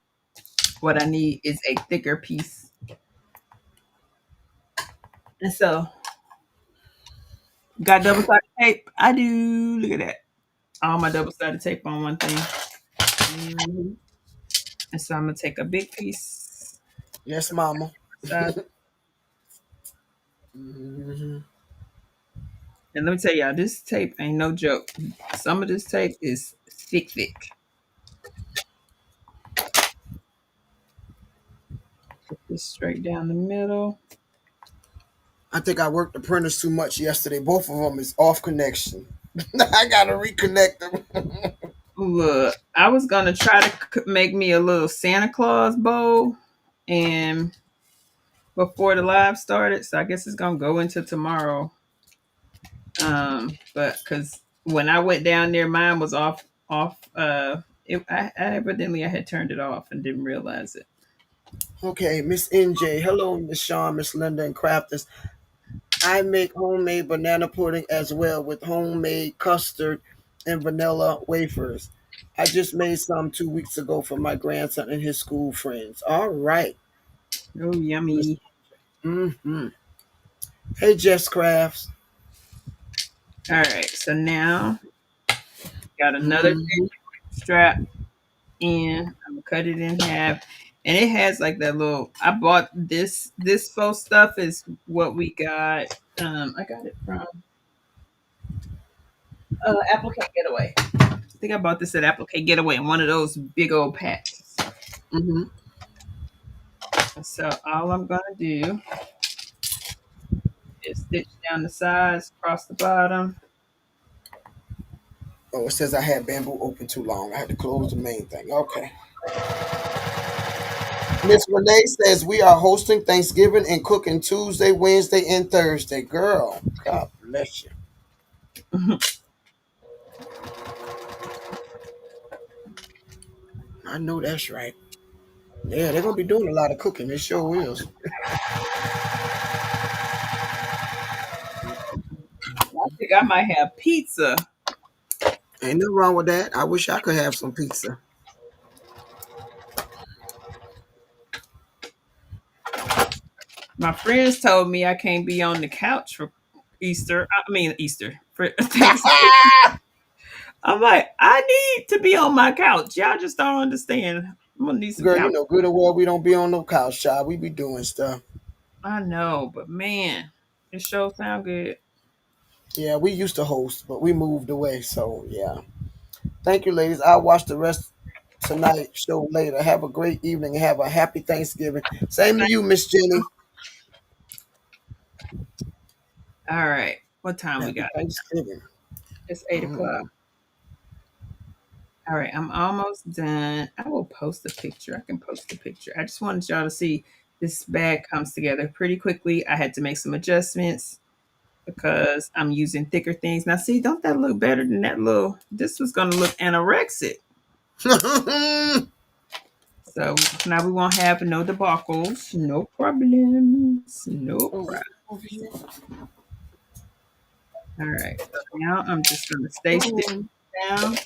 S2: what I need is a thicker piece. And so got double-sided tape. I do. Look at that. All my double-sided tape on one thing.
S3: Mhm.
S2: And so I'm gonna take a big piece.
S3: Yes, mama.
S2: Side.
S3: Mhm.
S2: And let me tell y'all, this tape ain't no joke. Some of this tape is thick. Put this straight down the middle.
S3: I think I worked the printers too much yesterday. Both of them is off connection. I gotta reconnect them.
S2: Look, I was gonna try to make me a little Santa Claus bowl, and before the live started, so I guess it's gonna go into tomorrow. But because when I went down there, mine was off. I evidently I had turned it off and didn't realize it.
S3: Okay, Miss NJ. Hello, Miss Shawn, Miss Linda, and Crafters. I make homemade banana pudding as well with homemade custard and vanilla wafers. I just made some 2 weeks ago for my grandson and his school friends. All right.
S2: Oh, yummy.
S3: Mm-hmm. Hey, Jess Crafts.
S2: All right. So now got another
S3: Mm-hmm.
S2: strap in. I'm gonna cut it in half. And it has like that little I bought this faux stuff is what we got. I got it from Applicate Getaway. I think I bought this at Applicate Getaway in one of those big old packs.
S3: Mm-hmm.
S2: So all I'm gonna do is stitch down the sides, across the bottom.
S3: Oh, it says I had bamboo open too long. I had to close the main thing. Okay. Miss Renee says we are hosting Thanksgiving and cooking Tuesday, Wednesday, and Thursday. Girl, God bless you. I know that's right. Yeah, they're gonna be doing a lot of cooking. It sure is.
S2: I think I might have pizza.
S3: Ain't nothing wrong with that. I wish I could have some pizza.
S2: My friends told me I can't be on the couch for Easter. I mean Easter for Thanksgiving. I'm like, I need to be on my couch. Y'all just don't understand. I'm gonna need some
S3: Girl, you
S2: couch.
S3: know good and well we don't be on no couch, child. We be doing stuff.
S2: I know, but man, it sure sound good.
S3: Yeah, we used to host, but we moved away. So yeah. Thank you, ladies. I'll watch the rest tonight show later. Have a great evening and have a happy Thanksgiving. Same to you, Miss Jenny.
S2: All right, what time we
S3: Happy
S2: got?
S3: Thanksgiving.
S2: It's 8 o'clock.
S3: Mhm.
S2: All right, I'm almost done. I will post a picture. I can post a picture. I just wanted y'all to see this bag comes together pretty quickly. I had to make some adjustments because I'm using thicker things. Now, see, don't that look better than that little? This was gonna look anorexic. So now we won't have no debacles, no problems, no
S3: Oh,
S2: problem.
S3: over here.
S2: All right, so now I'm just gonna stay still
S3: Oh.
S2: down.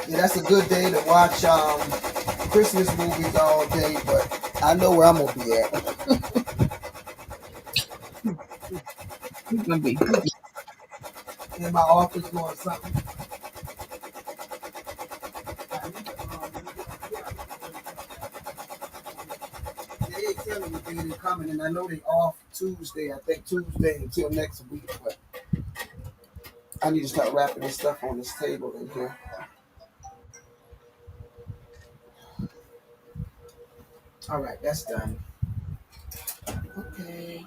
S3: Yeah, that's a good day to watch Christmas movies all day, but I know where I'm gonna be at.
S2: Who's gonna be?
S3: In my office doing something. They ain't telling me they ain't coming, and I know they off Tuesday. I think Tuesday until next week, but I need to start wrapping this stuff on this table in here. All right, that's done. Okay,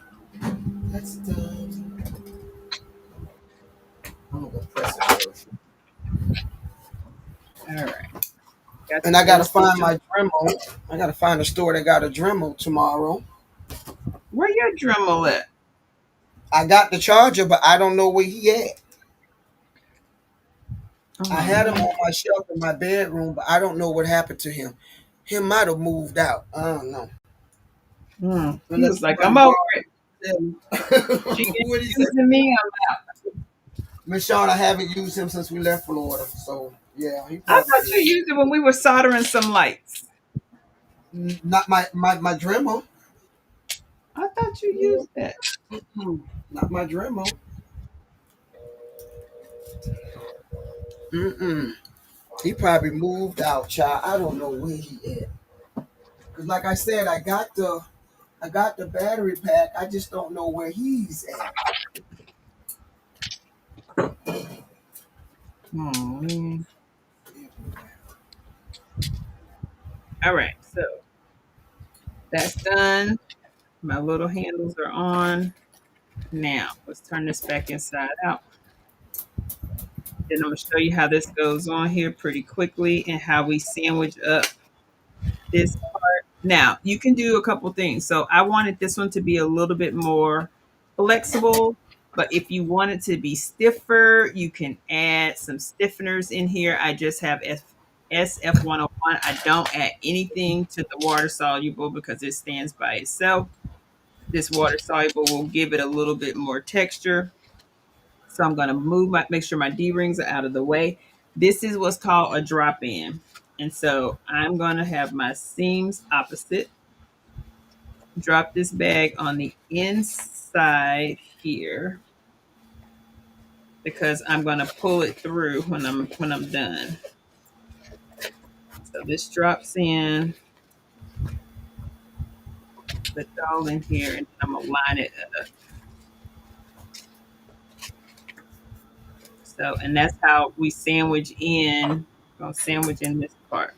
S3: that's done. I'm gonna go press it first.
S2: All right, got
S3: And
S2: the
S3: I gotta
S2: first
S3: find
S2: stitch on.
S3: my Dremel. I gotta find a store that got a Dremel tomorrow.
S2: Where your Dremel at?
S3: I got the charger, but I don't know where he at. I
S2: Oh
S3: had him
S2: man,
S3: on my shelf in my bedroom, but I don't know what happened to him. He might have moved out. I don't know.
S2: He
S3: Unless
S2: was like,
S3: somebody
S2: I'm over
S3: brought
S2: it.
S3: him.
S2: She ain't
S3: What he say?
S2: using me.
S3: Miss Shawn, I haven't used him since we left Florida. So yeah, he
S2: I
S3: probably
S2: thought you used it when we were soldering some lights.
S3: not my Dremel.
S2: I thought you used that.
S3: Not my Dremel. Mm-mm. He probably moved out, child. I don't know where he at. Cause like I said, I got the battery pack. I just don't know where he's at.
S2: Oh man. All right, so that's done. My little handles are on. Now let's turn this back inside out. Then I'm gonna show you how this goes on here pretty quickly and how we sandwich up this part. Now you can do a couple things. So I wanted this one to be a little bit more flexible. But if you want it to be stiffer, you can add some stiffeners in here. I just have SF101. I don't add anything to the water soluble because it stands by itself. This water soluble will give it a little bit more texture. So I'm going to make sure my D-rings are out of the way. This is what's called a drop in. And so I'm going to have my seams opposite. Drop this bag on the inside here because I'm going to pull it through when I'm done. So this drops in, put it all in here, and I'm going to line it up. So, and that's how we sandwich in, going to sandwich in this part.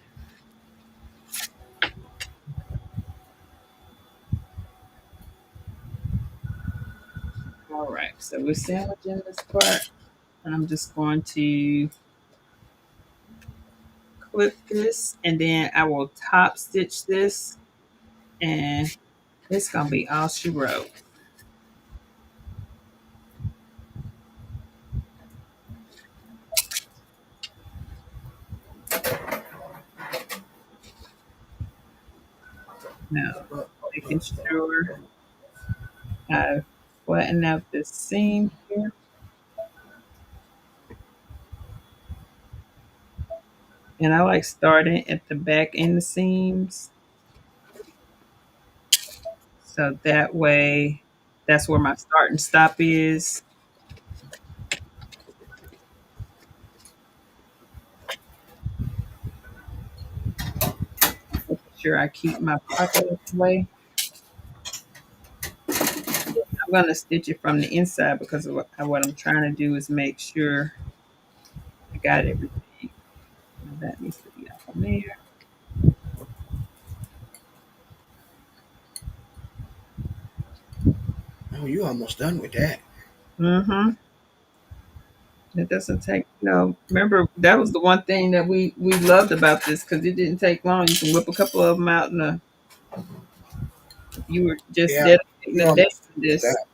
S2: All right, so we're sandwiching this part, and I'm just going to clip this, and then I will top stitch this, and it's going to be all she wrote. Now, making sure I flatten out this seam here. And I like starting at the back in the seams. So that way, that's where my start and stop is. Making sure I keep my pocket away. I'm going to stitch it from the inside because of what I'm trying to do is make sure I got everything. That needs to be up on there.
S3: Oh, you almost done with that.
S2: Mm-hmm. It doesn't take, remember that was the one thing that we loved about this because it didn't take long. You can whip a couple of them out if you were just
S3: Yeah,
S2: dedicating
S3: you
S2: a day
S3: almost
S2: to this,
S3: that.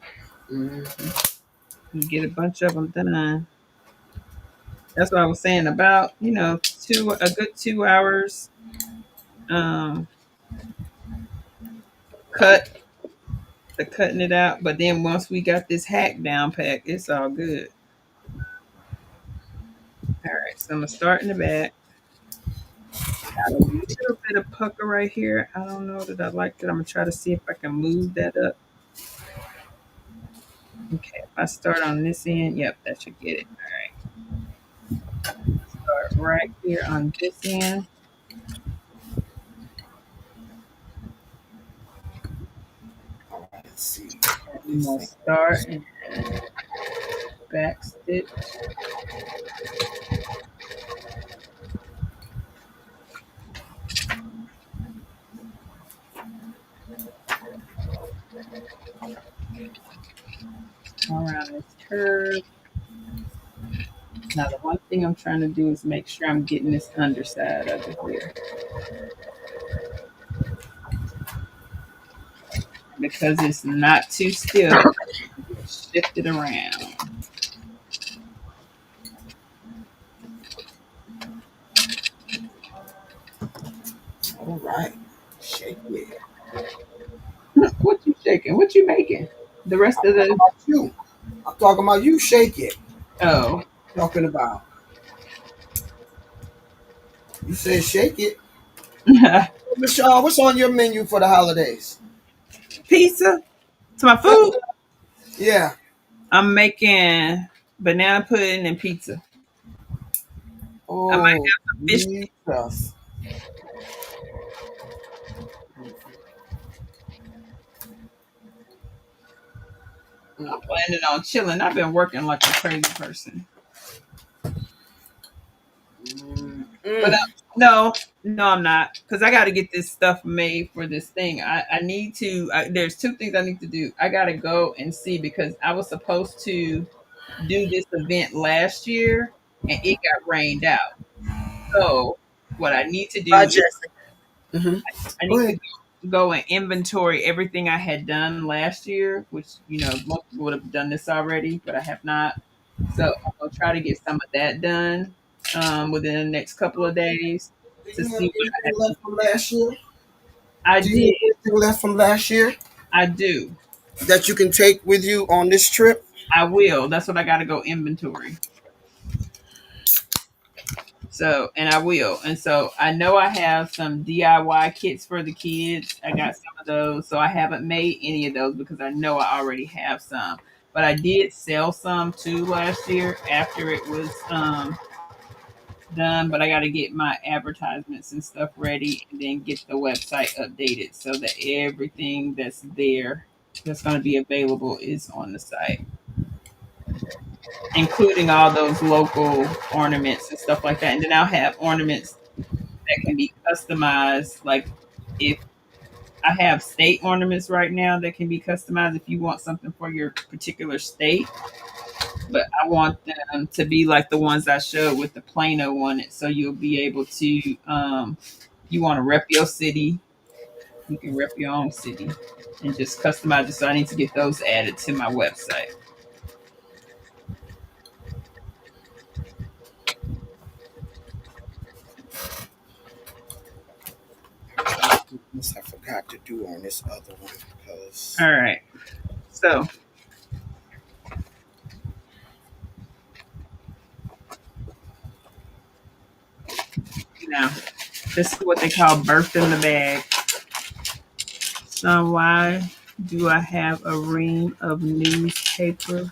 S3: Mm-hmm.
S2: you get a bunch of them done. That's what I was saying about, a good 2 hours um cut cutting it out. But then once we got this hack down pack, it's all good. All right, so I'm gonna start in the back. Got a little bit of pucker right here. I don't know that I like it. I'm gonna try to see if I can move that up. Okay, if I start on this end, yep, that should get it. All right. Start right here on this end.
S3: All right, let's see.
S2: I'm gonna start and back stitch. Around this curve. Now the one thing I'm trying to do is make sure I'm getting this underside of it here. Because it's not too stiff, shift it around.
S3: All right, shake it.
S2: What you shaking? What you making? The rest of the
S3: You. I'm talking about you. Shake it.
S2: oh.
S3: Talking about. You said shake it. Miss Shaw, what's on your menu for the holidays?
S2: Pizza to my food.
S3: Yeah.
S2: I'm making banana pudding and pizza. I might
S3: Oh,
S2: have some fish.
S3: Jesus.
S2: I'm planning on chilling. I've been working like a crazy person. But no, I'm not because I got to get this stuff made for this thing. I need to. There's two things I need to do. I got to go and see because I was supposed to do this event last year and it got rained out. So what I need to do
S3: Bye,
S2: is
S3: Jesse. Mm-hmm.
S2: I
S3: Go
S2: need to
S3: ahead.
S2: go go and inventory everything I had done last year, which most people would have done this already, but I have not. So I'm gonna try to get some of that done within the next couple of days
S3: Do
S2: to
S3: you have
S2: see what I
S3: anything
S2: have.
S3: left from last year?
S2: I
S3: Do you
S2: did.
S3: have anything left from last year
S2: I do.
S3: that you can take with you on this trip?
S2: I will. That's what I got to go inventory. So, and I will. And so I know I have some DIY kits for the kids. I got some of those. So I haven't made any of those because I know I already have some. But I did sell some too last year after it was done. But I got to get my advertisements and stuff ready and then get the website updated so that everything that's there that's going to be available is on the site, including all those local ornaments and stuff like that. And then I'll have ornaments that can be customized. Like if I have state ornaments right now that can be customized if you want something for your particular state. But I want them to be like the ones I showed with the Plano on it. So you'll be able to, you want to rep your city, you can rep your own city and just customize it. So I need to get those added to my website.
S3: This I forgot to do on this other one because
S2: All right. So now this is what they call birth in the bag. So why do I have a ream of newspaper?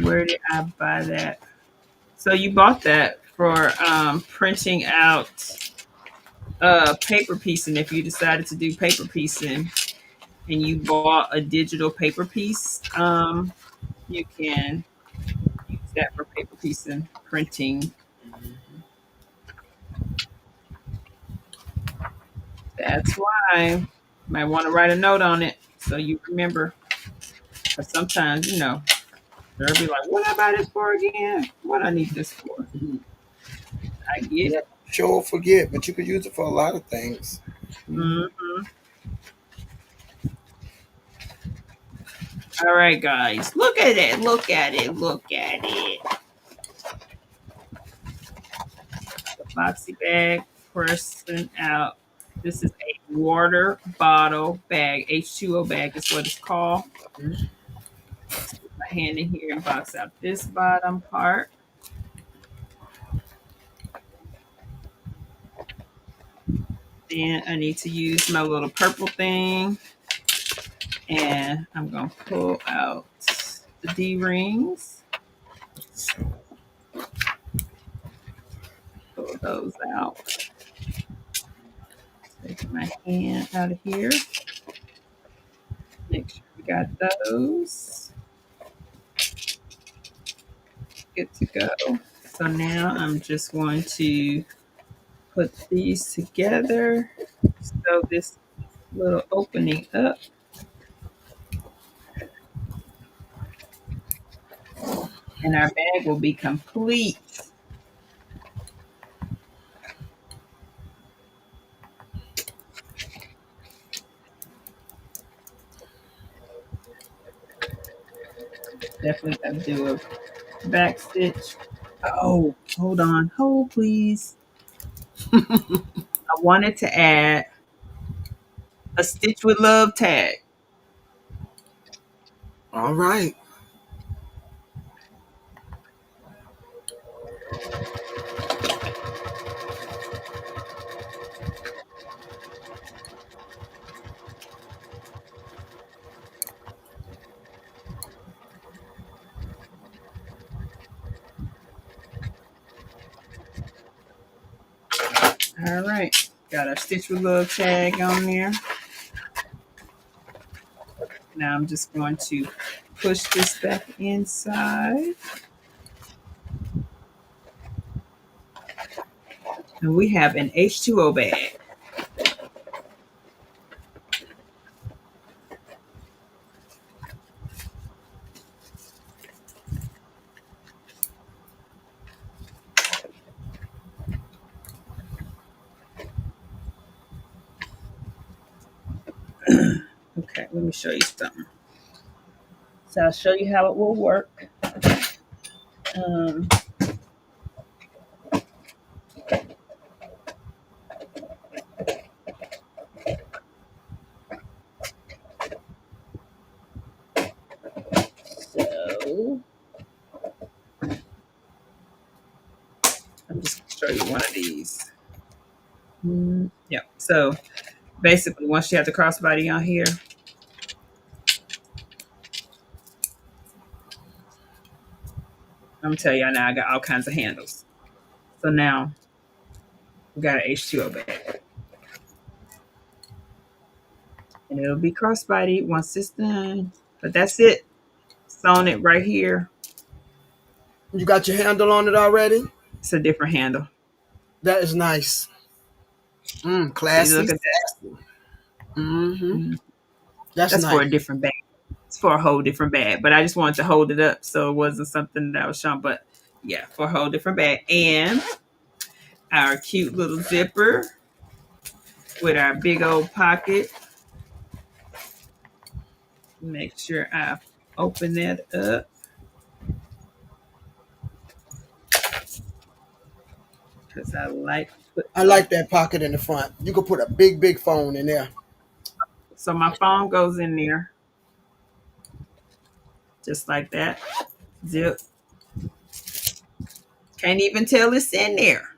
S2: Where did I buy that? So you bought that for printing out paper piecing. If you decided to do paper piecing and you bought a digital paper piece, you can use that for paper piecing printing. That's why you might want to write a note on it so you remember. Because sometimes, they'll be like, what I buy this for again? What I need this for? I get
S3: yeah,
S2: it.
S3: sure forget, but you could use it for a lot of things. Mhm.
S2: Hmm. All right, guys. Look at it. Look at it. Look at it. The boxy bag pressing out. This is a water bottle bag. H2O bag is what it's called. Stick my hand in here and box out this bottom part. Then I need to use my little purple thing. And I'm going to pull out the D rings.
S3: So,
S2: Pull those out. Take my hand out of here. Make sure we got those. Good to go. So now I'm just going to put these together. So this little opening up and our bag will be complete. Definitely got to do a back stitch. Oh, hold on. Hold, please. I wanted to add a Stitch with Love tag.
S3: all right.
S2: All right. Got our Stitch with Love tag on there. Now I'm just going to push this back inside. And we have an H2O bag. Okay, let me show you something. So I'll show you how it will work. Um, so I'm just gonna show you one of these. Yeah. So basically, once you have the crossbody on here, I'm gonna tell y'all now I got all kinds of handles. So now we got an H2O bag. And it'll be crossbody once it's done. But that's it. Sewn it right here.
S3: You got your handle on it already?
S2: It's a different handle.
S3: That is nice.
S2: See,
S3: Classy.
S2: look at that.
S3: Mm-hmm. That's
S2: That's for
S3: nice.
S2: a different bag. It's for a whole different bag. But I just wanted to hold it up so it wasn't something that I was showing. But yeah, for a whole different bag. And our cute little zipper with our big old pocket. Make sure I open that up. Because I like
S3: I like that pocket in the front. You could put a big phone in there.
S2: so my phone goes in there. Just like that. Zip. Can't even tell it's in there.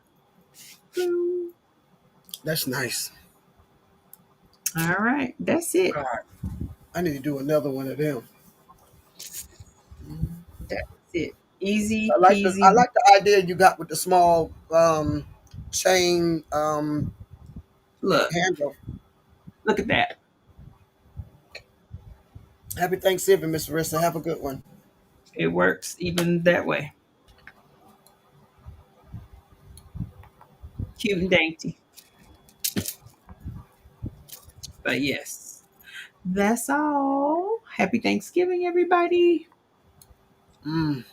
S3: That's nice.
S2: All right. That's it.
S3: God, I need to do another one of them.
S2: That's it. Easy
S3: I
S2: peasy.
S3: like the idea you got with the small chain
S2: Look.
S3: handle.
S2: Look at that.
S3: Happy Thanksgiving, Miss Marissa. Have a good one.
S2: It works even that way. Cute and dainty. But yes. That's all. Happy Thanksgiving, everybody.
S3: Mm,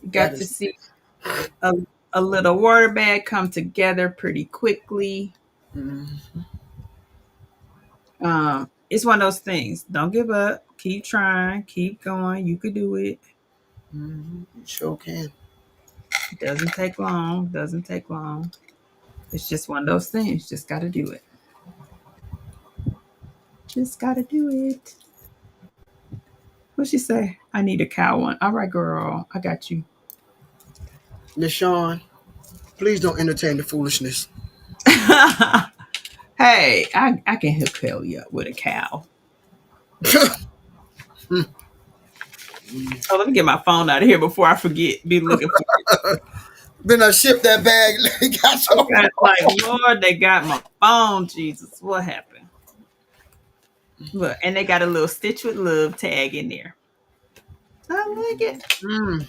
S3: that
S2: Got to
S3: is.
S2: see a, a little water bag come together pretty quickly.
S3: Mm,
S2: It's one of those things. Don't give up. Keep trying. Keep going. You could do it.
S3: you sure can.
S2: It doesn't take long. Doesn't take long. It's just one of those things. Just got to do it. Just got to do it. What'd she say? I need a cow one. All right, girl. I got you.
S3: Nishan, please don't entertain the foolishness.
S2: Hey, I can hook you up with a cow. Oh, let me get my phone out of here before I forget. Be looking for it.
S3: Then I shipped that bag. Got your
S2: Okay, like, Lord, they got my phone. Jesus, what happened? Look, and they got a little Stitch with Love tag in there. I like it.
S3: mm,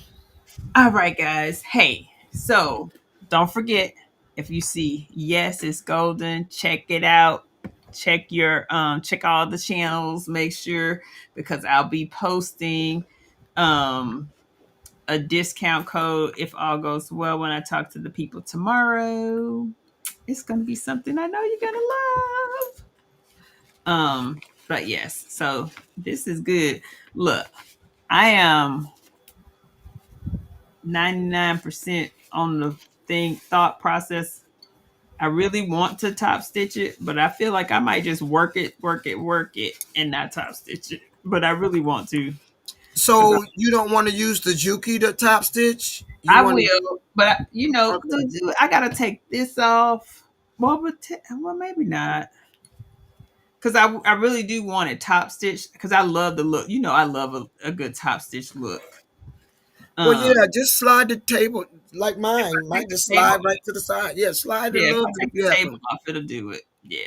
S2: All right, guys. Hey, so don't forget if you see yes, it's golden. Check it out. Check all the channels. Make sure because I'll be posting a discount code if all goes well when I talk to the people tomorrow. It's gonna be something I know you're gonna love. But yes, so this is good. Look, I am 99% on the thought process. I really want to top stitch it, but I feel like I might just work it, and not top stitch it. But I really want to.
S3: So you don't want to use the Juki to top stitch? You
S2: I
S3: want to?
S2: will, but
S3: Okay.
S2: I gotta take this off. Well, maybe not, because I really do want it top stitch because I love the look. I love a good top stitch look.
S3: Well,
S2: Um,
S3: yeah, just slide the table like
S2: if I
S3: mine.
S2: take
S3: Mine
S2: the
S3: just
S2: table,
S3: slide right to the side. Yeah, slide it a
S2: yeah, if
S3: little
S2: I
S3: bit.
S2: take the
S3: Yeah.
S2: table off, it'll do it. Yeah.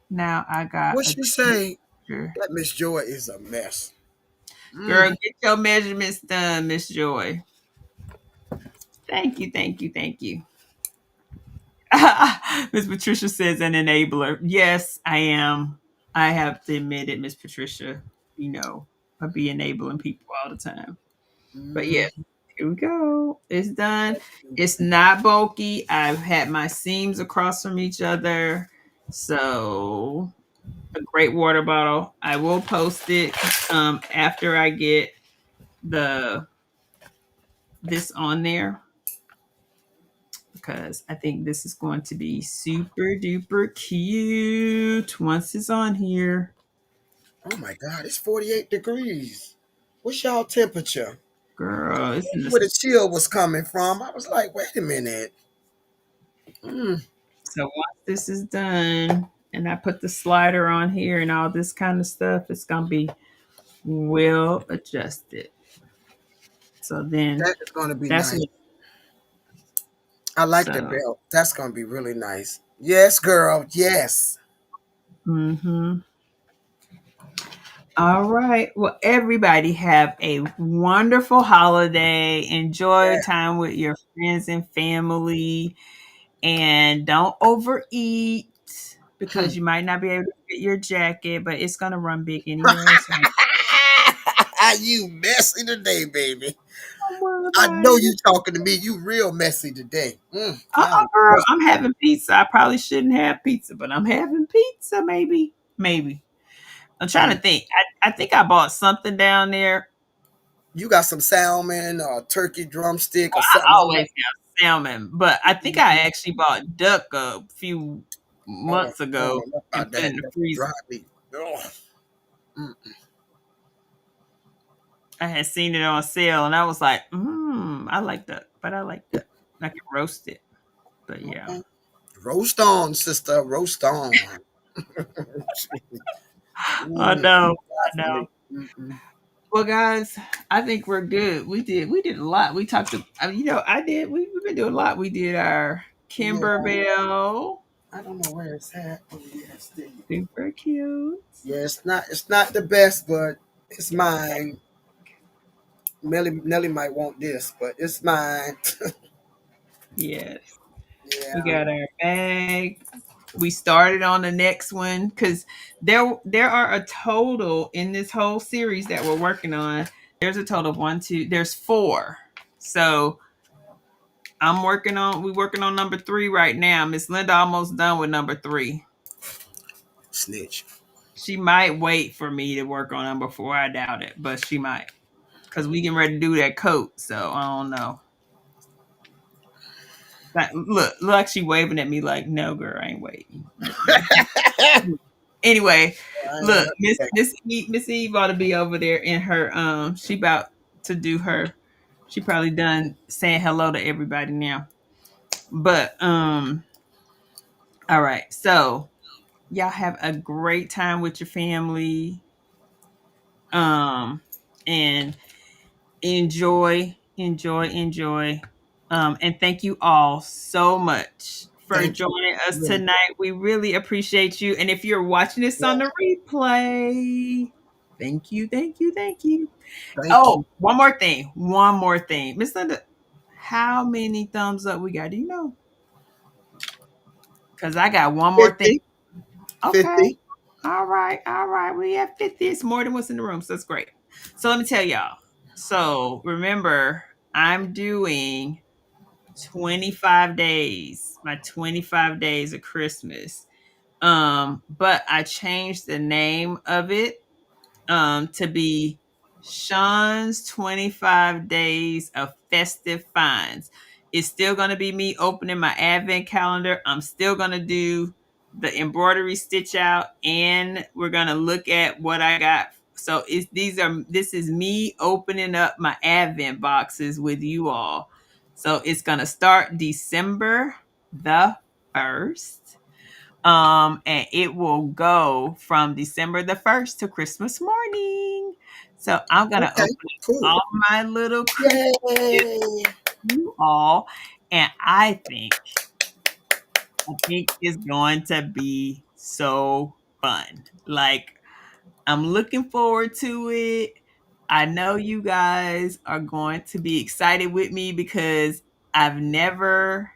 S2: Now I got
S3: What
S2: a
S3: she say?
S2: picture.
S3: That Miss Joy is a mess.
S2: Girl, get your measurements done, Miss Joy. Thank you, thank you, thank you. Miss Patricia says an enabler. Yes, I am. I have to admit it, Miss Patricia. I be enabling people all the time. But
S3: Mm,
S2: yes, here we go. It's done. It's not bulky. I've had my seams across from each other. So a great water bottle. I will post it after I get the this on there because I think this is going to be super duper cute once it's on here.
S3: Oh my God, it's 48 degrees. What's y'all temperature?
S2: Girl, it's in the
S3: Where the chill was coming from. I was like, wait a minute. Mm,
S2: so once this is done and I put the slider on here and all this kind of stuff, it's gonna be well adjusted. So then
S3: that is gonna be
S2: that's
S3: nice.
S2: what
S3: I like the
S2: so
S3: belt. That's gonna be really nice. Yes, girl. Yes.
S2: mm-hmm. All right. Well, everybody have a wonderful holiday. Enjoy
S3: Yeah.
S2: time with your friends and family and don't overeat
S3: Hmm.
S2: because you might not be able to get your jacket, but it's gonna run big anyway. So
S3: You messy today, baby.
S2: don't worry
S3: I
S2: about
S3: know you
S2: it.
S3: talking to me. You real messy today.
S2: Uh-uh, girl, I'm having pizza. I probably shouldn't have pizza, but I'm having pizza. Maybe, maybe. I'm trying
S3: Mm.
S2: to think. I think I bought something down there.
S3: You got some salmon or turkey drumstick or
S2: I
S3: something like
S2: always
S3: that.
S2: have salmon, but I think I actually bought duck a few
S3: Oh,
S2: months
S3: I
S2: ago
S3: don't know
S2: and
S3: about
S2: put it
S3: that.
S2: in the
S3: That
S2: freezer.
S3: drive me. Ugh. Mm.
S2: I had seen it on sale and I was like, I like duck, but I like duck. I can roast it. But yeah.
S3: Roast on, sister. Roast on.
S2: I
S3: Mm,
S2: know.
S3: not
S2: I
S3: for me.
S2: know.
S3: Mm-mm.
S2: Well, guys, I think we're good. We did a lot. We talked to, I did. We've been doing a lot. We did our
S3: Yeah,
S2: Kimberbell,
S3: I don't know where it's at. Oh, yes, there you go.
S2: super cute.
S3: Yeah, it's not the best, but it's mine. Nelly might want this, but it's mine.
S2: Yes. We
S3: Yeah.
S2: got our bag. We started on the next one because there are a total in this whole series that we're working on. There's a total of one, two, there's four. So we working on number three right now. Miss Linda almost done with number three.
S3: Snitch.
S2: She might wait for me to work on number four. I doubt it, but she might. Because we getting ready to do that coat. So I don't know. Look, like she waving at me like, no, girl, I ain't waiting.
S3: I
S2: Anyway,
S3: ain't
S2: look,
S3: gonna check.
S2: Miss Eve ought to be over there in her she about to do her she probably done saying hello to everybody now. But all right. So y'all have a great time with your family. And enjoy. And thank you all so much for
S3: Thank you.
S2: joining us
S3: Really.
S2: tonight. We really appreciate you. And if you're watching this on
S3: Yeah.
S2: the replay, thank you.
S3: Thank
S2: Oh,
S3: you.
S2: one more thing. Miss Linda, how many thumbs up we got? Do you know? Because I got one more thing.
S3: 50.
S2: Okay.
S3: 50.
S2: All right. We have 50. It's more than what's in the room. So that's great. So let me tell y'all. So remember, I'm doing 25 days, my 25 days of Christmas. But I changed the name of it to be Sean's 25 days of festive finds. It's still going to be me opening my advent calendar. I'm still going to do the embroidery stitch out and we're going to look at what I got. So this is me opening up my advent boxes with you all. So it's going to start December the 1st, and it will go from December the 1st to Christmas morning. So I'm gonna
S3: Okay.
S2: open
S3: Cool.
S2: all my little Christmas gifts
S3: Yay.
S2: to you all, and I think it's going to be so fun. Like I'm looking forward to it. I know you guys are going to be excited with me because I've never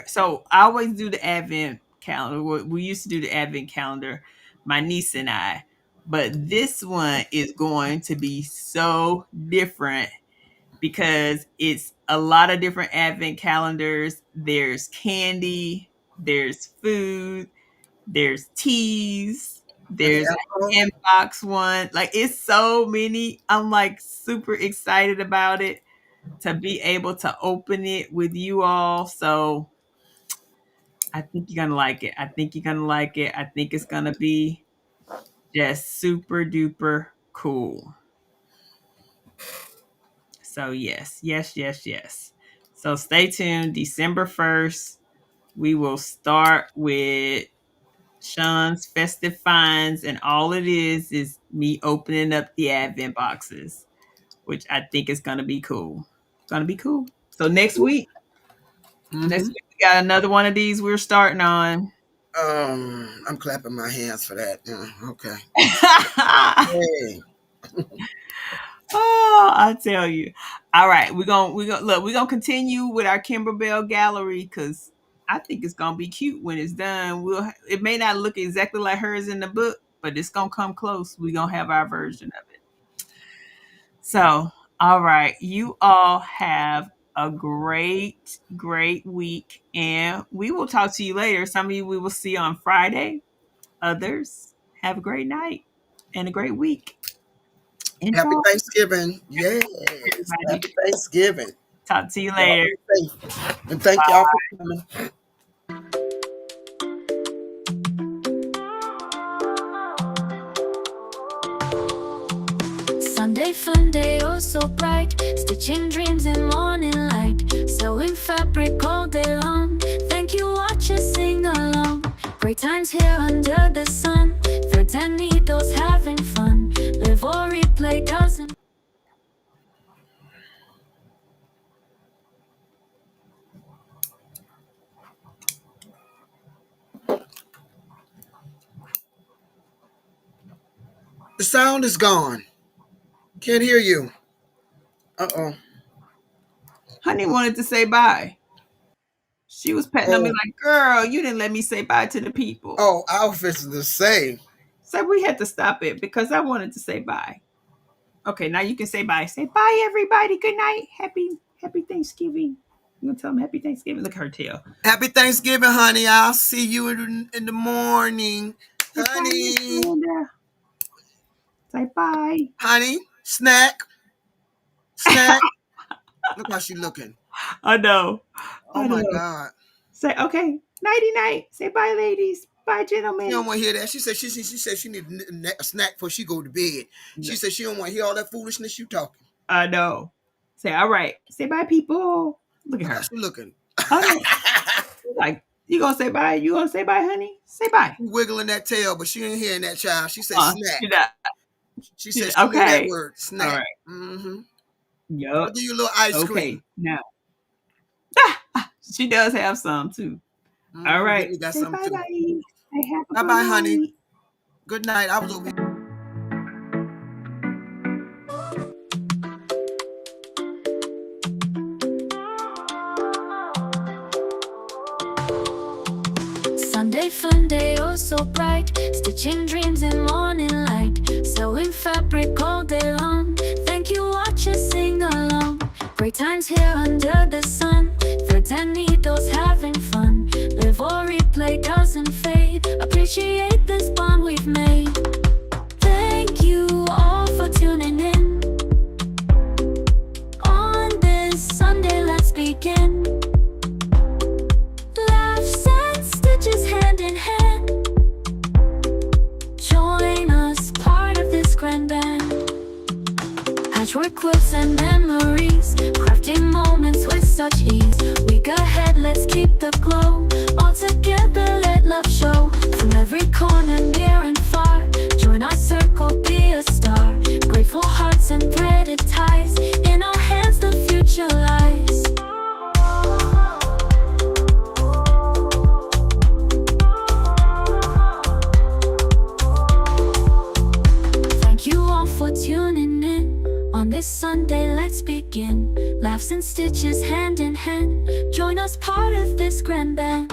S2: so I always do the advent calendar. We used to do the advent calendar, my niece and I. But this one is going to be so different because it's a lot of different advent calendars. There's candy, there's food, there's teas. There's
S3: alcohol?
S2: an inbox one. Like it's so many. I'm like super excited about it to be able to open it with you all. So I think you're gonna like it. I think you're gonna like it. I think it's gonna be just super duper cool. So yes, yes, yes, yes. So stay tuned. December 1st, we will start with Sean's festive finds, and all it is me opening up the advent boxes, which I think is gonna be cool. Gonna be cool. So next
S3: Mm-hmm.
S2: week we got another one of these we're starting on.
S3: I'm clapping my hands for that. Okay.
S2: Oh,
S3: Hey.
S2: I tell you. All right, we're gonna continue with our Kimberbell gallery because I think it's gonna be cute when it's done. It may not look exactly like hers in the book, but it's gonna come close. We're gonna have our version of it. So, all right, you all have a great, great week, and we will talk to you later. Some of you we will see on Friday. Others have a great night and a great week.
S3: Happy
S2: Enjoy,
S3: Thanksgiving. Yes.
S2: everybody.
S3: Happy Thanksgiving.
S2: Talk to you
S3: Y'all
S2: later.
S3: be safe. And thank y'all for coming.
S1: Sunday Funday, oh so bright, stitching dreams in morning light, sewing fabric all day long. Thank you, watch us sing along. Great times here under the sun, threads and needles having fun. Live or replay doesn't.
S3: The sound is gone. Can't hear you. Uh-oh.
S2: Honey wanted to say bye. She was petting on me
S3: Oh,
S2: like, girl, you didn't let me say bye to the people.
S3: oh, I was fixing to say.
S2: So we had to stop it because I wanted to say bye. Okay, now you can say bye. Say bye, everybody. Good night. Happy Thanksgiving. I'm gonna tell them Happy Thanksgiving. Look at her tail.
S3: Happy Thanksgiving, honey. I'll see you in the morning.
S2: Say bye, Miss
S3: Honey.
S2: Linda. Say bye.
S3: Honey. Snack. Snack. Look how she looking.
S2: I know.
S3: Oh
S2: I
S3: my
S2: know.
S3: God.
S2: Say okay. Nighty night. Say bye, ladies. Bye,
S3: She
S2: gentlemen.
S3: don't want to hear that. She said she need a snack before she go to bed. She said she don't want to hear all that foolishness you talking.
S2: I know. Say all right. Say bye, people. Look at
S3: Look how
S2: her.
S3: she looking.
S2: I know. Like you gonna say bye? You gonna say bye, honey? Say bye.
S3: Wiggling that tail, but she ain't hearing that child. She said snack.
S2: She not.
S3: She said she knew that word. Snack.
S2: All right.
S3: Mm-hmm.
S2: Yup.
S3: I'll give you a little ice
S2: Okay.
S3: cream.
S2: Now she does have some too. All right.
S3: You got
S2: Say
S3: some
S2: bye,
S3: too.
S2: bye. I have a
S3: Bye
S2: good
S3: bye, honey.
S2: night.
S3: Good night. I was over here.
S1: Sunday Funday, oh so bright, stitching dreams in morning light, sewing fabric all day long. Thank you, watch us sing along. Great times here under the sun, threads and needles having fun. Live or replay doesn't fade. Appreciate this bond we've made. Thank you all for tuning in. On this Sunday, let's begin. Laughs and stitches hand in hand. Join us, part of this grand band. Patchwork quilts and memories, crafting moments with such ease. Week ahead, let's keep the glow. All together, let love show. From every corner, near and far, join our circle, be a star. Grateful hearts and threaded ties, in our hands the future lies. Thank you all for tuning in. On this Sunday, let's begin. Laughs and stitches hand in hand. Join us, part of this grand band.